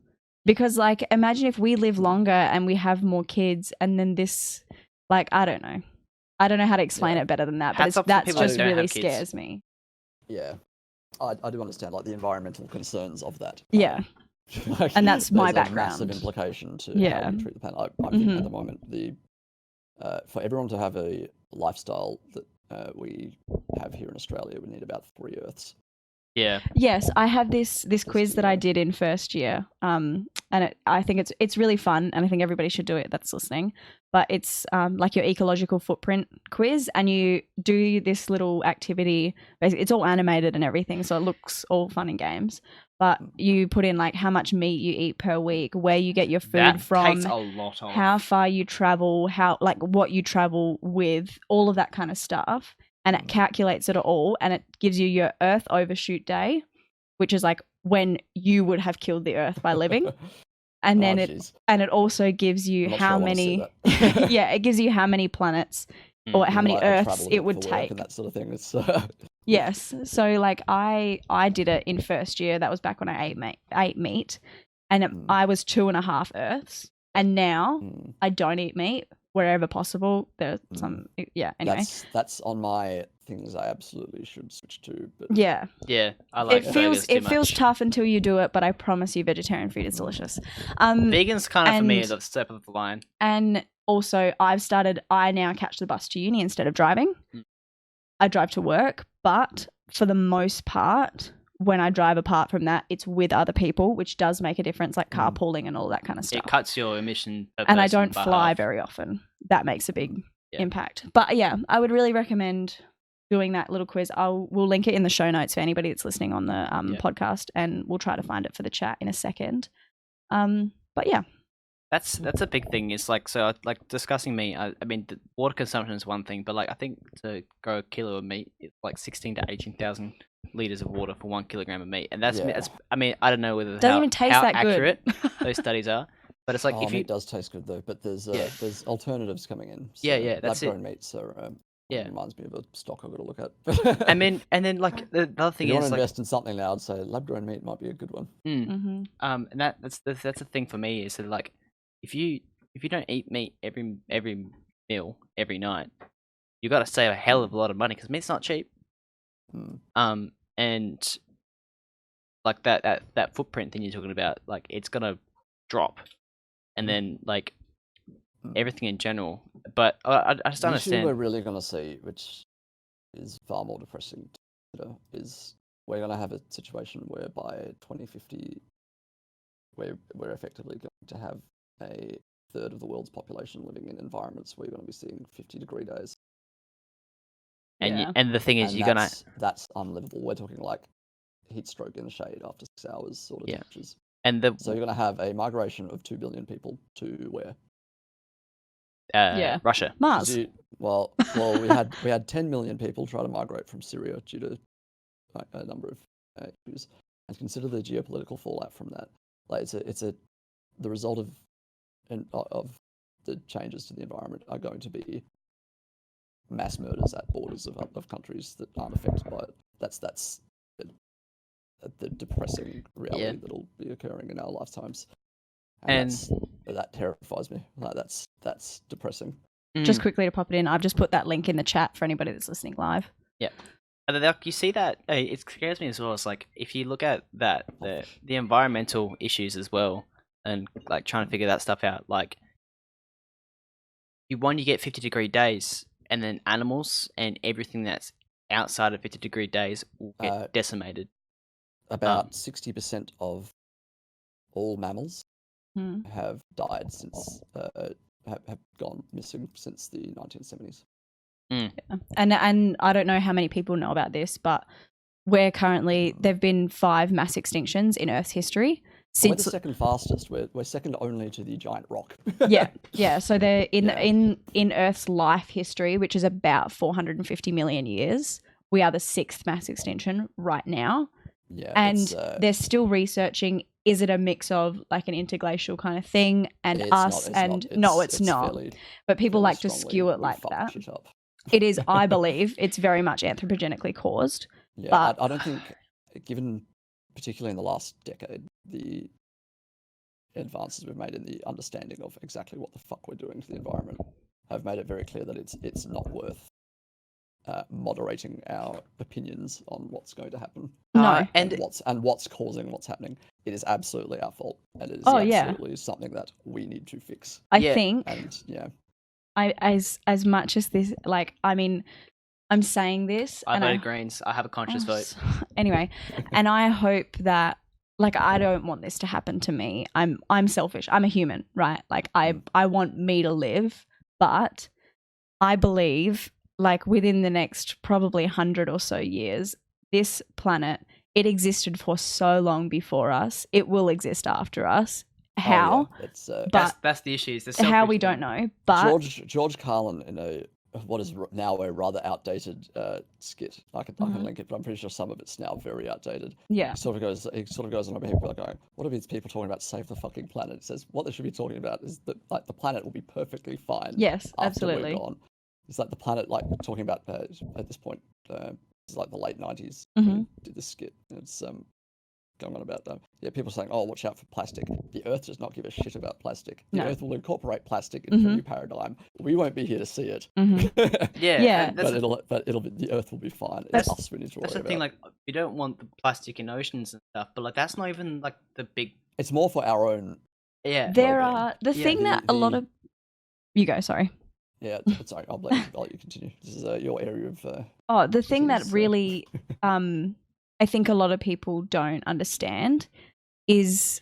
Because like, imagine if we live longer and we have more kids, and then this, like, I don't know how to explain it better than that, but that just really scares me. Yeah, I do understand like the environmental concerns of that. Yeah. Like, and that's my there's background. A massive implication to Yeah. how we treat the planet. I think at the moment for everyone to have a lifestyle that we have here in Australia, we need about 3 Earths. Yeah. Yes, I have this quiz that I did in first year, and I think it's really fun, and I think everybody should do it that's listening. But it's like your ecological footprint quiz, and you do this little activity. Basically, it's all animated and everything, so it looks all fun and games. But you put in like how much meat you eat per week, where you get your food from, takes a lot of. how far you travel, what you travel with, all of that kind of stuff. And it calculates it all, and it gives you your Earth overshoot day, which is like when you would have killed the Earth by living. And then it also gives you how many yeah, it gives you how many planets or how many Earths it would take. And that sort of thing. It's, yes. So like I did it in first year. That was back when I ate meat, and I was 2.5 Earths. And now I don't eat meat wherever possible. There's some anyway. That's on my things I absolutely should switch to. But Yeah, I like it feels tough until you do it, but I promise you vegetarian food is delicious. Vegan's kind of for me the step of the line. And also I now catch the bus to uni instead of driving. I drive to work, but for the most part, when I drive apart from that, it's with other people, which does make a difference, like carpooling and all that kind of stuff. It cuts your emission per and I person don't by fly half. very often. That makes a big impact. But yeah, I would really recommend doing that little quiz. We'll link it in the show notes for anybody that's listening on the podcast, and we'll try to find it for the chat in a second. But yeah. That's a big thing. It's like, so like discussing meat. I mean, the water consumption is one thing, but like I think to grow a kilo of meat, it's like 16 to 18,000 liters of water for 1 kilogram of meat, and that's I mean, I don't know whether doesn't even taste how that accurate good. those studies are, but it's like if you it does taste good though. But there's alternatives coming in. So that's lab-grown meats are reminds me of a stock I've got to look at. and then like the other thing if you is want to like, invest in something now, I'd say lab-grown meat might be a good one. And that's the thing for me is that like if you don't eat meat every meal every night, you got to save a hell of a lot of money because meat's not cheap. And like that footprint thing you're talking about, like it's gonna drop, and then like everything in general. But I just don't understand. We're really gonna see, which is far more depressing to consider is we're going to have a situation where by 2050 we're effectively going to have a third of the world's population living in environments where you're going to be seeing 50-degree days. And and the thing is, and you're gonna that's unlivable. We're talking like heat stroke in the shade after 6 hours sort of temperatures. And so you're going to have a migration of 2 billion people to where? Russia, Mars. Well, we had 10 million people try to migrate from Syria due to a number of issues, and consider the geopolitical fallout from that. Like the result of the changes to the environment are going to be mass murders at borders of countries that aren't affected by it. That's the depressing reality that'll be occurring in our lifetimes, and that terrifies me. Like that's depressing. Just quickly to pop it in, I've just put that link in the chat for anybody that's listening live. Yeah. And like you see that, it scares me as well. It's like if you look at that, the environmental issues as well, and like trying to figure that stuff out. Like you get 50-degree days, and then animals and everything that's outside of 50-degree days will get decimated. About 60% of all mammals have died since have gone missing since the 1970s. Yeah. And I don't know how many people know about this, but there've been 5 mass extinctions in Earth's history. We're the second fastest. We're second only to the giant rock. Yeah. So they're in Earth's life history, which is about 450 million years. We are the 6th mass extinction right now. Yeah, and they're still researching. Is it a mix of like an interglacial kind of thing and us? It's not. But people like to skew it like that. It is, I believe, it's very much anthropogenically caused. Yeah, but I don't think, given particularly in the last decade, the advances we've made in the understanding of exactly what the fuck we're doing to the environment have made it very clear that it's not worth moderating our opinions on what's going to happen. No, and what's causing what's happening. It is absolutely our fault, and it is absolutely something that we need to fix. I think, and as much as this, like, I mean, I'm saying this. I voted Greens. I have a conscious vote. Anyway, and I hope that, like, I don't want this to happen to me. I'm selfish. I'm a human, right? Like, I want me to live, but I believe, like, within the next probably 100 or so years, this planet, it existed for so long before us. It will exist after us. How? That's the issue. How we don't know. But George Carlin in what is now a rather outdated skit. I can link it, but I'm pretty sure some of it's now very outdated. Yeah. He sort of goes on about people going, what are these people talking about? Save the fucking planet. It says what they should be talking about is that, like, the planet will be perfectly fine. Yes, after absolutely. We're gone. It's like the planet, like, talking about at this point. It's like the late 90s. Did this skit. It's going on about people saying, oh, watch out for plastic. The Earth does not give a shit about plastic. The Earth will incorporate plastic into a new paradigm. We won't be here to see it. But the Earth will be fine. It's us we need to worry about. That's the thing. Like, we don't want the plastic in oceans and stuff, but like that's not even like the big. It's more for our own. Yeah. There are thing that a lot of. You go. Sorry. Yeah, sorry. I'll let you continue. This is your area of. The thing that really, I think a lot of people don't understand is,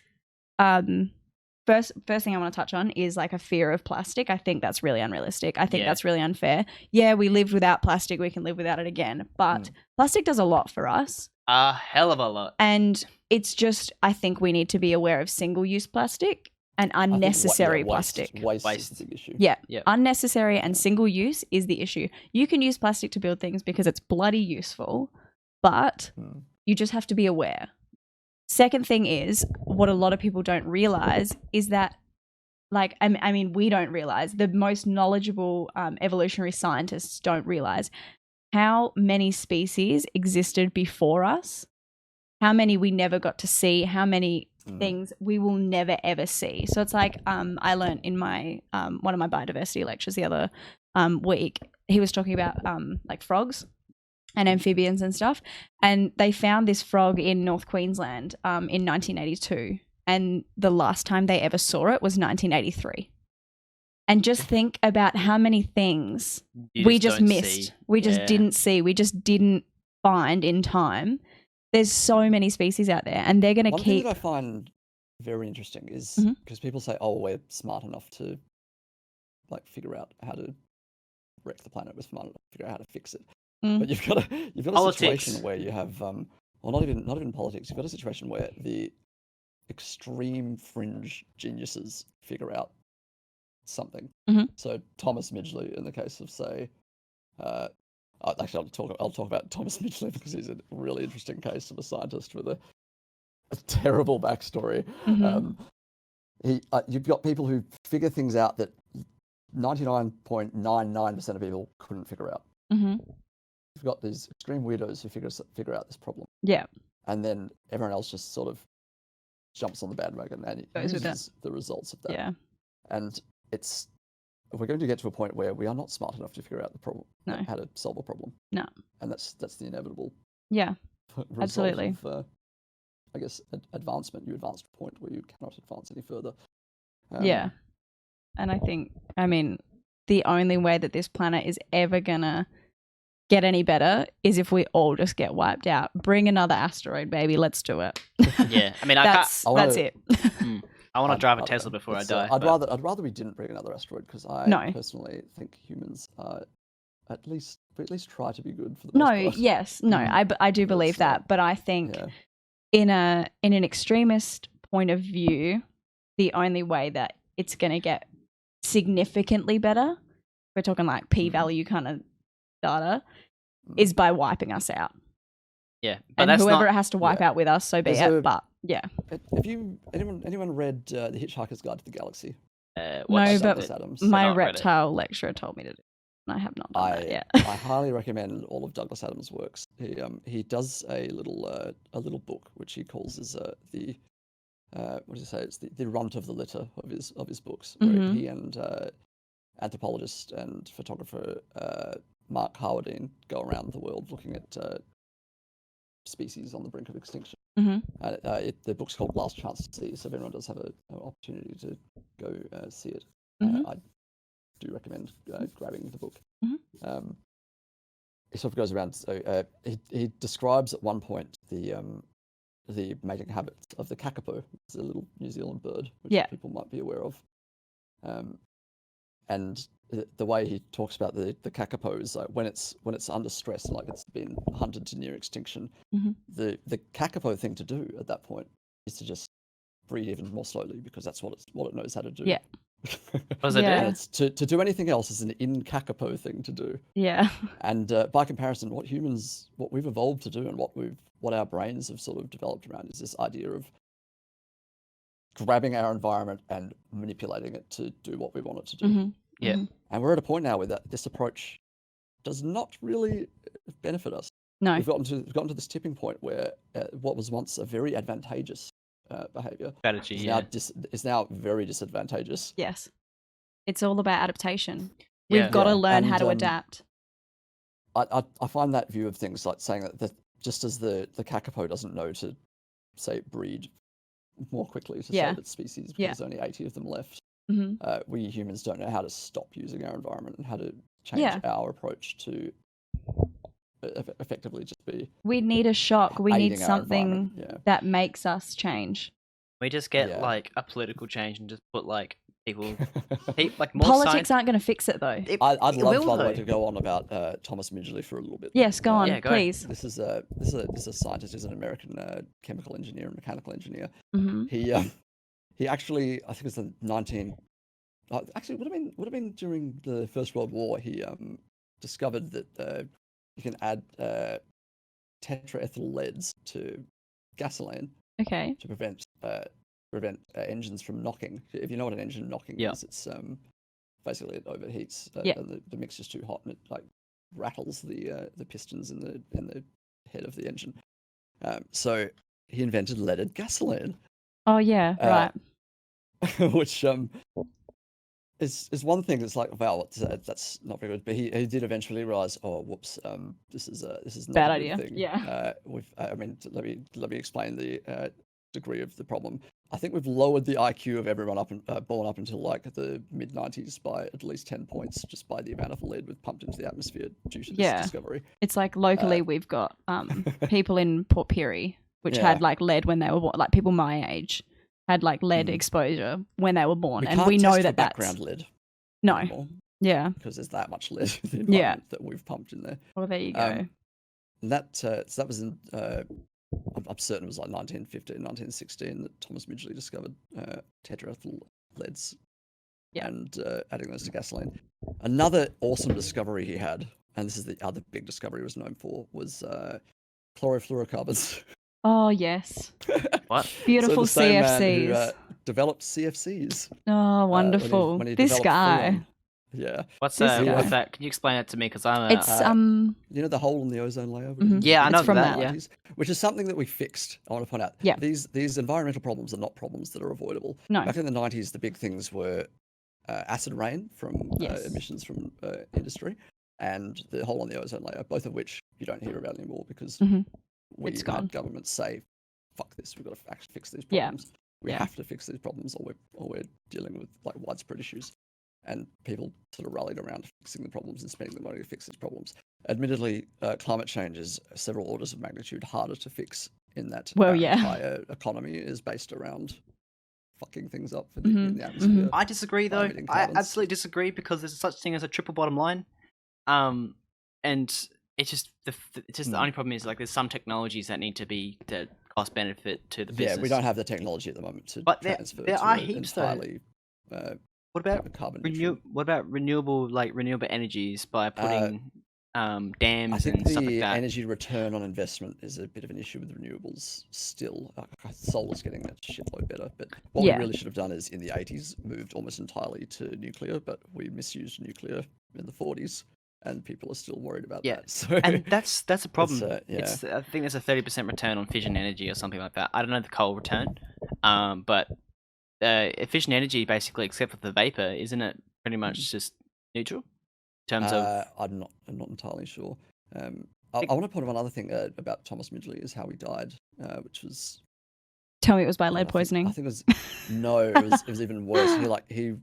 first thing I want to touch on is like a fear of plastic. I think that's really unrealistic. I think that's really unfair. Yeah, we lived without plastic. We can live without it again. But plastic does a lot for us. A hell of a lot. And it's just, I think we need to be aware of single-use plastic and unnecessary plastic. Waste is the big issue. Yeah. Unnecessary and single use is the issue. You can use plastic to build things because it's bloody useful, but you just have to be aware. Second thing is, what a lot of people don't realize is that, like, I mean, we don't realize, the most knowledgeable evolutionary scientists don't realize how many species existed before us, how many we never got to see, how many things we will never ever see. So it's like I learned in my one of my biodiversity lectures the other week, he was talking about like frogs and amphibians and stuff, and they found this frog in North Queensland in 1982, and the last time they ever saw it was 1983. And just think about how many things we just don't missed. see. We just Yeah. didn't see. We just didn't find in time. There's so many species out there, and they're going to One keep. thing that I find very interesting is Mhm. because people say, "Oh, we're smart enough to like figure out how to wreck the planet. We're smart enough to figure out how to fix it." Mm. But you've got a Politics. situation where you have well, not even politics. You've got a situation where the extreme fringe geniuses figure out something. Mhm. So Thomas Midgley, in the case of say, actually I'll talk about Thomas Midgley because he's a really interesting case of a scientist with a terrible backstory. Mhm. You've got people who figure things out that 99.99% of people couldn't figure out. Mhm. You've got these extreme weirdos who figure out this problem, Yeah. and then everyone else just sort of jumps on the bandwagon and Goes with it. uses the results of that. Yeah. And we're going to get to a point where we are not smart enough to figure out the problem, No. how to solve a problem. No. And that's the inevitable Yeah. result Absolutely. of, I guess, advancement. You advance to a point where you cannot advance any further. Yeah. And I mean, the only way that this planet is ever gonna get any better is if we all just get wiped out. Bring another asteroid, baby. Let's do it. Yeah, I mean, that's wanna- it. I want to drive a I don't Tesla know. before I It's, die. I'd but- rather we didn't bring another asteroid because I No. personally think humans are at least try to be good for the No, most part. yes, no, I do But believe it's not- that, but I think Yeah. in an extremist point of view, the only way that it's going to get significantly better, we're talking like p-value kind of data, is by wiping us out. Yeah, but And that's whoever not. it has to wipe out with us, so be There's it. a- But yeah, Have you anyone read The Hitchhiker's Guide to the Galaxy? No, What's but Douglas Adams? my not read it. reptile lecturer told me to do it. And I have not done that yet. I highly recommend all of Douglas Adams' works. He does a little book which he calls as the what does he say? It's the runt of the litter of his books, where Mhm. he and anthropologist and photographer Mark Howardine go around the world looking at species on the brink of extinction. Mhm. The book's called Last Chance to See, so if anyone does have an opportunity to go see it, Mhm. I do recommend grabbing the book. Mhm. He sort of goes around. So he describes at one point the mating habits of the kakapo. It's a little New Zealand bird, which Yeah. people might be aware of. And the way he talks about the kakapo is like when it's under stress, like it's been hunted to near extinction. Mhm. The kakapo thing to do at that point is to just breed even more slowly because that's what it knows how to do. Yeah. What does it Yeah. And do? it's to do anything else is an in kakapo thing to do. Yeah. And by comparison, what we've evolved to do and what our brains have sort of developed around is this idea of grabbing our environment and manipulating it to do what we want it to do. Mhm. Yeah. Mhm. And we're at a point now where this approach does not really benefit us. No. We've gotten to this tipping point where what was once a very advantageous behavior Strategy. is Yeah. now very disadvantageous. Yes. It's all about adaptation. Yeah. We've got to Yeah, learn how and, to adapt. I find that view of things like saying that just as the kakapo doesn't know to say breed more quickly to Yeah. save its species because Yeah. there's only 80 of them left, Mhm. we humans don't know how to stop using our environment and how to change Yeah. our approach to effectively just be We need a shock. We need aiding our something environment. Yeah. that makes us change. We just get Yeah. like a political change and just put like people, like more Politics aren't going to fix it, though. I'd it love, will, by the way, though. to go on about Thomas Midgley for a little bit. Yes, go on, Yeah, go. please. This is a scientist. He's an American chemical engineer and mechanical engineer. Hmm. He actually, I think it's the 19. Actually, would have been during the First World War. He discovered that you can add tetraethyl leads to gasoline Okay. to prevent engines from knocking. If you know what an engine knocking Yeah. is, it's basically it overheats Yeah. and the mixture's too hot and it like rattles the pistons in the head of the engine. So he invented leaded gasoline, Oh yeah, right. which is one thing that's like, wow, that's not very good. But he did eventually realize, oh, whoops, this is not Bad a good idea. thing. Yeah. I mean, let me explain the degree of the problem. I think we've lowered the IQ of everyone born up until like the mid 90s by at least 10 points, just by the amount of lead we've pumped into the atmosphere due to this discovery. It's like locally we've got people in Port Pirie which had like lead when they were born, like people my age had like lead exposure when they were born, and we know that that's background lead. No. Anymore, because there's that much lead in the environment that we've pumped in there. Well, there you go. That so that was in I'm certain it was like 1915, 1916 that Thomas Midgley discovered tetraethyl leads and adding those to gasoline. Another awesome discovery he had, and this is the other big discovery he was known for, was chlorofluorocarbons. Oh, yes. What? Beautiful so the same CFCs. man who, developed CFCs. Oh, wonderful. When he This developed guy. Freon. Yeah. What's This guy. what's that? Can you explain that to me? Because I'm It's you know the hole in the ozone layer? Yeah, I know from that. that. Yeah. Which is something that we fixed. I want to point out. Yeah. These environmental problems are not problems that are avoidable. No. Back in the 90s, the big things were acid rain from emissions from industry and the hole in the ozone layer, both of which you don't hear about anymore because It's had gone. governments say, "Fuck this, we've got to actually fix these problems. We have to fix these problems, or we're dealing with like widespread issues." And people sort of rallied around fixing the problems and spending the money to fix these problems. Admittedly, climate change is several orders of magnitude harder to fix in that our entire economy is based around fucking things up in the atmosphere. I disagree, though. emitting I carbons. absolutely disagree because there's such thing as a triple bottom line, and it's just the only problem is like there's some technologies that need to be the cost benefit to the business. Yeah, we don't have the technology at the moment to transfer there to are an heaps, though. entirely What about carbon What about renewable energies by putting dams I think and stuff like the that? energy return on investment is a bit of an issue with renewables still. Solar's getting that shitload better, but what we really should have done is in the 80s moved almost entirely to nuclear, but we misused nuclear in the 40s, and people are still worried about that. So and that's a problem. It's, I think there's a 30% return on fission energy or something like that. I don't know the coal return, but fission energy basically, except for the vapor, isn't it pretty much just neutral in terms of? I'm not entirely sure. I want to point out one other thing about Thomas Midgley is how he died, which was. Tell me it was by lead poisoning. I think it was no, it was even worse. He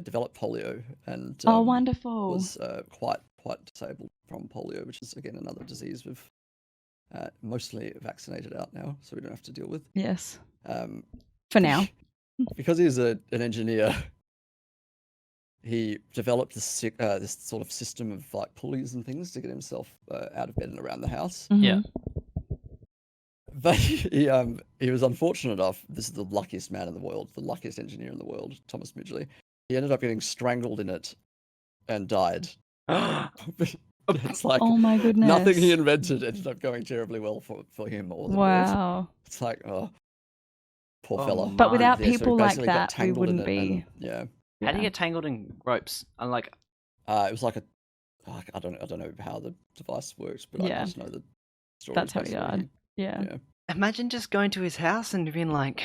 developed polio and wonderful. was quite disabled from polio, which is again another disease we've mostly vaccinated out now, so we don't have to deal with. Yes. For now. Because he's an engineer, he developed this sort of system of like pulleys and things to get himself out of bed and around the house. Yeah. But he was unfortunate enough. This is the luckiest man in the world, the luckiest engineer in the world, Thomas Midgley. He ended up getting strangled in it and died. It's like, oh my goodness, nothing he invented ended up going terribly well for him or the world. It's like, poor fella. But without so he people like basically got that, we tangled in wouldn't it be. How do you get tangled in ropes? I'm like, it was like I don't know how the device works, but I just know the story. That's how he died. Yeah. Imagine just going to his house and being like,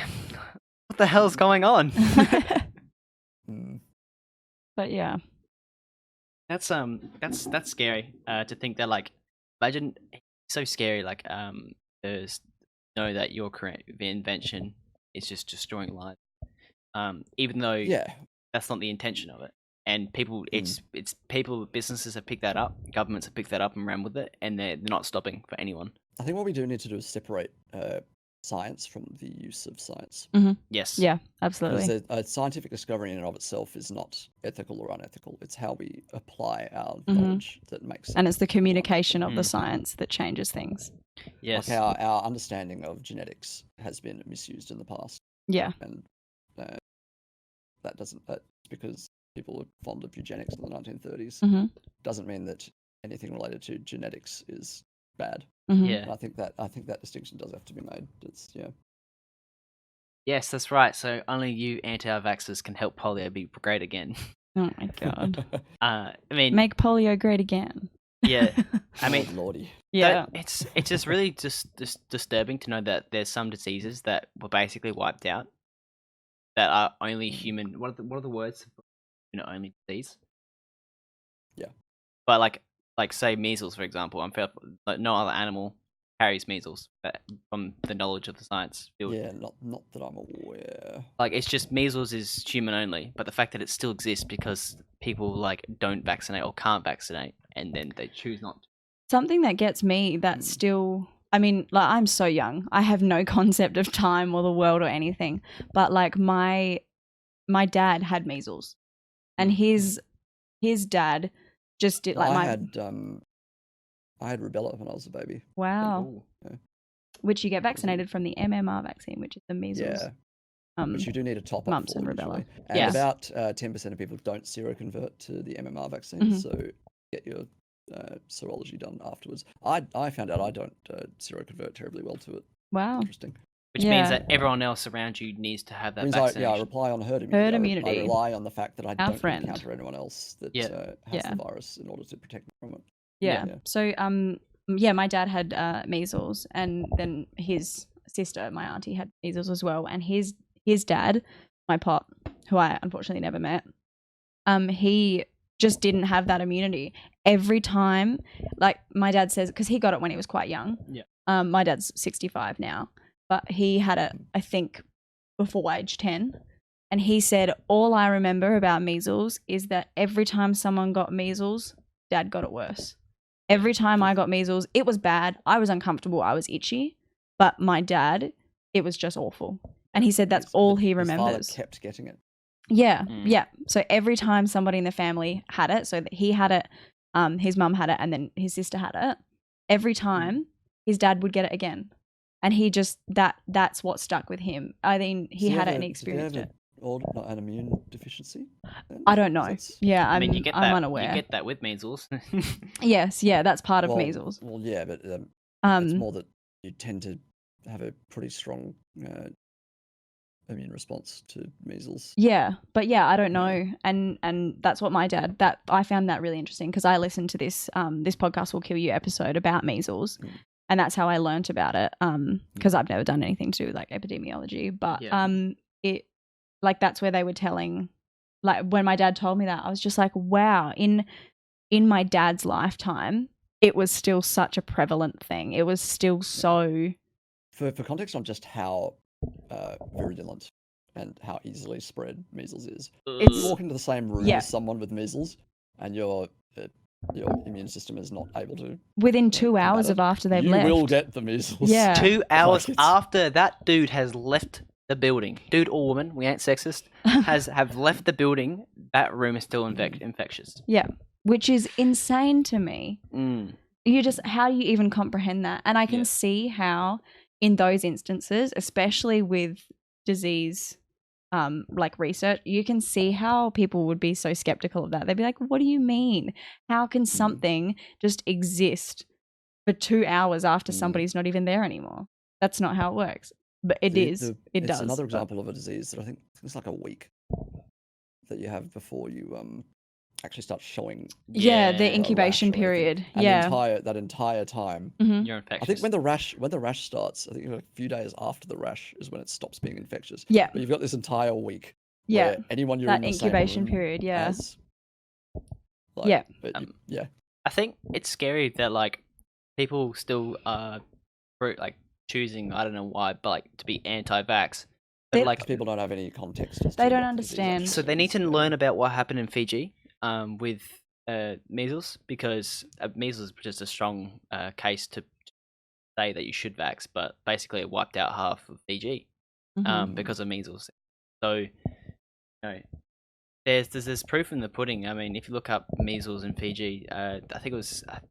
"What the hell's going on?" But yeah, that's scary. To think that like, imagine so scary. Like there's know that your current invention is just destroying lives. Even though that's not the intention of it. And people, it's people, businesses have picked that up, governments have picked that up and ran with it, and they're not stopping for anyone. I think what we do need to do is separate science from the use of science. Yes. Yeah, absolutely. Because a scientific discovery in and of itself is not ethical or unethical. It's how we apply our knowledge that makes sense. And it's the communication of the science that changes things. Yes. Like our understanding of genetics has been misused in the past. Yeah. And that's because people were fond of eugenics in the 1930s. Doesn't mean that anything related to genetics is bad. Yeah. And I think that distinction does have to be made. Yes, that's right. So only you anti-vaxxers can help polio be great again. Oh my god. I mean, make polio great again. Yeah. I mean, Lordy. Yeah. It's just really just disturbing to know that there's some diseases that were basically wiped out that are only human. What are the words? Only disease. Yeah. But like say measles, for example, I'm like no other animal carries measles from the knowledge of the science field. Yeah, not that I'm aware. Like, it's just measles is human only, but the fact that it still exists because people like don't vaccinate or can't vaccinate, and then they choose not to. Something that gets me that's still, I mean, like, I'm so young. I have no concept of time or the world or anything. But like my dad had measles, and his dad just did like I had rubella when I was a baby. Wow. Yeah. Which you get vaccinated from the MMR vaccine, which is the measles. Yeah. Which you do need a top up mumps for and rubella. usually. And Yeah. about 10% of people don't seroconvert to the MMR vaccine, Mhm. so get your serology done afterwards. I found out I don't seroconvert terribly well to it. Wow. Interesting. Which means Yeah. that everyone else around you needs to have that Means vaccination. I rely on herd immunity. Herd I immunity. rely on the fact that I don't friend. encounter anyone else that Yeah. has Yeah. the virus in order to protect me from it. Yeah. Yeah. So yeah, my dad had measles, and then his sister, my auntie, had measles as well. And his dad, my pop, who I unfortunately never met, he just didn't have that immunity. Every time, like my dad says, because he got it when he was quite young. Yeah. My dad's 65 now, but he had it, I think, before age 10. And he said, all I remember about measles is that every time someone got measles, Dad got it worse. Every time I got measles, it was bad. I was uncomfortable. I was itchy. But my dad, it was just awful. And he said that's all he His father remembers. kept getting it. Yeah, Mm. yeah. So every time somebody in the family had it, so that he had it, his mum had it, and then his sister had it, every time his dad would get it again. And he just, that's what stuck with him. I mean, he had it and he experienced it. Or an immune deficiency? Then? I don't know. That's- Yeah, I mean, you get I'm that. unaware. You get that with measles. Yes, yeah, that's part of well, measles. Well, yeah, but it's Um, more that you tend to have a pretty strong immune response to measles. yeah, but yeah, I don't know, and that's what my dad. That I found that really interesting because I listened to this this podcast will kill you episode about measles, and that's how I learnt about it. Because I've never done anything to do with like epidemiology, but Yeah. it like that's where they were telling, like when my dad told me that, I was just like, wow, in my dad's lifetime, it was still such a prevalent thing. It was still so. For context on just how virulent and how easily spread measles is, if you walk into the same room Yeah. as someone with measles and your immune system is not able to Within 2 hours combat of it, after they've you left. will get the measles. Yeah. 2 hours Like, it's- after that dude has left the building, dude or woman, we ain't sexist, have left the building, that room is still infectious. Yeah, which is insane to me. Mm. You just, how do you even comprehend that? And I can Yeah. see how in those instances, especially with disease like research, you can see how people would be so skeptical of that. They'd be like, what do you mean? How can something just exist for 2 hours after somebody's not even there anymore? That's not how it works. But it does. It's another example of a disease that I think it's like a week that you have before you actually start showing. Yeah, the Yeah. incubation rash or anything. period. And Yeah. that entire time. Mhm. You're infectious. I think when the rash starts, I think a few days after the rash is when it stops being infectious. Yeah. But you've got this entire week. Yeah. Where anyone you're That in the same incubation room period, yeah. has, like, Yeah. but yeah. I think it's scary that like people still are like choosing, I don't know why, but like to be anti-vax. But They- like People don't have any context. As They to don't what the disease understand. actually so they need to is. learn about what happened in Fiji with measles, because measles is just a strong case to say that you should vax, but basically it wiped out half of Fiji Mhm. because of measles. So, you know, there's proof in the pudding. I mean, if you look up measles in Fiji, I think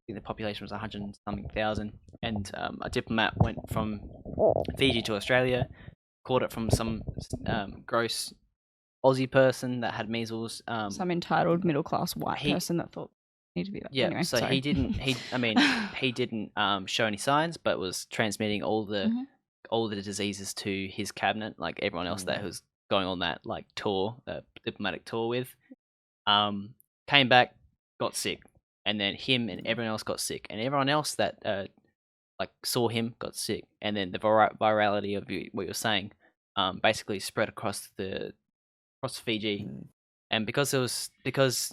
the population was 100 and something thousand, and a diplomat went from Fiji to Australia, caught it from some gross Aussie person that had measles. Some entitled middle class white he- person that thought need to be. Yeah, Anyway, so sorry. he didn't show any signs, but was transmitting all the diseases to his cabinet, like everyone else that was going on that like tour, diplomatic tour with. Came back, got sick, and then him and everyone else got sick, and everyone else that like saw him got sick, and then the virality of what you're saying, basically spread across Fiji. And because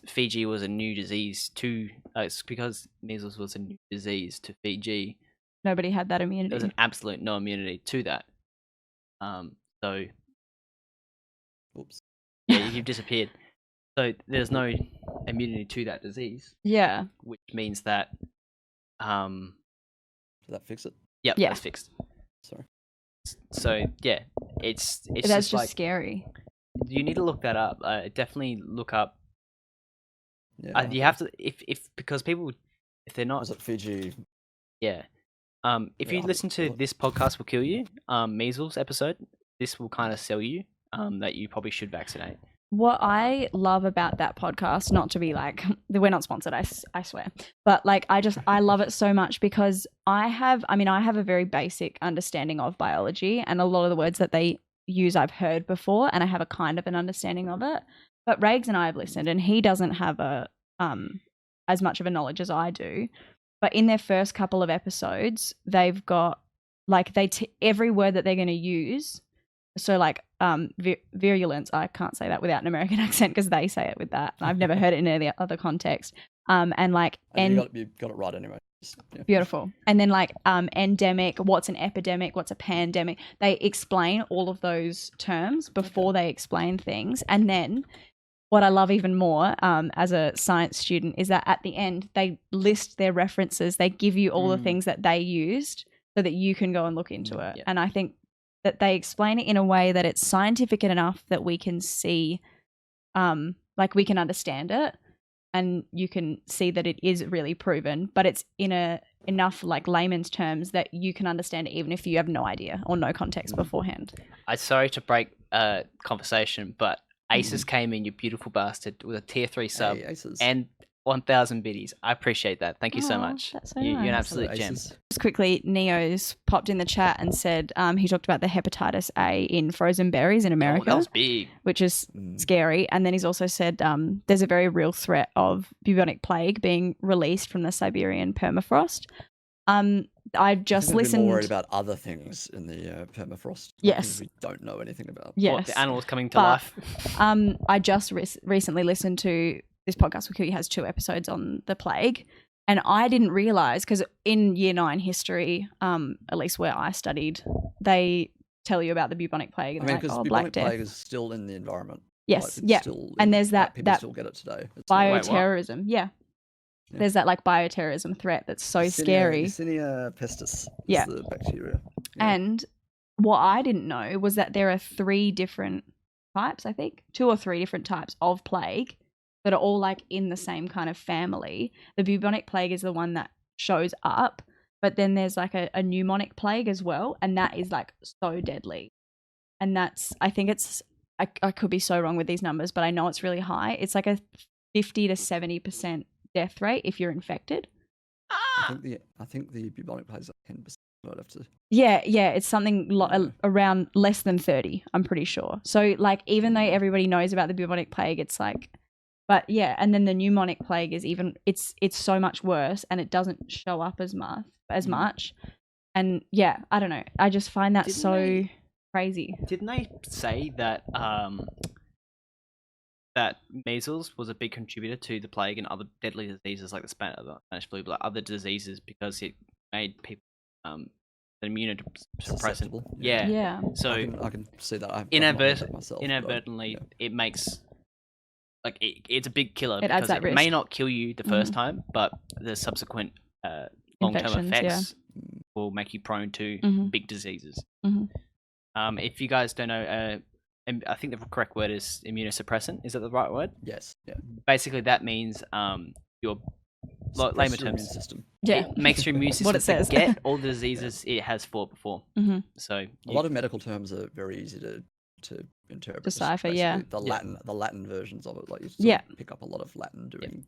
Fiji was a new disease to it's because measles was a new disease to Fiji, Nobody had that There was immunity. an absolute no immunity to that. So Oops. yeah, you've disappeared. So there's no immunity to that disease, Yeah. which means that Did that fix it? yep, Yeah. that's fixed. Sorry. So yeah, it's That's just just like scary. you need to look that up. Definitely look up. Yeah. You have to if because people if they're not Was it Fiji? yeah. If Yeah, you I'll listen to look. this podcast will kill you, measles episode, this will kind of sell you that you probably should vaccinate. What I love about that podcast, not to be like, we're not sponsored, I swear, but like, I love it so much because I have a very basic understanding of biology, and a lot of the words that they use I've heard before, and I have a kind of an understanding of it. But Rags and I have listened, and he doesn't have as much of a knowledge as I do. But in their first couple of episodes, they've got like every word that they're going to use. So like virulence, I can't say that without an American accent because they say it with that. I've never heard it in any other context. And like You got it right anyway. Yeah. Beautiful. And then like endemic, what's an epidemic, what's a pandemic? They explain all of those terms before they explain things. And then what I love even more as a science student is that at the end they list their references. They give you all the things that they used so that you can go and look into it. Yeah. And I think that they explain it in a way that it's scientific enough that we can see, like we can understand it, and you can see that it is really proven, but it's in enough like layman's terms that you can understand it even if you have no idea or no context beforehand. I'm sorry to break conversation, but Aces came in, you beautiful bastard, with a tier 3 sub Hey, Aces. and 1,000 biddies. I appreciate that. Thank you so Aw, much. that's so You're an nice. absolute gem. Aces. Just quickly, Neo's popped in the chat and said he talked about the hepatitis A in frozen berries in Oh, America, that was big. which is scary. And then he's also said there's a very real threat of bubonic plague being released from the Siberian permafrost. I've just I think listened. More worried about other things in the permafrost. Yes. Things we don't know anything about. Yes. What, the animals coming to But, life. I just recently listened to this podcast. He has 2 episodes on the plague, and I didn't realize because in Year 9 history, at least where I studied, they tell you about the bubonic plague and I mean, like, because Black bubonic Death. plague is still in the environment. Yes, Like, it's yeah. still And in- there's like, that- people that still get it today. It's not- Wait, what? Bioterrorism, yeah. Yeah. There's that like bioterrorism threat that's so Yersinia- scary. Yersinia pestis is Yeah. the bacteria. Yeah. And what I didn't know was that there are 3 different types, I think, 2 or 3 different types of plague that are all like in the same kind of family. The bubonic plague is the one that shows up, but then there's like a pneumonic plague as well, and that is like so deadly. And that's, I think it's, I could be so wrong with these numbers, but I know it's really high. It's like a 50 to 70% death rate if you're infected. I think the bubonic plague is like 10%. I'd have to. Yeah, it's something around less than 30, I'm pretty sure. So like even though everybody knows about the bubonic plague, it's like, but yeah, and then the pneumonic plague is even, it's so much worse, and it doesn't show up as much. And yeah, I don't know. I just find that Didn't so they- crazy. Didn't they say that that measles was a big contributor to the plague and other deadly diseases like the Spanish flu, but like other diseases because it made people immunosuppressant? Susceptible, Yeah. Yeah. So I can see that. I've inadvertently, it makes like it's a big killer It adds because that it may risk. not kill you the first time, but the subsequent long-term Infections, effects will make you prone to Mhm. big diseases. Mhm. If you guys don't know, I think the correct word is immunosuppressant. Is that the right word? Yes. Yeah. Basically, that means your Suppress layman your immune terms. system. Yeah. It makes your immune What system it says. forget all the diseases it has fought before. Mhm. So A lot of medical terms are very easy to interpret. Just Decipher, yeah. basically Yeah. The Latin versions of it, like you Yeah. pick up a lot of Latin doing. things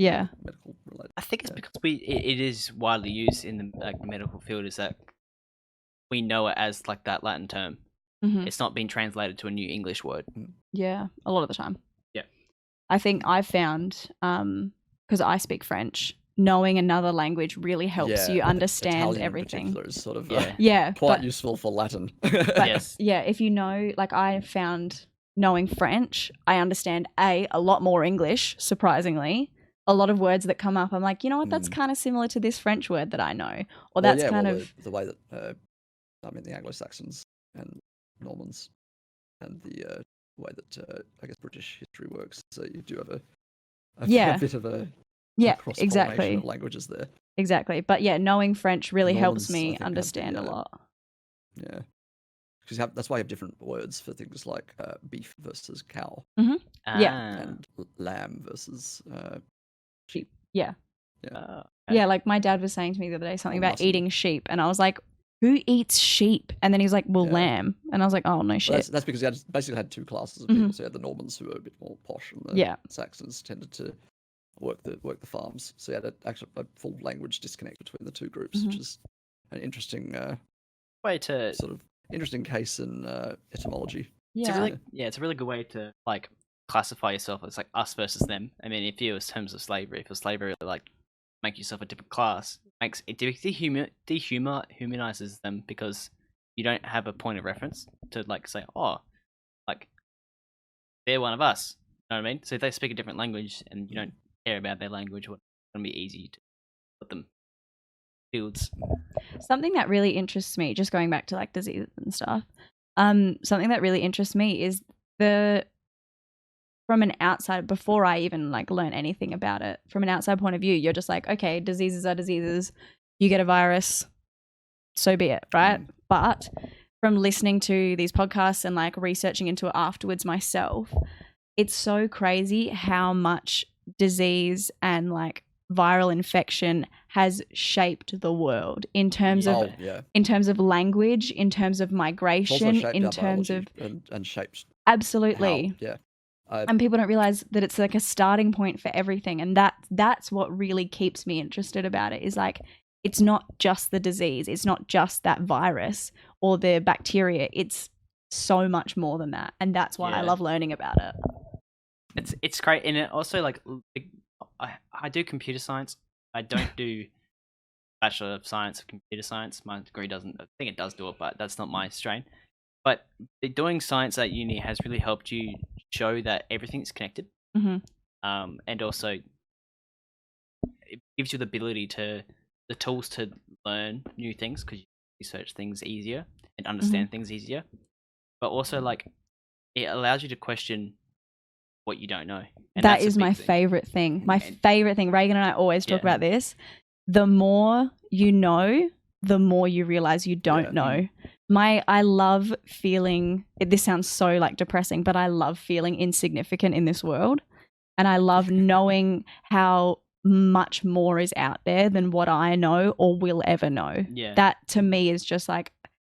Yeah. Medical related. I think it's Yeah. because it is widely used in the medical field. Is that we know it as like that Latin term. Mhm. It's not been translated to a new English word. Yeah, a lot of the time. Yeah. I think I've found, because I speak French, knowing another language really helps you understand Italian in everything. particular is sort of Yeah. Yeah, quite but, useful for Latin. Yes. yeah, if you know, like I found knowing French, I understand a lot more English, surprisingly, a lot of words that come up, I'm like, you know what, that's Mm. kind of similar to this French word that I know, or Well, that's yeah, kind well, of the way that the Anglo-Saxons and Normans and the way that I guess British history works. So you do have a Yeah. bit of a yeah, cross-pollination exactly, of languages there. exactly. But yeah, knowing French really helps Normans, I me think, had understand the, a lot. Yeah, because that's why you have different words for things like beef versus cow Yeah. and lamb versus Sheep. Yeah. Yeah. Yeah, like my dad was saying to me the other day something Or about mutton. eating sheep, and I was like, who eats sheep? And then he was like, well, Yeah. lamb. And I was like, oh, no Well, shit. that's because you basically had two classes of Mhm. people. So you had the Normans who were a bit more posh, and the Yeah. Saxons tended to work the farms. So you had a full language disconnect between the two groups, which is an interesting Way to sort of interesting case in etymology. Yeah. it's a really good way to like classify yourself as like us versus them. I mean, if you in terms of slavery, if slavery like make yourself a different class, makes it dehumanizes them because you don't have a point of reference to like say, oh, like they're one of us. You know what I mean? So if they speak a different language and you don't care about their language, it's gonna be easy to put them fields. Something that really interests me, just going back to like diseases and stuff, something that really interests me is from an outside, before I even like learn anything about it, from an outside point of view, you're just like, okay, diseases are diseases. You get a virus, so be it, right? But from listening to these podcasts and like researching into it afterwards myself, it's so crazy how much disease and like viral infection has shaped the world in terms of in terms of language, in terms of It's also migration, shaped in our terms of biology and shaped absolutely. how, And people don't realize that it's like a starting point for everything, and that's what really keeps me interested about it, is like it's not just the disease, it's not just that virus or the bacteria, it's so much more than that, and that's why I love learning about it. It's great, and it also like I do computer science. I don't do Bachelor of Science of Computer Science. My degree doesn't. I think it does do it, but that's not my strain. But doing science at uni has really helped you show that everything's connected. And also it gives you the ability the tools to learn new things because you research things easier and understand things easier. But also like it allows you to question what you don't know. And that is my favorite thing. My favorite thing. Reagan and I always talk about this. The more you know, the more you realize you don't know. I love feeling, this sounds so like depressing, but I love feeling insignificant in this world. And I love knowing how much more is out there than what I know or will ever know. Yeah. That to me is just like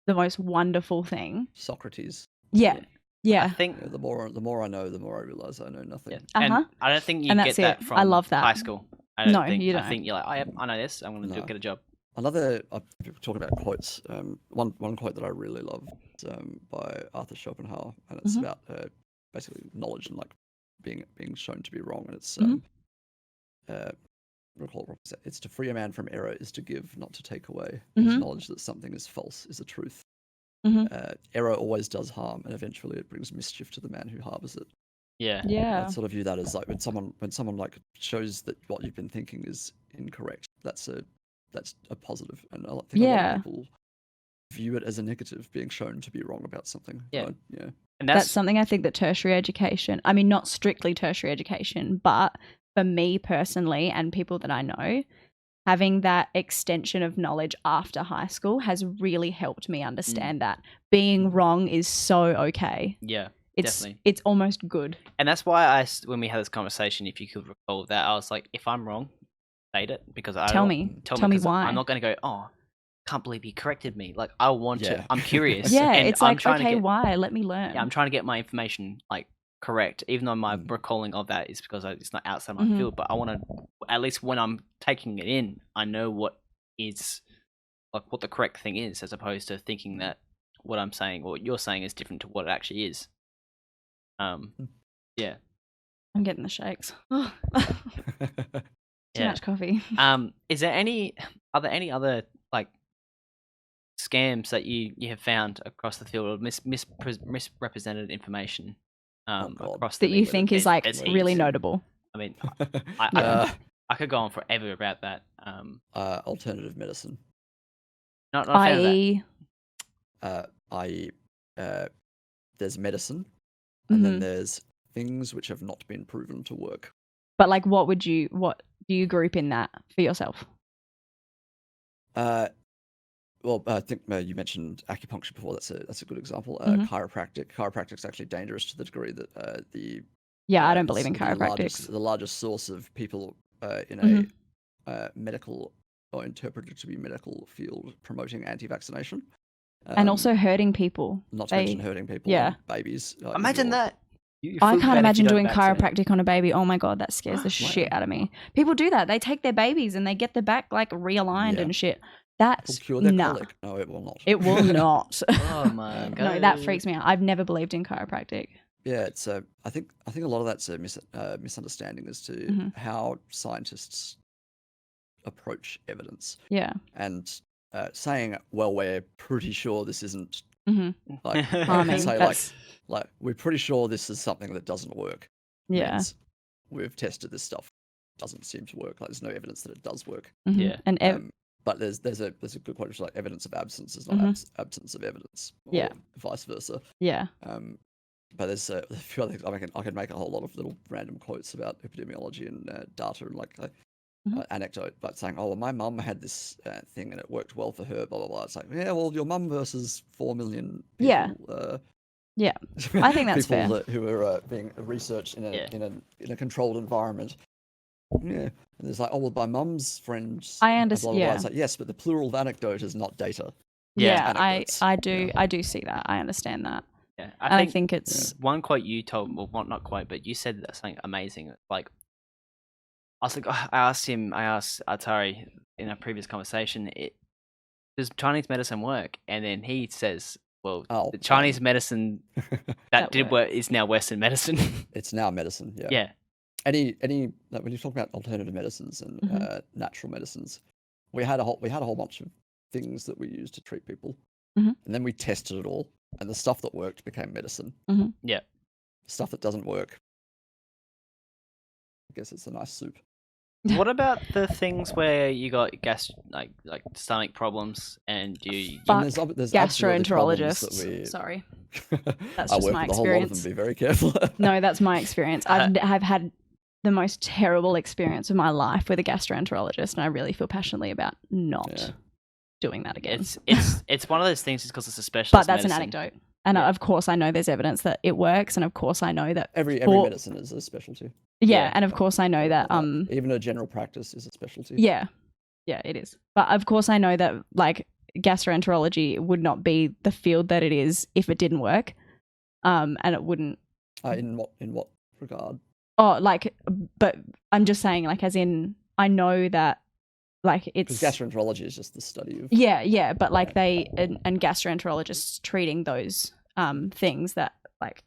the most wonderful thing. Socrates. Yeah. I think the more I know, the more I realize I know nothing. Yeah. And I don't think you get that from I love that. high school. You don't. I think you're like, I know this. I'm going to get a job. Another, talking about quotes, one quote that I really love is by Arthur Schopenhauer, and it's about basically knowledge and like being shown to be wrong, and it's it's to free a man from error is to give, not to take away. His knowledge that something is false is the truth. Error always does harm, and eventually it brings mischief to the man who harbors it. Yeah. I sort of view that as like when someone like shows that what you've been thinking is incorrect. That's a positive, and I think a lot of people view it as a negative, being shown to be wrong about something. Yeah. Yeah. And that's something I think that tertiary education, I mean, not strictly tertiary education, but for me personally and people that I know, having that extension of knowledge after high school has really helped me understand that being wrong is so okay. Yeah, definitely. It's almost good. And that's why when we had this conversation, if you could recall that, I was like, if I'm wrong, state it, because tell me why. I'm not going to go, oh, can't believe you corrected me. Like, I want to. I'm curious. And it's I'm like, okay, why? Let me learn. Yeah, I'm trying to get my information like correct, even though my recalling of that is because it's not outside my field. But I want to, at least when I'm taking it in, I know what is like what the correct thing is, as opposed to thinking that what I'm saying or what you're saying is different to what it actually is. Yeah. I'm getting the shakes. Too much coffee. Are there any other like scams that you have found across the field, or misrepresented information across that the you think is like really notable? I mean, Yeah. I could go on forever about that. Alternative medicine, Not a fan of that. I.e., i.e., there's medicine, and then Mhm. there's things which have not been proven to work. but like, what do you group in that for yourself? Well, I think you mentioned acupuncture before. That's a good example. Mhm. Chiropractic's actually dangerous to the degree that Yeah, I don't believe it's in chiropractics. the largest source of people in Mhm. a medical or interpreted to be medical field promoting anti-vaccination. And also hurting people. Not to mention hurting people yeah. and babies. Like, if Imagine you're- that. You I feel can't bad if imagine you don't doing vaccinate. chiropractic on a baby. Oh my god, that scares the shit out of me. People do that. They take their babies and they get the back like realigned Yeah. and shit. It'll That's cure their nah. colic. No, it will not. It will not. Oh my god. No, that freaks me out. I've never believed in chiropractic. Yeah, it's I think a lot of that's a misunderstanding as to Mhm. how scientists approach evidence, Yeah. and saying, "Well, we're pretty sure this isn't hmm like Harming. say That's like we're pretty sure this is something that doesn't work." yeah. means we've tested this stuff, doesn't seem to work. Like there's no evidence that it does work. Mhm. Yeah. And But there's a good quote which is like evidence of absence is not absence of evidence, or Yeah. vice versa. yeah. But there's a few other things. I can make a whole lot of little random quotes about epidemiology and data and like anecdote, but saying, "Oh, well, my mum had this thing and it worked well for her." Blah blah blah. It's like, yeah, well, your mum versus 4 million people. Yeah. Yeah. I think that's people fair. who are being researched in a controlled environment. Yeah, and there's like, oh well, my mum's friends. I blah, blah, understand. blah. Yeah. It's like, yes, but the plural of anecdote is not data. Yeah. Anecdotes. I do Yeah. I do see that. I understand that. Yeah. And I think it's one quote you told, well, not quite, but you said that something amazing. Like, I was like, I asked Altari in a previous conversation, does Chinese medicine work? And then he says, well, the Chinese medicine that did work is now Western medicine. It's now medicine. Yeah. Yeah. Any like when you talk about alternative medicines and natural medicines, we had a whole bunch of things that we used to treat people, and then we tested it all, and the stuff that worked became medicine. Yeah. Stuff that doesn't work, I guess it's a nice soup. What about the things where you got like stomach problems and you Fuck there's absolutely problems that gastroenterologists. Sorry. That's just I work my with a whole lot of experience. them. Be very careful. No, that's my experience. I've had the most terrible experience of my life with a gastroenterologist, and I really feel passionately about not doing that again. It's one of those things because it's a specialist. But that's medicine. an anecdote. And of course I know there's evidence that it works, and of course I know that every medicine is a specialty. Yeah, and of course I know that even a general practice is a specialty. Yeah, it is. But of course I know that like gastroenterology would not be the field that it is if it didn't work, and it wouldn't. In what regard? Oh, like, but I'm just saying, like, as in, I know that, like, it's because gastroenterology is just the study of. Yeah, but like they and gastroenterologists treating those things that like.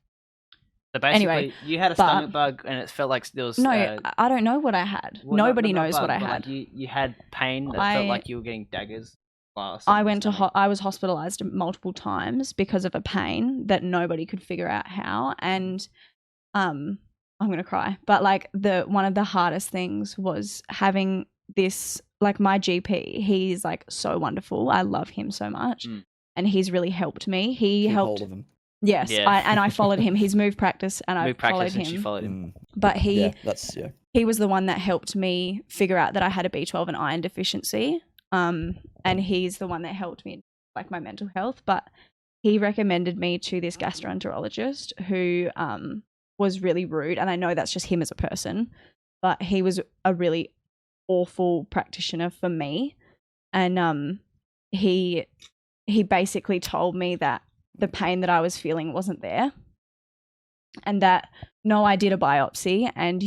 So basically, anyway, you had a stomach bug, and it felt like there was. No, I don't know what I had. Well, Nobody not knows bug, what I but, had. like, you had pain that felt like you were getting daggers. I went to I was hospitalized multiple times because of a pain that nobody could figure out how, and I'm gonna cry. But like one of the hardest things was having this. Like my GP, he's like so wonderful. I love him so much, and he's really helped me. He helped. Hold of him. Yes, Yeah. I followed him. He's moved practice, and I followed him. She followed him. But he was the one that helped me figure out that I had a B12 and iron deficiency. And he's the one that helped me like my mental health. But he recommended me to this gastroenterologist who was really rude, and I know that's just him as a person, but he was a really awful practitioner for me, and he basically told me that the pain that I was feeling wasn't there, and that no, I did a biopsy and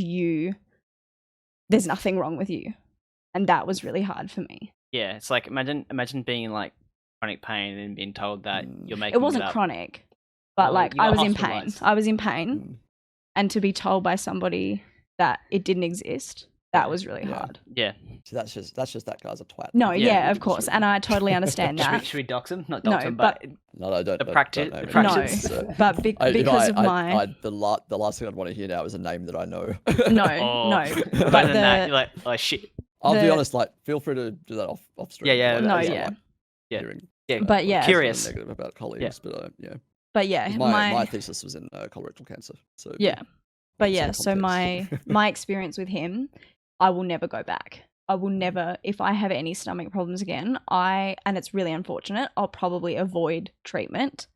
there's nothing wrong with you, and that was really hard for me. Yeah, it's like imagine being in like chronic pain and being told that you're making it wasn't up. chronic, but Well, like you got I was in pain. hospitalised. I was in pain, and to be told by somebody that it didn't exist That was really Yeah. hard. Yeah. So that's just that guy's a twat. No, Yeah. yeah, of course, and I totally understand that. Should we dox him? Not No, dox him, but No, don't. The don't- practice- don't name the any practice. names, But because of my the last thing I'd want to hear now is a name that I know. no, oh, no, better but than that, you're like, oh shit. I'll be the- honest. Like, feel free to do that off stream. Yeah, Like, no, I don't yeah. like Yeah. hearing, Yeah, but yeah, curious. negative about colleagues, but yeah. but yeah, 'Cause my thesis was in colorectal cancer. So yeah, but some yeah. So context. my experience with him, I will never go back. I will never, if I have any stomach problems again, and it's really unfortunate, I'll probably avoid treatment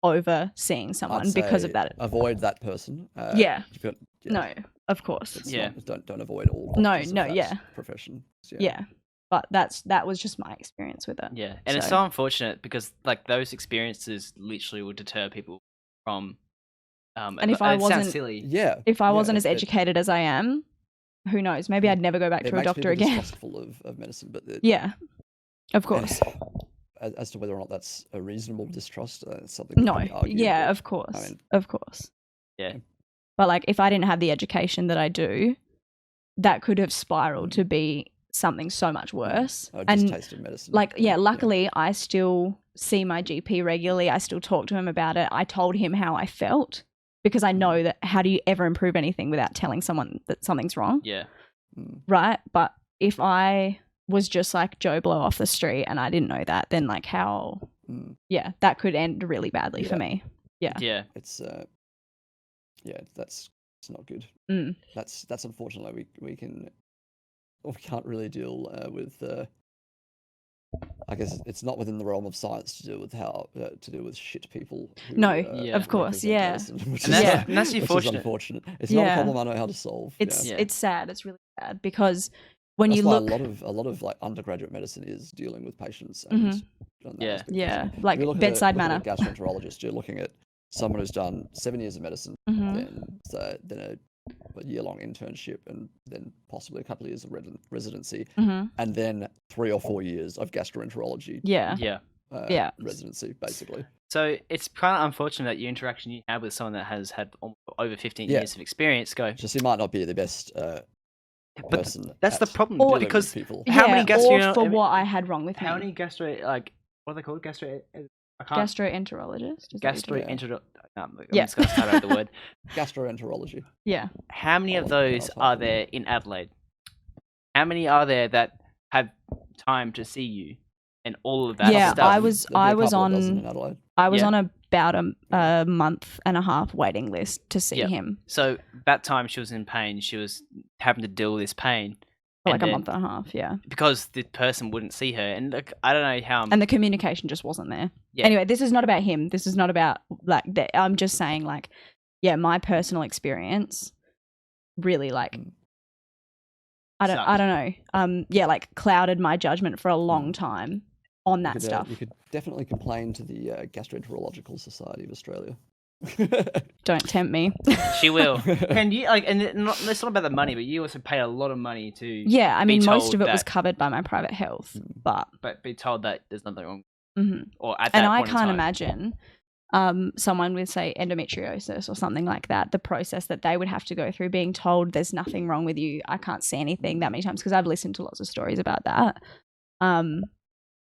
over seeing someone I'd because of say that. Avoid that person. Yeah. You've got- No, of course. it's Yeah. Don't avoid all. No, doctors of no, that yeah. Profession. Yeah. But that was just my experience with it. Yeah, and it's so unfortunate because like those experiences literally would deter people from. And if it I sounds wasn't- silly. Yeah. If I yeah, wasn't as it- educated as I am, who knows? Maybe I'd never go back it to a makes doctor people again. distrustful of medicine, but Yeah, of and course. as to whether or not that's a reasonable distrust, it's something that No, can be argued, yeah, but of course, I mean- of course. Yeah. But like, if I didn't have the education that I do, that could have spiraled to be something so much worse. a And distaste of medicine. like, yeah, luckily I still see my GP regularly. I still talk to him about it. I told him how I felt because I know that how do you ever improve anything without telling someone that something's wrong, Yeah, Mm. right? But if I was just like Joe Blow off the street and I didn't know that, then like how, Mm. yeah, that could end really badly for Yeah. me. yeah, It's that's it's not good. Mm. That's unfortunately we can't really deal with. I guess it's not within the realm of science to deal with how to deal with shit people. Who, No, Yeah. of course, represent yeah. medicine, which and is, that's, and that's which is unfortunate. unfortunate. It's not a Yeah. problem I know how to solve. It's Yeah. it's sad. It's really sad because when That's you why look, a lot of like undergraduate medicine is dealing with patients and on that Yeah. aspect of yeah, medicine. like If you look bedside at a manner. gastroenterologist, you're looking at someone who's done 7 years of medicine, Mhm. then a year-long internship, and then possibly a couple of years of residency, Mhm. and then 3 or 4 years of gastroenterology Yeah, Yeah. Yeah. residency, basically. So it's kind of unfortunate that your interaction you have with someone that has had over 15 Yeah. years of experience go. Just he might not be the best But person. that's the at problem Or- dealing with because people. How yeah, many gastro- or for what I had wrong with how me. many what are they called? I can't. Gastroenterologist. is that what you're talking Gastroenterologist. I'm Yeah. just gonna start out the word. Gastroenterology. about? Yeah. How many of I'll those type are them there in Adelaide? How many are there that have time to see you and all of that Yeah, stuff? I was There'd be a I was couple of dozen on in Adelaide. I was Yeah. on about a month and a half waiting list to see Yeah. him. So that time she was in pain. She was having to deal with this pain. For and like a then- month and a half, yeah. because the person wouldn't see her, and look, I don't know how. And the communication just wasn't there. Yeah. Anyway, this is not about him. This is not about like I'm just saying like, yeah, my personal experience really like Mm. I Sucked. don't know. Yeah, like clouded my judgment for a long time on that You could, stuff. you could definitely complain to the Gastroenterological Society of Australia. Don't tempt me. She will. And you like, and it's not about the money, but you also pay a lot of money to Yeah, I be mean most told of it was that- covered by my private health, but be told that there's nothing wrong, mhm. or at that and I point in can't time. imagine someone with say endometriosis or something like that, the process that they would have to go through being told there's nothing wrong with you, I can't see anything that many times, because I've listened to lots of stories about that.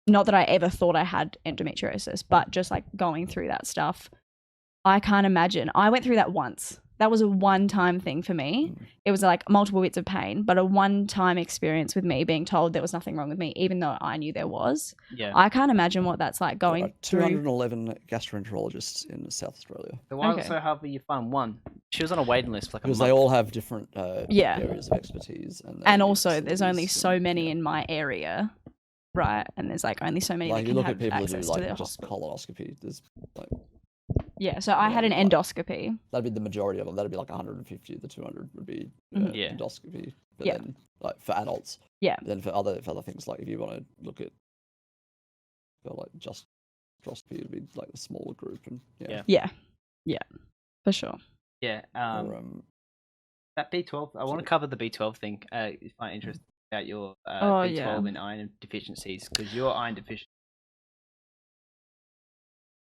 Not that I ever thought I had endometriosis, but just like going through that stuff, I can't imagine. I went through that once. That was a one-time thing for me. It was like multiple bits of pain, but a one-time experience with me being told there was nothing wrong with me, even though I knew there was. Yeah. I can't imagine what that's like There going are through. 211 gastroenterologists in South Australia So why was Okay. it so hard for you to find one? She was on a waiting list for like a because month. they all have different Yeah. areas of expertise, and And also, there's only facilities so and- many yeah. in my area, right? And there's like only so many Like that you can look have at people who do access to their like just hospital. colonoscopy. There's like Yeah, so I yeah, had an like- endoscopy. that'd be the majority of them. That'd be like 150. The 200 would be Mhm. Yeah. endoscopy. But Yeah. then like for adults. Yeah. Then for other things, like if you want to look at like just endoscopy, it'd be like the smaller group, and Yeah. Yeah, for sure. Yeah. Or, That B12. I want to cover the B12 thing. If you find interested about your Oh, B12 yeah. and iron deficiencies, because you're iron deficient.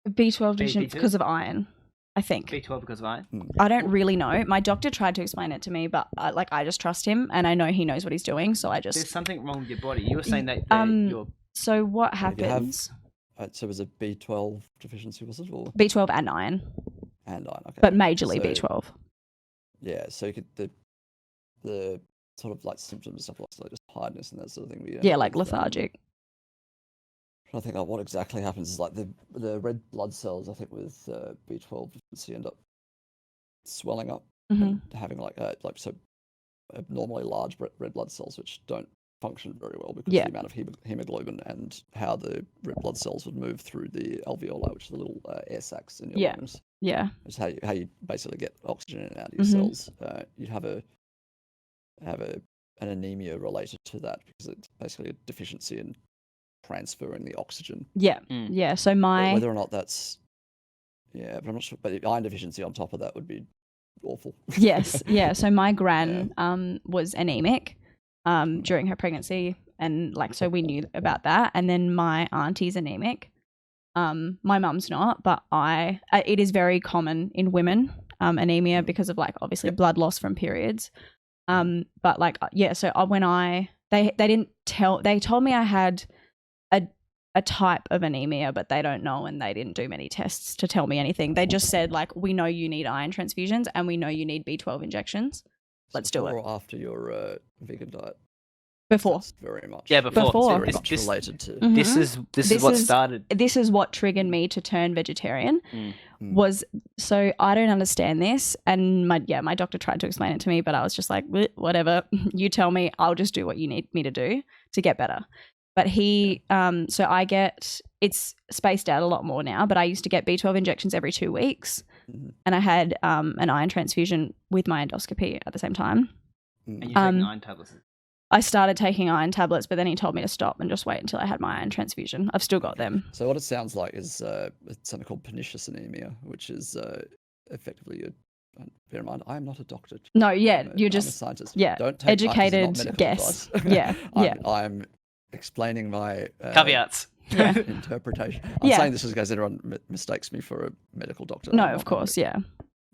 B12 deficient B2? because of iron. I think. B12 because of iron. I don't really know. My doctor tried to explain it to me, but I just trust him, and I know he knows what he's doing. So I just. There's something wrong with your body. You were saying that you're. So what Yeah, you have- happens? So it was a B12 deficiency, was it? Or B12 and iron, and iron, okay. but majorly So- B12. Yeah, so you could the sort of like symptoms and stuff like just tiredness and that sort of thing. Yeah, like lethargic. I think what exactly happens is like the red blood cells, I think with B12 deficiency end up swelling up and having like so abnormally large red blood cells which don't function very well because of the amount of hemoglobin and how the red blood cells would move through the alveoli, which are the little air sacs in your lungs. Yeah. It's how you basically get oxygen in and out of your cells. You'd have an anemia related to that because it's basically a deficiency in transferring the oxygen. Yeah. Yeah. So Whether or not that's but I'm not sure. But iron deficiency on top of that would be awful. Yes. Yeah. So my gran was anemic during her pregnancy, and so we knew about that. And then my auntie's anemic. My mum's not, but it is very common in women, anemia, because of obviously blood loss from periods. But so when they told me I had a type of anemia, but they don't know, and they didn't do many tests to tell me anything. They just said we know you need iron transfusions and we know you need B12 injections. Let's do it. Or after your vegan diet. Before. That's very much. Yeah, before. Very much related to. This is what started. This is what triggered me to turn vegetarian. Was so I don't understand this, and my doctor tried to explain it to me, but I was just like, whatever, you tell me, I'll just do what you need me to do to get better. But so I get, it's spaced out a lot more now, but I used to get B12 injections every 2 weeks, and I had an iron transfusion with my endoscopy at the same time. And you take iron tablets. I started taking iron tablets, but then he told me to stop and just wait until I had my iron transfusion. I've still got them. So what it sounds like is something called pernicious anemia, which is effectively bear in mind, I am not a doctor. No, yeah, you're I'm just a scientist. Yeah, Don't take educated guess. Yeah, I'm explaining my caveats. Interpretation. I'm saying this because everyone mistakes me for a medical doctor. No, of course,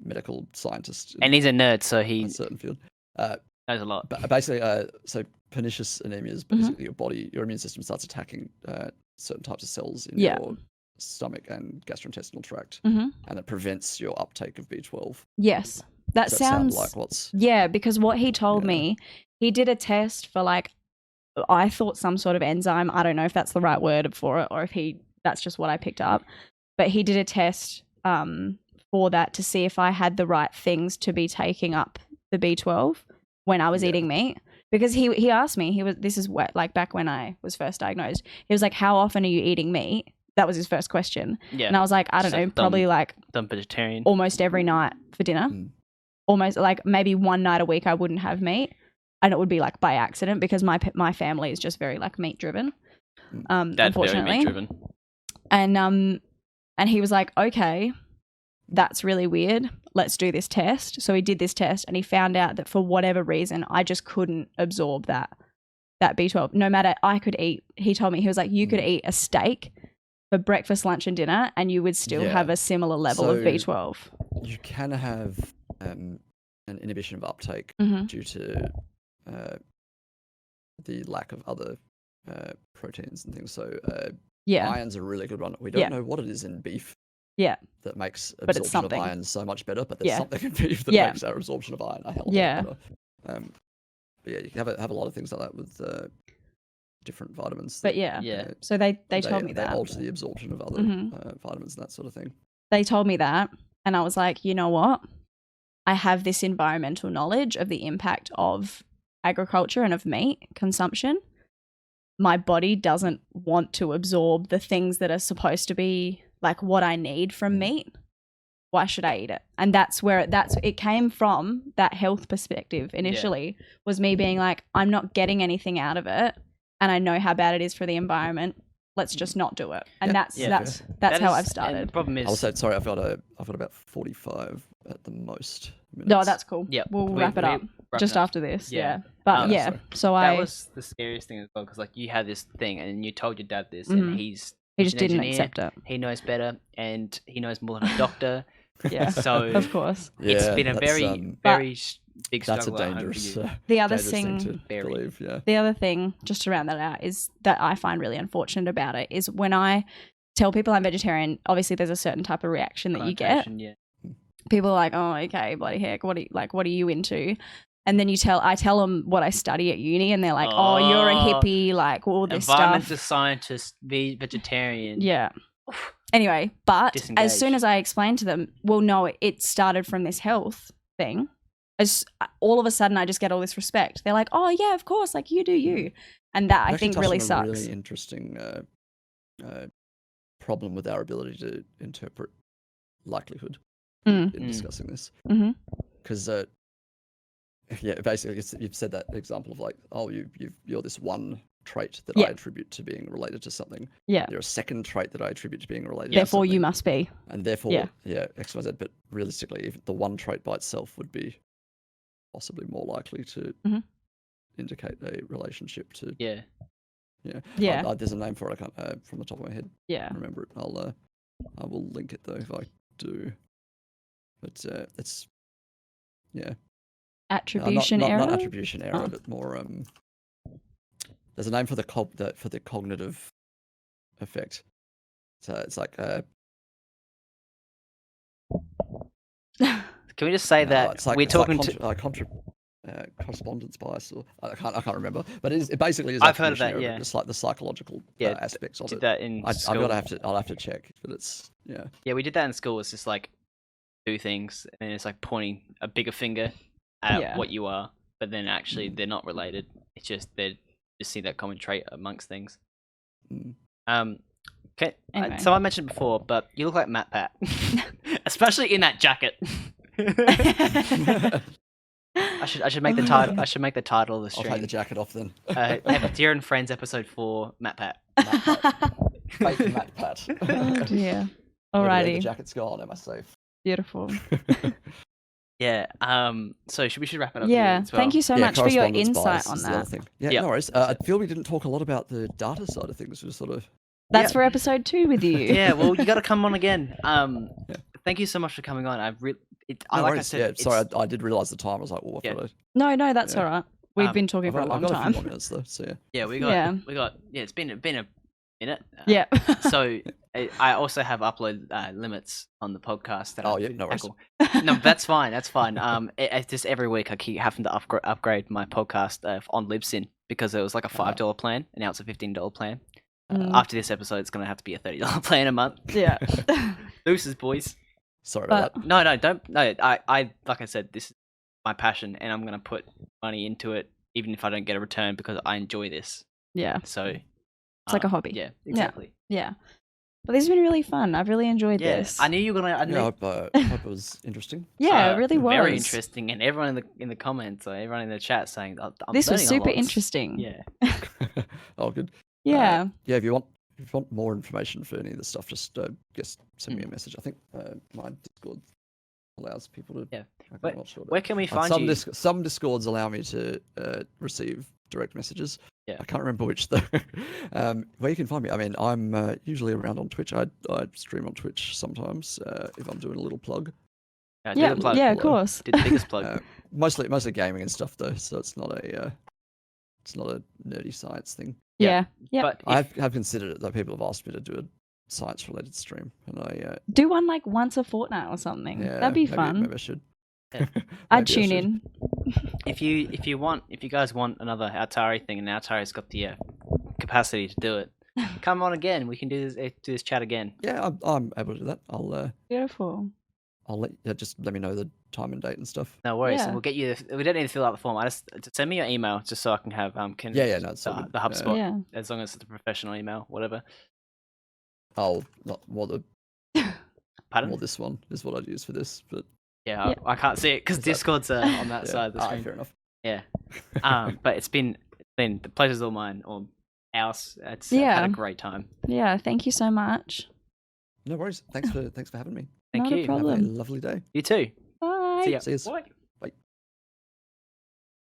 medical scientist. And he's a nerd, so in a certain field. Knows a lot. But basically, so pernicious anemia is basically your immune system starts attacking certain types of cells in your stomach and gastrointestinal tract, and it prevents your uptake of B12. Yes, that sounds like what's because what he told me, he did a test for I thought some sort of enzyme. I don't know if that's the right word for it, or if that's just what I picked up. But he did a test for that to see if I had the right things to be taking up the B12 when I was eating meat. Because he asked me, this is what, back when I was first diagnosed, he was like, how often are you eating meat? That was his first question. Yeah. And I was like, I don't know, probably dumb vegetarian. Almost every night for dinner. Almost maybe one night a week I wouldn't have meat. And it would be by accident because my family is just very meat driven. Unfortunately. Very meat driven. And he was like, okay, that's really weird. Let's do this test. So he did this test and he found out that for whatever reason, I just couldn't absorb that B12. No matter, I could eat, he told me, he was like, you could eat a steak for breakfast, lunch and dinner and you would still have a similar level of B12. You can have an inhibition of uptake due to the lack of other proteins and things. So iron's a really good one. We don't know what it is in beef. Yeah, that makes absorption of iron so much better. But there's something in beef that makes our absorption of iron a hell of a lot better. But you can have a lot of things like that with different vitamins. But so they told me that they alter the absorption of other vitamins and that sort of thing. They told me that, and I was like, you know what? I have this environmental knowledge of the impact of agriculture and of meat consumption. My body doesn't want to absorb the things that are supposed to be what I need from meat. Why should I eat it? And that's where it came from. That health perspective initially was me being like, I'm not getting anything out of it, and I know how bad it is for the environment. Let's just not do it. And that's how I've started. The problem is, I'll say sorry. I've got about 45 at the most minutes. No, that's cool. Yeah, we'll wrap it up just after this. Yeah. But so that was the scariest thing as well, because you had this thing and you told your dad this, and he just didn't accept it. He knows better, and he knows more than a doctor. Yeah. So Of course. it's been a that's, very big That's a struggle at home for dangerous, you. The other dangerous thing thing, to believe. Yeah. the other thing, just to round that out, is that I find really unfortunate about it is when I tell people I'm vegetarian. Obviously, there's a certain type of reaction that you get. Connotation, yeah. People are like, "Oh, okay, bloody heck, what are you into?" And then I tell them what I study at uni, and they're like, "Oh, you're a hippie, like all this Environmental stuff." scientist, vegetarian. Yeah. Anyway, but as soon Disengage. as I explained to them, well, no, it started from this health thing. As all of a sudden, I just get all this respect. They're like, "Oh yeah, of course, like you do you," and that I think really sucks. Really interesting problem with our ability to interpret likelihood in discussing this, because yeah, basically you've said that example of like, oh, you're this one trait that I attribute to being related to something. Yeah. You're a second trait that I attribute to being related. Therefore, to something. you must be. And therefore, X, Y, Z. But realistically, if the one trait by itself would be possibly more likely to indicate a relationship to. Yeah. Yeah. There's a name for it. I can't from the top of my head. Yeah. Remember it. I will link it though if I do. But it's attribution error. Not attribution error, but more there's a name for the cognitive effect. So it's like Can we just say that we're talking correspondence bias, or I can't remember, but it basically is. I've heard of that. Error, Yeah, just like the psychological aspects of did it. That in school. I'll have to check, but it's Yeah, we did that in school. It's just like do things, and it's like pointing a bigger finger at what you are, but then actually they're not related. It's just they just see that common trait amongst things. Okay, Anyway. so I mentioned before, but you look like Matt Pat, especially in that jacket. I should make the title. I should make the title of the stream. I'll take the jacket off then. Dear and Friends episode 4, Matt Pat. Fake Matt Pat. Oh dear. The Alrighty. jacket's gone. Am I safe? Beautiful. Yeah. So we should wrap it up. Yeah. Here as well. Thank you so much for your correspondence insight bias on is the other that. thing. Yeah, no worries. I feel we didn't talk a lot about the data side of things. We sort of. That's for episode 2 with you. Yeah. Well, you got to come on again. Thank you so much for coming on. I said, sorry, I did realize the time. I was like, well, No, that's all right. We've been talking for a long I've got time. a few more minutes though, so yeah. Yeah, we got. It's been a minute. Yeah. So I also have upload limits on the podcast that. Oh yeah, no worries. No, that's fine. That's fine. It's just every week I keep having to upgrade my podcast on Libsyn because it was like a $5 plan and now it's a $15 plan. After this episode, it's gonna have to be a $30 plan a month. Yeah. Deuces, boys. Sorry about that. No, don't. No, I like I said, this is my passion, and I'm gonna put money into it, even if I don't get a return because I enjoy this. Yeah. So it's like a hobby. Yeah, exactly. Yeah. But this has been really fun. I've really enjoyed this. I knew you were gonna. I hope it was interesting. Yeah, it really was. Very interesting, and everyone in the comments or everyone in the chat saying this was super interesting. Yeah. Oh, good. Yeah. Yeah. If you want more information for any of the stuff, just send me a message. I think my Discord allows people to. Yeah. I'm not sure. Where can we find you? Some Discords allow me to receive direct messages. Yeah. I can't remember which though. Where you can find me? I mean, I'm usually around on Twitch. I stream on Twitch sometimes if I'm doing a little plug. Yeah, of course. Did the biggest plug. Mostly gaming and stuff though, so it's not a nerdy science thing. Yeah. But I have considered it though. People have asked me to do a science-related stream, and I do one like once a fortnight or something. Yeah, that'd be fun. Maybe I should. Yeah. I'd tune in. If you guys want another Altari thing, and Altari's got the capacity to do it, come on again. We can do this chat again. Yeah, I'm able to do that. I'll Beautiful. I'll just let me know the time and date and stuff. No worries. Yeah. We'll get you. We don't need to fill out the form. Just send me your email just so I can have No, it's all good. the HubSpot Yeah. as long as it's a professional email, whatever. I'll not more the. Pardon? More this one is what I'd use for this, but Yeah. I can't see it because Discord's on that side of the screen. Fair enough. Yeah. But it's been the pleasure's all mine or ours. It's had a great time. Yeah. Thank you so much. No worries. Thanks for having me. Thank Not a you. problem. Have a lovely day. You too. Bye. See ya. See yous. Bye.